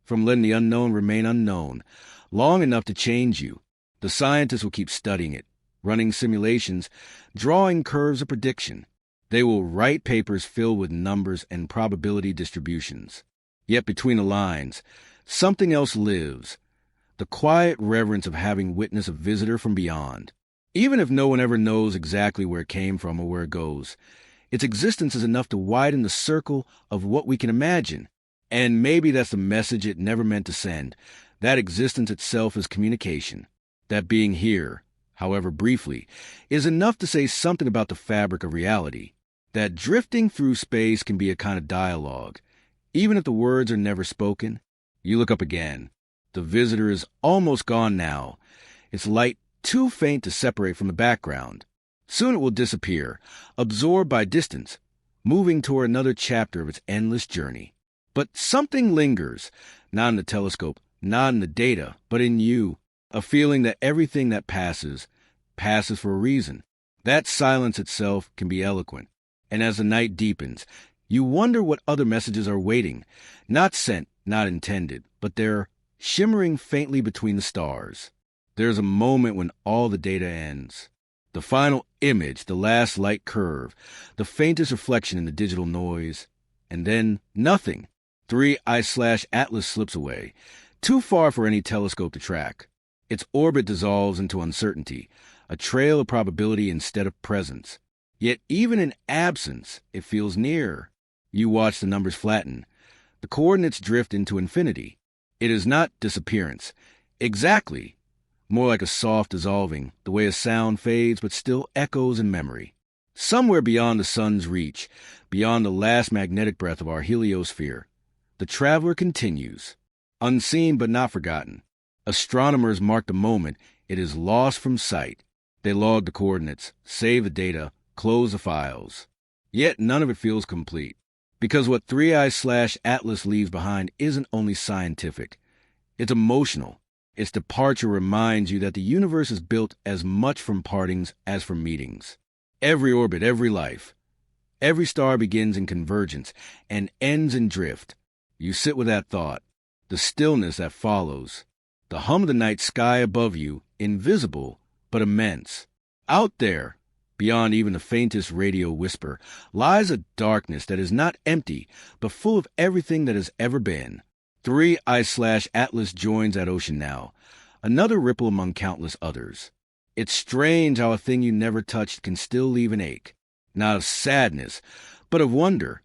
from letting the unknown remain unknown, long enough to change you. The scientists will keep studying it, running simulations, drawing curves of prediction. They will write papers filled with numbers and probability distributions. Yet between the lines, something else lives, the quiet reverence of having witnessed a visitor from beyond. Even if no one ever knows exactly where it came from or where it goes, its existence is enough to widen the circle of what we can imagine. And maybe that's the message it never meant to send. That existence itself is communication. That being here, however briefly, is enough to say something about the fabric of reality. That drifting through space can be a kind of dialogue. Even if the words are never spoken, you look up again. The visitor is almost gone now, its light too faint to separate from the background. Soon it will disappear, absorbed by distance, moving toward another chapter of its endless journey. But something lingers, not in the telescope, not in the data, but in you, a feeling that everything that passes, passes for a reason. That silence itself can be eloquent. And as the night deepens, you wonder what other messages are waiting, not sent, not intended, but they're shimmering faintly between the stars. There's a moment when all the data ends. The final image, the last light curve, the faintest reflection in the digital noise, and then nothing. 3I/Atlas slips away, too far for any telescope to track. Its orbit dissolves into uncertainty, a trail of probability instead of presence. Yet even in absence, it feels near. You watch the numbers flatten. The coordinates drift into infinity. It is not disappearance. Exactly. More like a soft dissolving, the way a sound fades but still echoes in memory. Somewhere beyond the sun's reach, beyond the last magnetic breath of our heliosphere, the traveler continues, unseen but not forgotten. Astronomers mark the moment it is lost from sight. They log the coordinates, save the data, close the files. Yet none of it feels complete. Because what 3I/Atlas leaves behind isn't only scientific. It's emotional. Its departure reminds you that the universe is built as much from partings as from meetings. Every orbit, every life. Every star begins in convergence and ends in drift. You sit with that thought, the stillness that follows, the hum of the night sky above you, invisible but immense. Out there, beyond even the faintest radio whisper, lies a darkness that is not empty, but full of everything that has ever been. 3I/Atlas joins that ocean now, another ripple among countless others. It's strange how a thing you never touched can still leave an ache, not of sadness, but of wonder,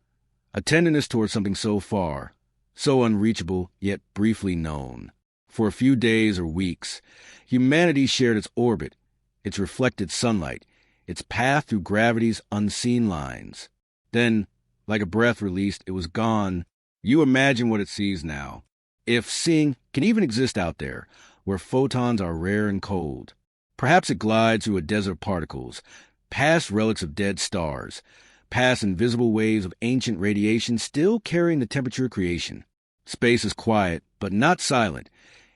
a tenderness toward something so far, so unreachable yet briefly known. For a few days or weeks, humanity shared its orbit, its reflected sunlight, its path through gravity's unseen lines. Then, like a breath released, it was gone. You imagine what it sees now. If seeing can even exist out there, where photons are rare and cold. Perhaps it glides through a desert of particles, past relics of dead stars, past invisible waves of ancient radiation still carrying the temperature of creation. Space is quiet, but not silent.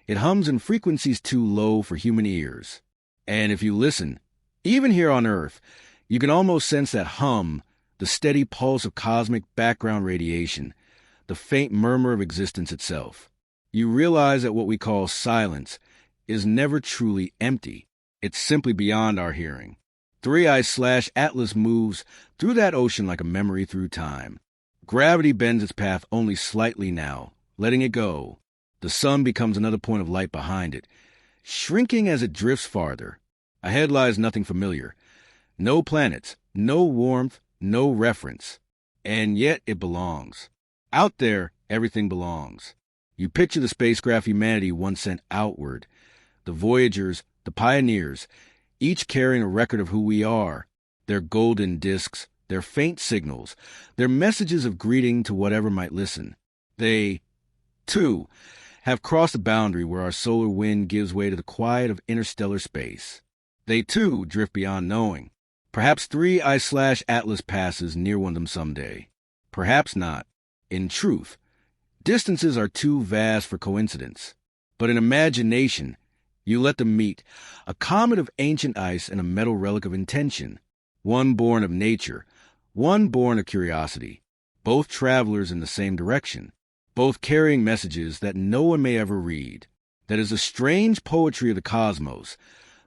It hums in frequencies too low for human ears. And if you listen, even here on Earth, you can almost sense that hum, the steady pulse of cosmic background radiation, the faint murmur of existence itself. You realize that what we call silence is never truly empty. It's simply beyond our hearing. 3I/Atlas moves through that ocean like a memory through time. Gravity bends its path only slightly now, letting it go. The sun becomes another point of light behind it, shrinking as it drifts farther. Ahead lies nothing familiar. No planets, no warmth, no reference. And yet it belongs. Out there, everything belongs. You picture the spacecraft humanity once sent outward. The Voyagers, the pioneers, each carrying a record of who we are. Their golden discs, their faint signals, their messages of greeting to whatever might listen. They, too, have crossed the boundary where our solar wind gives way to the quiet of interstellar space. They, too, drift beyond knowing. Perhaps 3I/Atlas passes near one of them someday. Perhaps not. In truth, distances are too vast for coincidence. But in imagination, you let them meet, a comet of ancient ice and a metal relic of intention, one born of nature, one born of curiosity, both travelers in the same direction, both carrying messages that no one may ever read. That is the strange poetry of the cosmos,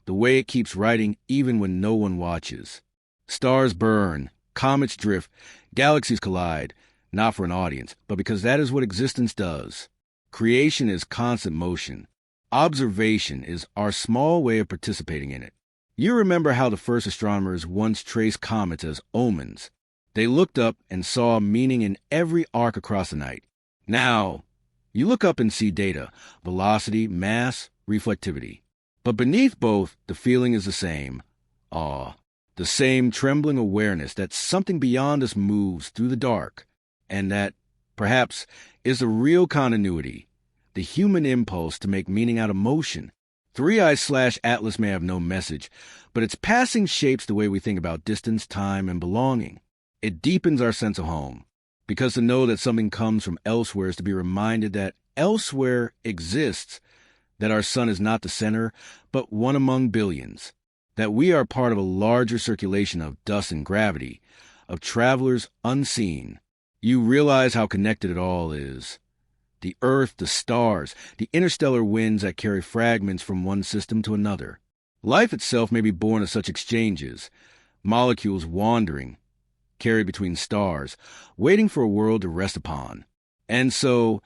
the way it keeps writing even when no one watches. Stars burn, comets drift, galaxies collide, not for an audience, but because that is what existence does. Creation is constant motion. Observation is our small way of participating in it. You remember how the first astronomers once traced comets as omens. They looked up and saw meaning in every arc across the night. Now, you look up and see data, velocity, mass, reflectivity. But beneath both, the feeling is the same. Awe. The same trembling awareness that something beyond us moves through the dark, and that, perhaps, is the real continuity, the human impulse to make meaning out of motion. 3I/Atlas may have no message, but its passing shapes the way we think about distance, time, and belonging. It deepens our sense of home, because to know that something comes from elsewhere is to be reminded that elsewhere exists, that our sun is not the center, but one among billions, that we are part of a larger circulation of dust and gravity, of travelers unseen. You realize how connected it all is. The Earth, the stars, the interstellar winds that carry fragments from one system to another. Life itself may be born of such exchanges, molecules wandering, carried between stars, waiting for a world to rest upon. And so,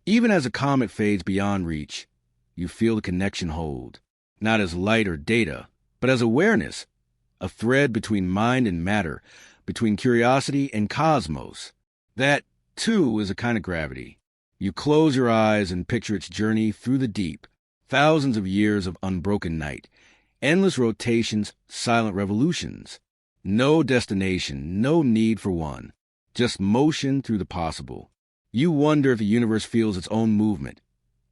even as a comet fades beyond reach, you feel the connection hold, not as light or data, but as awareness, a thread between mind and matter, between curiosity and cosmos. That, too, is a kind of gravity. You close your eyes and picture its journey through the deep, thousands of years of unbroken night, endless rotations, silent revolutions. No destination, no need for one, just motion through the possible. You wonder if the universe feels its own movement,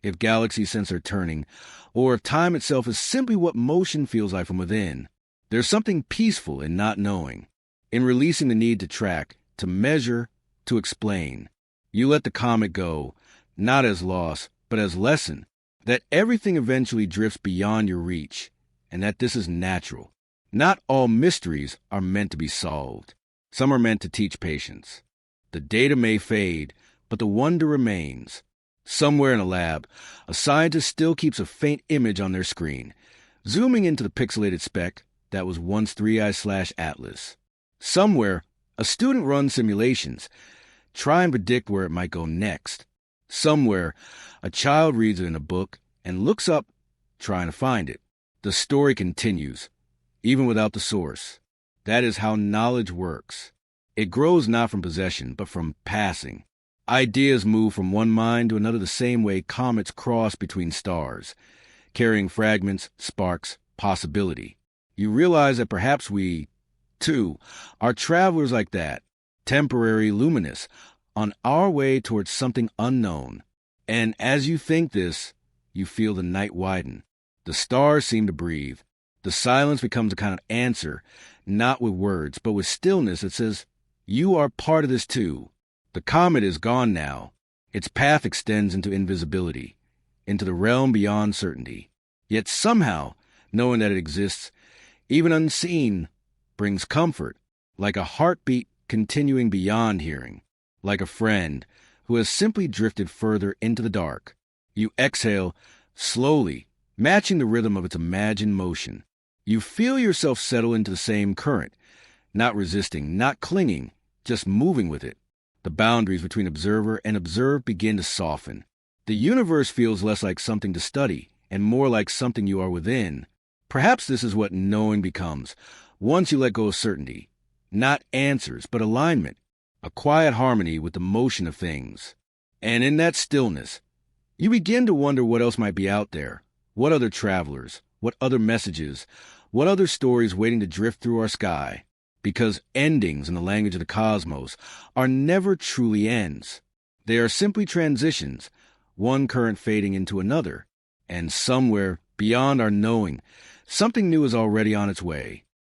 if galaxies sense their turning, or if time itself is simply what motion feels like from within. There's something peaceful in not knowing, in releasing the need to track, to measure, to explain. You let the comet go, not as loss, but as lesson, that everything eventually drifts beyond your reach, and that this is natural. Not all mysteries are meant to be solved. Some are meant to teach patience. The data may fade, but the wonder remains. Somewhere in a lab, a scientist still keeps a faint image on their screen, zooming into the pixelated speck that was once 3I/Atlas. Somewhere, a student runs simulations, try and predict where it might go next. Somewhere, a child reads it in a book and looks up, trying to find it. The story continues, even without the source. That is how knowledge works. It grows not from possession, but from passing. Ideas move from one mind to another the same way comets cross between stars, carrying fragments, sparks, possibility. You realize that perhaps we, too, are travelers like that, temporary, luminous, on our way towards something unknown. And as you think this, you feel the night widen. The stars seem to breathe. The silence becomes a kind of answer, not with words, but with stillness that says, you are part of this too. The comet is gone now. Its path extends into invisibility, into the realm beyond certainty. Yet somehow, knowing that it exists, even unseen, brings comfort, like a heartbeat continuing beyond hearing, like a friend who has simply drifted further into the dark. You exhale slowly, matching the rhythm of its imagined motion. You feel yourself settle into the same current, not resisting, not clinging, just moving with it. The boundaries between observer and observed begin to soften. The universe feels less like something to study and more like something you are within. Perhaps this is what knowing becomes, once you let go of certainty. Not answers, but alignment, a quiet harmony with the motion of things. And in that stillness, you begin to wonder what else might be out there. What other travelers, what other messages, what other stories waiting to drift through our sky? Because endings, in the language of the cosmos, are never truly ends. They are simply transitions, one current fading into another. And somewhere, beyond our knowing, something new is already on its way.